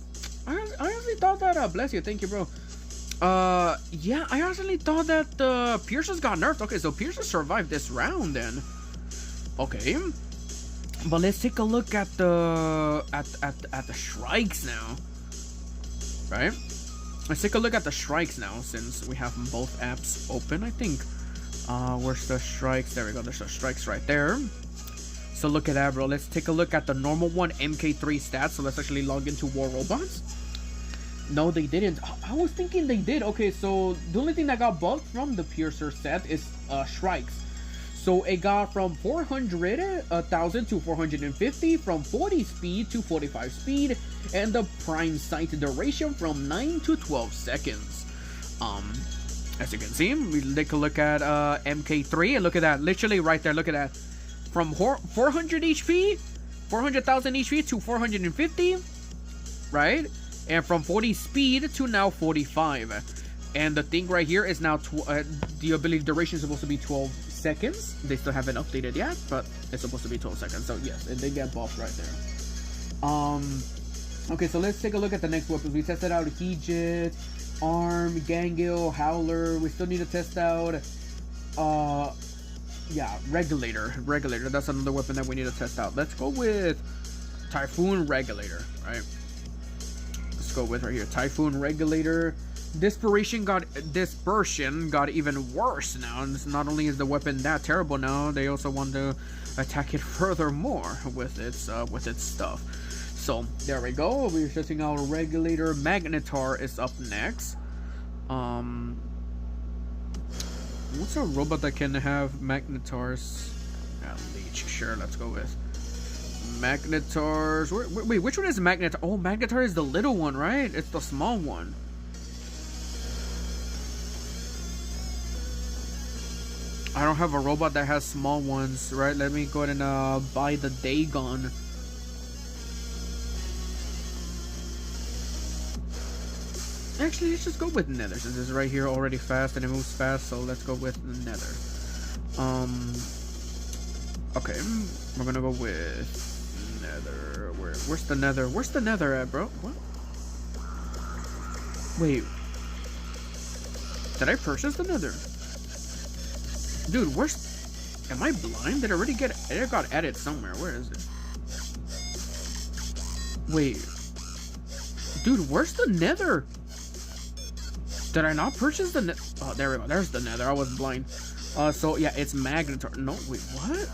Bless you, thank you, bro. Yeah, I honestly thought that the Piercers got nerfed. Okay, so Piercers survived this round then. Okay, but let's take a look at the strikes now. Right. Let's take a look at the strikes now, since we have both apps open, I think. Where's the strikes? There we go. There's the strikes right there. So look at that, bro. Let's take a look at the normal one, MK3 stats. So let's actually log into War Robots. No, they didn't. I was thinking they did. Okay, so the only thing that got buffed from the Piercer set is strikes. So it got from 400,000 to 450, from 40 speed to 45 speed, and the prime sight duration from 9 to 12 seconds. As you can see, we take a look at MK3, and look at that, literally right there, look at that. From 400 HP, 400,000 HP to 450, right? And from 40 speed to now 45. And the thing right here is now, the ability duration is supposed to be 12 seconds. They still haven't updated yet, but it's supposed to be 12 seconds. So yes, and they get buffed right there. Okay, so let's take a look at the next weapons. We tested out Heat-Jet, Arm, Gangil, Howler. We still need to test out, yeah, Regulator. That's another weapon that we need to test out. Let's go with Typhoon Regulator, right? Let's go with right here, Typhoon Regulator. Dispersion got even worse now, and not only is the weapon that terrible now, they also want to attack it furthermore with its stuff. So there we go. We're testing out Regulator. Magnetar is up next. What's a robot that can have Magnetars? Leech. Sure, let's go with Magnetars. Wait, which one is Magnetar? Oh, Magnetar is the little one, right? It's the small one. I don't have a robot that has small ones, right? Let me go ahead and buy the Dagon. Actually, let's just go with Nether, since it's right here already fast and it moves fast, so let's go with Nether. Okay, we're gonna go with Nether. Where's the Nether? Where's the Nether at, bro? What? Wait. Did I purchase the Nether? Dude, where's... Am I blind? Did it already get... It got added somewhere. Where is it? Wait. Dude, where's the Nether? Did I not purchase the Nether? Oh, there we go. There's the Nether. I was blind. So, yeah, it's Magnetar. No, wait, what?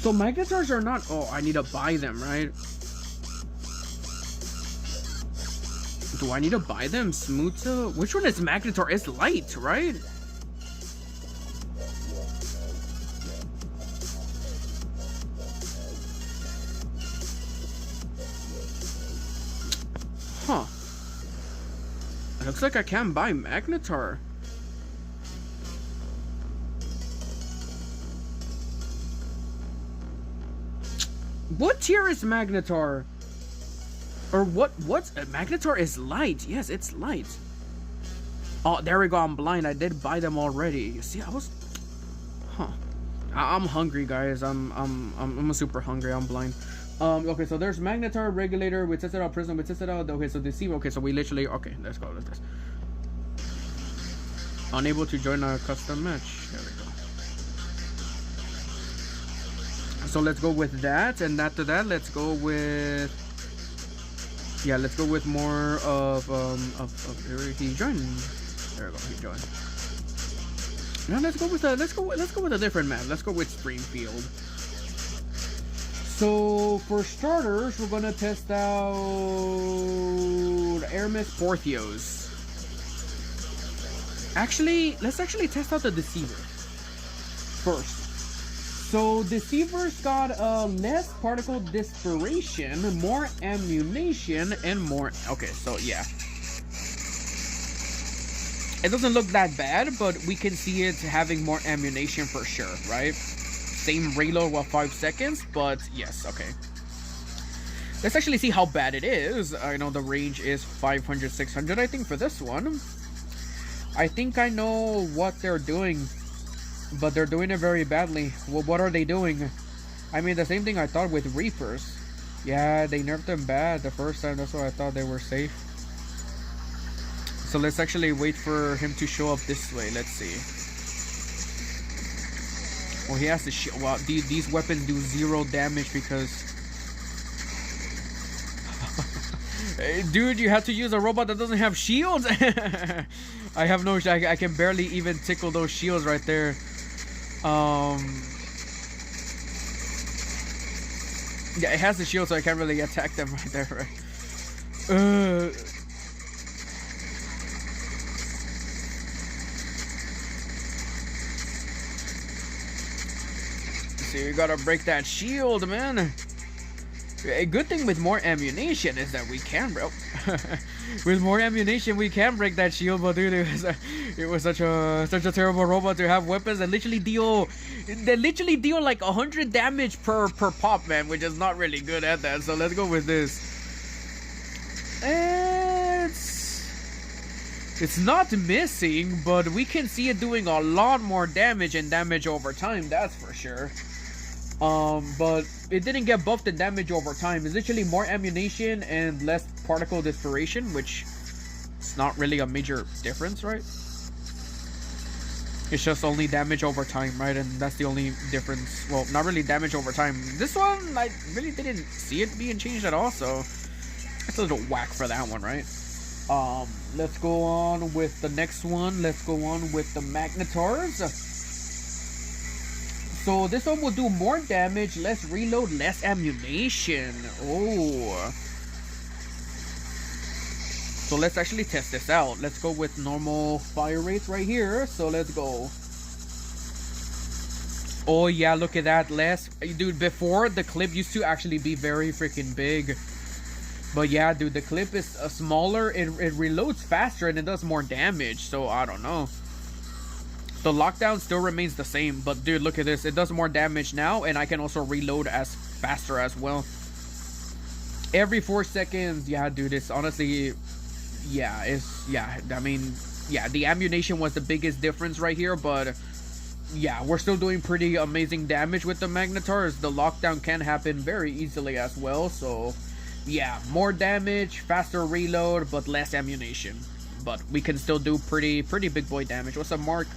So, Magnetars are not... Oh, I need to buy them, right? Do I need to buy them? Smuta? Which one is Magnetar? It's light, right? Huh. It looks like I can't buy Magnetar. What tier is Magnetar? Or what? Magnetar is light. Yes, it's light. Oh, there we go. I'm blind. I did buy them already. You see, I was. Huh. I'm hungry, guys. I'm super hungry. I'm blind. Okay, so there's Magnetar, Regulator. We tested out Prism. We tested out. Okay, so Deceiver. Okay, so we literally. Okay, let's go with this. Unable to join a custom match. There we go. So let's go with that, and after that, let's go with. Yeah, let's go with more of he joined. There we go, he joined. Now let's go with a different map. Let's go with Springfield. So for starters, we're gonna test out Aramis Porthios. Actually, let's actually test out the Deceiver first. So Deceiver's got less particle dispersion, more ammunition, and more. Okay, so yeah, it doesn't look that bad, but we can see it having more ammunition for sure, right? Same reload with 5 seconds, but yes, okay. Let's actually see how bad it is. I know the range is 500, 600. I think for this one, I think I know what they're doing. But they're doing it very badly. Well, what are they doing? I mean, the same thing I thought with Reapers. Yeah, they nerfed them bad the first time. That's why I thought they were safe. So let's actually wait for him to show up this way. Let's see. Well, he has to show. Well, these weapons do 0 damage because. Hey, dude, you have to use a robot that doesn't have shields. I have no. I can barely even tickle those shields right there. Yeah, it has the shield, so I can't really attack them right there, right? See, we gotta break that shield, man. A good thing with more ammunition is that we can, bro. With more ammunition, we can break that shield, but dude, it was such a terrible robot to have weapons that literally deal like 100 damage per pop, man, which is not really good at that. So let's go with this. It's not missing, but we can see it doing a lot more damage and damage over time. That's for sure. But it didn't get buffed in damage over time. It's literally more ammunition and less particle dispersion, which is not really a major difference, right? It's just only damage over time, right? And that's the only difference. Well, not really damage over time. This one, I really didn't see it being changed at all, so it's a little whack for that one, right? Let's go on with the next one. Let's go on with the Magnetars. So this one will do more damage, less reload, less ammunition. Oh. So let's actually test this out. Let's go with normal fire rates right here. So let's go. Oh yeah, look at that. Less. Dude, before the clip used to actually be very freaking big. But yeah, dude, the clip is smaller. It reloads faster and it does more damage. So I don't know. The lockdown still remains the same, but dude, look at this. It does more damage now, and I can also reload as faster as well. Every 4 seconds. Yeah, dude, it's honestly, yeah, I mean, yeah, the ammunition was the biggest difference right here, but yeah, we're still doing pretty amazing damage with the Magnetars. The lockdown can happen very easily as well, so yeah, more damage, faster reload, but less ammunition. But we can still do pretty big boy damage. What's up, Mark?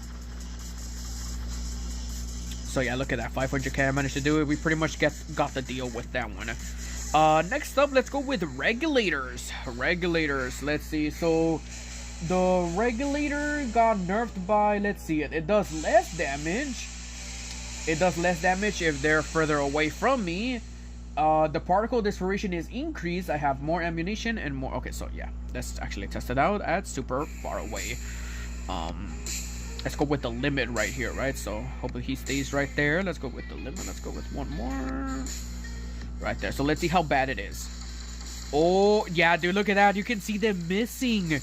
So yeah, look at that, 500k I managed to do it. We pretty much got the deal with that one. Next up, let's go with Regulators. Regulators, let's see. So the Regulator got nerfed by, let's see, it does less damage. It does less damage if they're further away from me. The particle dispersion is increased. I have more ammunition and more. Okay, so yeah, let's actually test it out at super far away. Let's go with the limit right here, right? So hopefully he stays right there. Let's go with the limit. Let's go with one more right there. So let's see how bad it is. Oh yeah, dude, look at that. You can see them missing.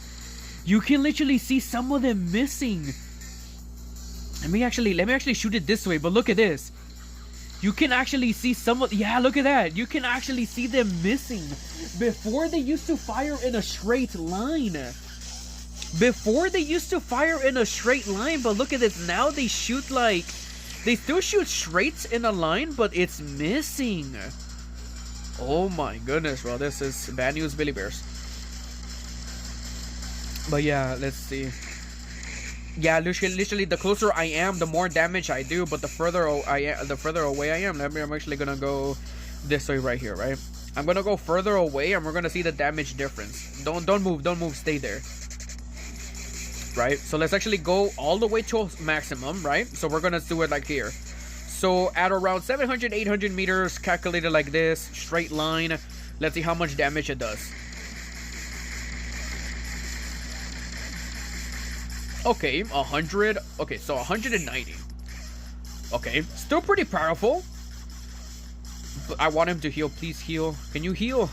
You can literally see some of them missing. Let me actually shoot it this way, but look at this. You can actually see some of, yeah, look at that. You can actually see them missing. Before they used to fire in a straight line. Before they used to fire in a straight line, but look at this. Now they shoot like, they still shoot straight in a line, but it's missing. Oh my goodness, bro. This is bad news, Billy Bears. But yeah, let's see. Yeah, literally, the closer I am, the more damage I do. But the further away I am. I'm actually gonna go this way right here, right? I'm gonna go further away, and we're gonna see the damage difference. Don't move, stay there. Right? So let's actually go all the way to maximum, right? So we're gonna do it like here. So at around 700, 800 meters, calculated like this, straight line. Let's see how much damage it does. Okay, 100. Okay, so 190. Okay, still pretty powerful. But I want him to heal. Please heal. Can you heal?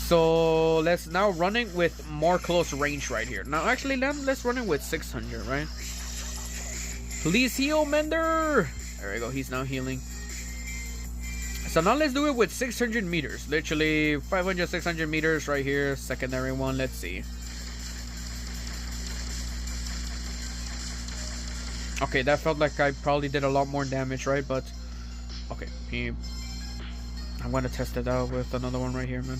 So let's now running with more close range right here. Now actually let's run it with 600, right? Please heal, Mender. There we go. He's now healing. So now let's do it with 600 meters. Literally 500, 600 meters right here. Secondary one. Let's see. Okay, that felt like I probably did a lot more damage, right? But okay, I'm gonna test it out with another one right here, man.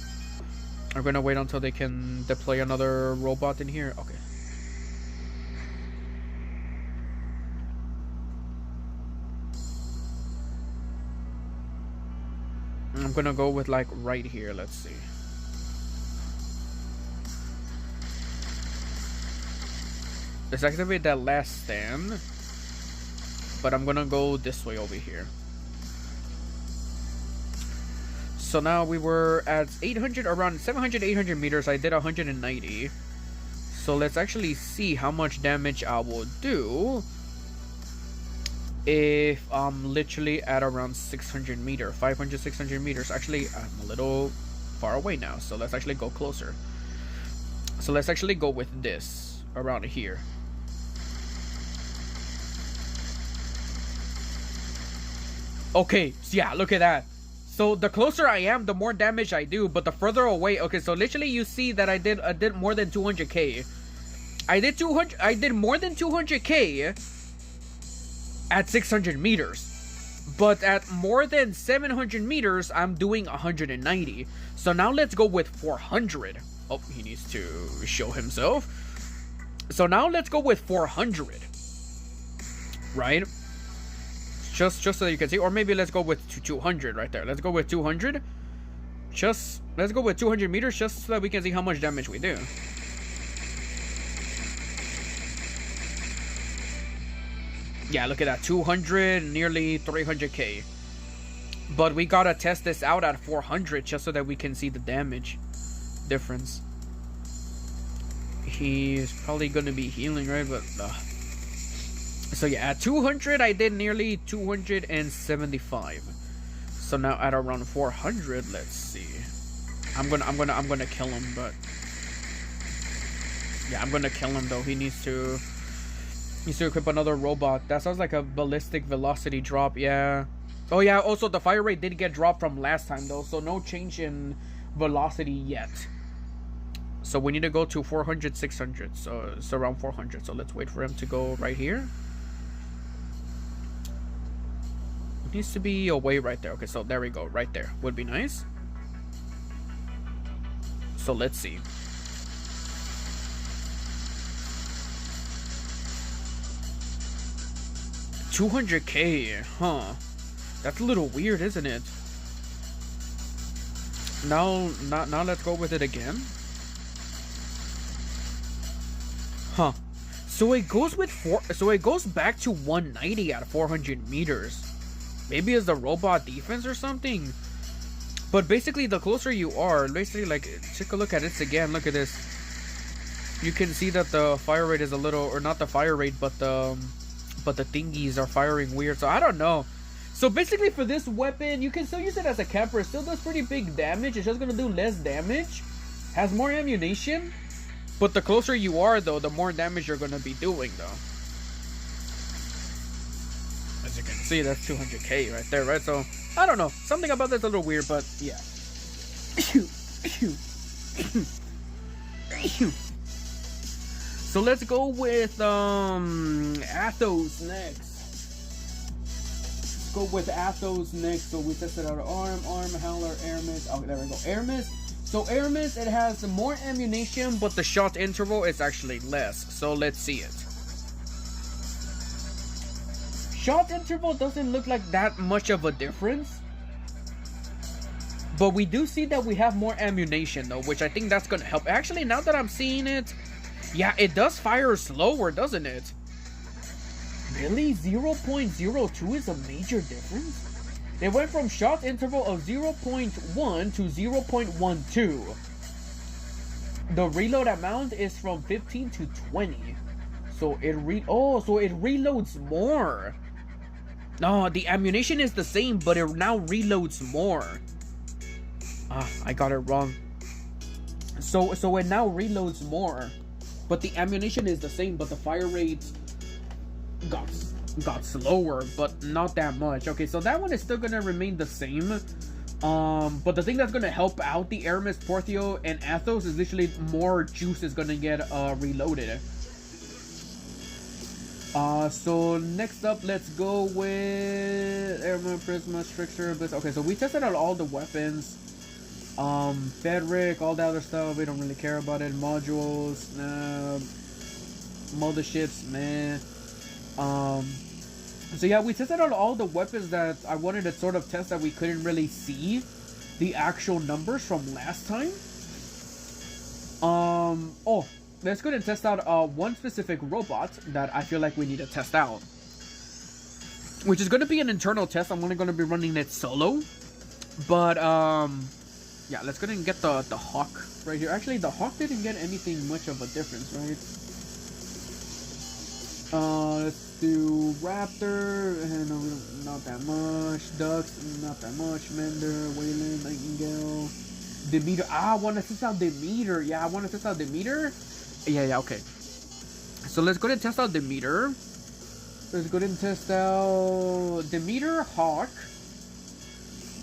I'm gonna wait until they can deploy another robot in here. Okay. I'm gonna go with like right here. Let's see. Let's activate that last stand. But I'm gonna go this way over here. So now we were at 800, around 700, 800 meters. I did 190. So let's actually see how much damage I will do if I'm literally at around 600 meters, 500, 600 meters. Actually, I'm a little far away now. So let's actually go closer. So let's actually go with this around here. Okay, yeah, look at that. So the closer I am, the more damage I do, but the further away. Okay, so literally you see that I did more than 200k. I did more than 200k at 600 meters. But at more than 700 meters, I'm doing 190. So now let's go with 400. Oh, he needs to show himself. So now let's go with 400. Right? Just so you can see, or maybe let's go with 200 right there. Let's go with 200. Let's go with 200 meters just so that we can see how much damage we do. Yeah, look at that. 200, nearly 300k. But we gotta test this out at 400 just so that we can see the damage difference. He's probably gonna be healing, right? But so yeah, at 200 I did nearly 275. So now at around 400, let's see. I'm gonna kill him, but yeah, I'm gonna kill him though. He needs to equip another robot. That sounds like a ballistic velocity drop. Yeah. Oh yeah, also the fire rate did get dropped from last time though, so no change in velocity yet. So we need to go to 400, 600. So it's around 400. So let's wait for him to go right here. Needs to be away right there. Okay, so there we go. Right there would be nice. So let's see. $200k, huh? That's a little weird, isn't it? Now let's go with it again. Huh? So it goes with so it goes back to 190 at 400 meters. Maybe it's the robot defense or something. But basically, the closer you are, basically, like, take a look at it again. Look at this. You can see that the fire rate is a little, or not the fire rate, but the thingies are firing weird. So I don't know. So basically, for this weapon, you can still use it as a camper. It still does pretty big damage. It's just gonna do less damage. Has more ammunition. But the closer you are, though, the more damage you're gonna be doing, though. as you can see, that's 200k right there, right? So, I don't know. Something about that's a little weird, but yeah. So let's go with Athos next. Let's go with Athos next. So we tested out arm, howler, air mist. Oh, there we go. Air mist. So air mist, it has more ammunition, but the shot interval is actually less. So let's see it. Shot interval doesn't look like that much of a difference. But we do see that we have more ammunition though, which I think that's gonna help. Actually, now that I'm seeing it, yeah, it does fire slower, doesn't it? Really? 0.02 is a major difference? It went from shot interval of 0.1 to 0.12. The reload amount is from 15 to 20. So it reloads more. No, the ammunition is the same, but it now reloads more. Ah, I got it wrong. So it now reloads more, but the ammunition is the same, but the fire rate got slower, but not that much. Okay, so that one is still gonna remain the same. But the thing that's gonna help out the Air Mist, Porthio, and Athos is literally more juice is gonna get reloaded. So next up, let's go with Airman, Prisma, Stricture. Okay, so we tested out all the weapons. Fedric, all the other stuff, we don't really care about it. Modules, motherships, meh. So yeah, we tested out all the weapons that I wanted to sort of test that we couldn't really see the actual numbers from last time. Oh, let's go ahead and test out one specific robot that I feel like we need to test out, which is going to be an internal test. I'm only going to be running it solo, but yeah, let's go ahead and get the Hawk right here. Actually, the Hawk didn't get anything much of a difference, right? Let's do Raptor, and no, not that much. Ducks, not that much. Mender, Wayland, Nightingale, Demeter. I want to test out Demeter. Yeah, I want to test out Demeter. Yeah, okay. So let's go ahead and test out Demeter. Let's go ahead and test out Demeter, Hawk.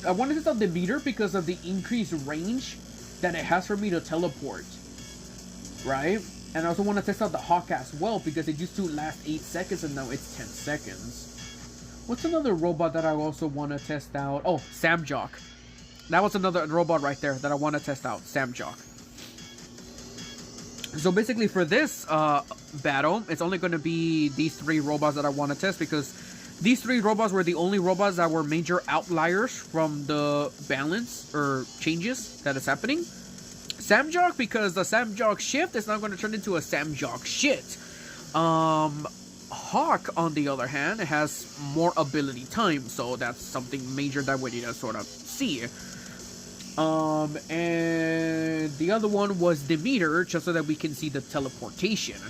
I want to test out Demeter because of the increased range that it has for me to teleport. Right? And I also want to test out the Hawk as well because it used to last 8 seconds and now it's 10 seconds. What's another robot that I also want to test out? Oh, Samjock. That was another robot right there that I want to test out. Samjock. So basically for this battle, it's only going to be these 3 robots that I want to test because these 3 robots were the only robots that were major outliers from the balance or changes that is happening. Samjock, because the Samjock shift is not going to turn into a Samjock shit. Hawk, on the other hand, has more ability time, so that's something major that we need to sort of see. And the other one was Demeter, just so that we can see the teleportation.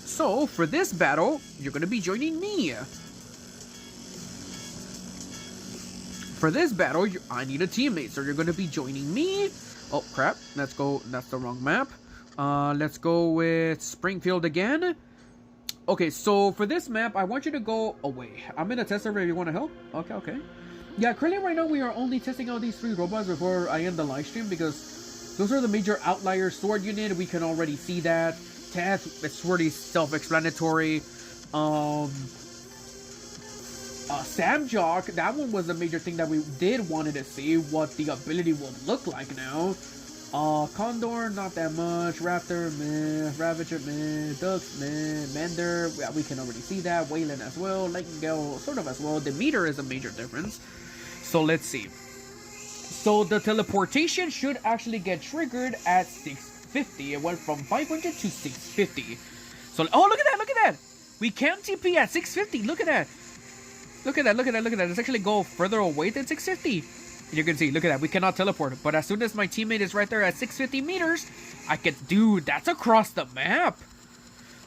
So, for this battle, you're going to be joining me. For this battle, I need a teammate, so you're going to be joining me. Oh, crap. Let's go. That's the wrong map. Let's go with Springfield again. Okay, so for this map, I want you to go away. I'm in a test server if you want to help. Okay. Yeah, currently right now we are only testing out these 3 robots before I end the live stream because those are the major outliers. Sword unit, we can already see that. Test, it's pretty self-explanatory. Samjock, that one was a major thing that we did wanted to see what the ability would look like now. Condor, not that much. Raptor, meh. Ravager, meh. Ducks, meh. Mender, yeah, we can already see that. Wayland as well. Nightingale, sort of as well. Demeter is a major difference. So let's see. So the teleportation should actually get triggered at 650. It went from 500 to 650. So, oh, look at that. We can TP at 650. Look at that. Let's actually go further away than 650. You can see, look at that. We cannot teleport. But as soon as my teammate is right there at 650 meters, I can... Dude, that's across the map.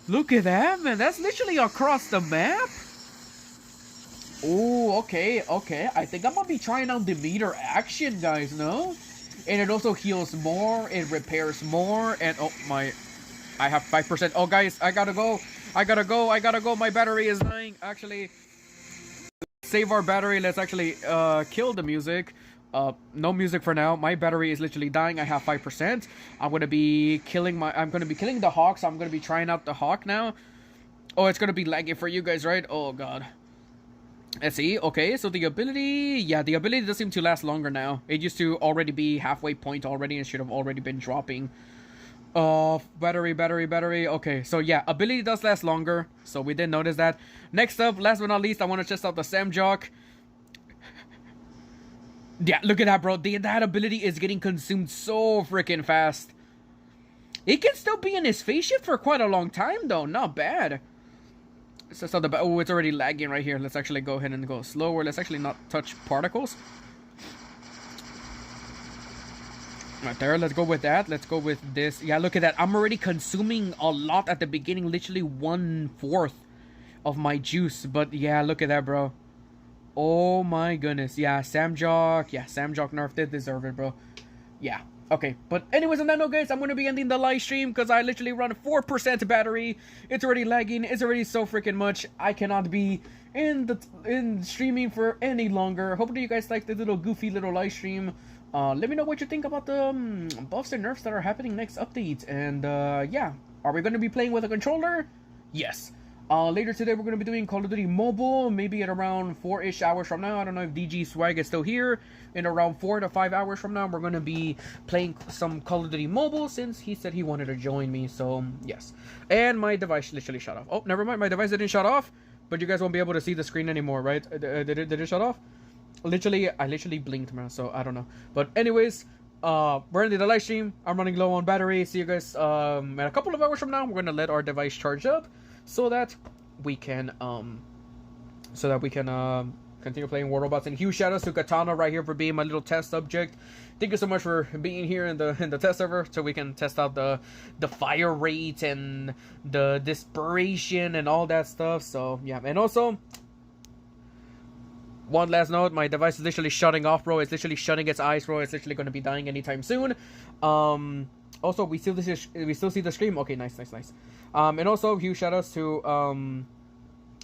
Look at that, man. That's literally across the map. Oh, okay. I think I'm going to be trying out Demeter action, guys, no? And it also heals more. It repairs more. And, oh, my... I have 5%. Oh, guys, I gotta go. My battery is dying. Actually... save our battery. Let's actually kill the music. No music for now. My battery is literally dying. I have 5%. I'm gonna be killing the hawk. So I'm gonna be trying out the hawk now. Oh, it's gonna be laggy for you guys, right? Oh god. Let's see. Okay, so the ability, yeah, the ability does seem to last longer now. It used to already be halfway point already and should have already been dropping. Battery. Okay, so yeah, ability does last longer. So we did notice that. Next up, last but not least, I want to test out the Samjock. Yeah, look at that, bro. That ability is getting consumed so freaking fast. It can still be in his phase shift for quite a long time, though. Not bad. So oh, it's already lagging right here. Let's actually go ahead and go slower. Let's actually not touch particles. Right there. Let's go with that. Let's go with this. Yeah, look at that. I'm already consuming a lot at the beginning. Literally 1/4 of my juice. But yeah, look at that, bro. Oh my goodness. Yeah, Samjock. Yeah, Samjock nerf did deserve it, bro. Yeah. Okay, but anyways, on that note, guys, I'm going to be ending the live stream because I literally run 4% battery. It's already lagging. It's already so freaking much. I cannot be in streaming for any longer. Hopefully you guys like the little goofy little live stream. Let me know what you think about the buffs and nerfs that are happening next update. And yeah, are we going to be playing with a controller? Yes. Later today, we're going to be doing Call of Duty Mobile, maybe at around 4-ish hours from now. I don't know if DG Swag is still here. In around 4 to 5 hours from now, we're going to be playing some Call of Duty Mobile since he said he wanted to join me. So, yes. And my device literally shut off. Oh, never mind. My device didn't shut off, but you guys won't be able to see the screen anymore, right? Did it shut off? I literally blinked, man, so I don't know. But anyways, we're ending the live stream. I'm running low on battery. See you guys in a couple of hours from now. We're going to let our device charge up so that we can continue playing War Robots. And huge shout outs to Katana right here for being my little test subject. Thank you so much for being here in the test server so we can test out the fire rate and the dispersion and all that stuff. So yeah, and also one last note, my device is literally shutting off, bro. It's literally shutting its eyes, bro. It's literally going to be dying anytime soon. Also, we still see the stream. Okay, nice. And also, huge shout outs to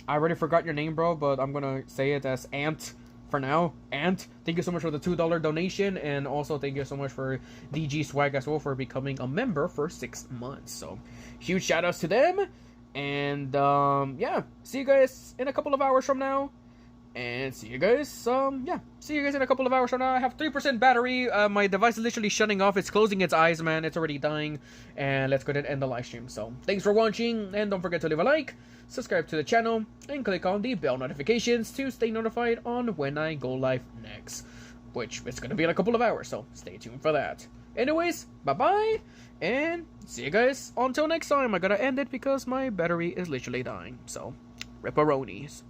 I already forgot your name, bro, but I'm gonna say it as Ant for now. Ant, thank you so much for the $2 donation, and also thank you so much for DG Swag as well for becoming a member for 6 months. So, huge shout outs to them. And yeah, see you guys in a couple of hours from now. And see you guys, see you guys in a couple of hours from now. I have 3% battery. My device is literally shutting off. It's closing its eyes, man. It's already dying. And let's go ahead and end the live stream. So, thanks for watching. And don't forget to leave a like, subscribe to the channel, and click on the bell notifications to stay notified on when I go live next. Which is going to be in a couple of hours, so stay tuned for that. Anyways, bye-bye. And see you guys until next time. I gotta end it because my battery is literally dying. So, ripperonis.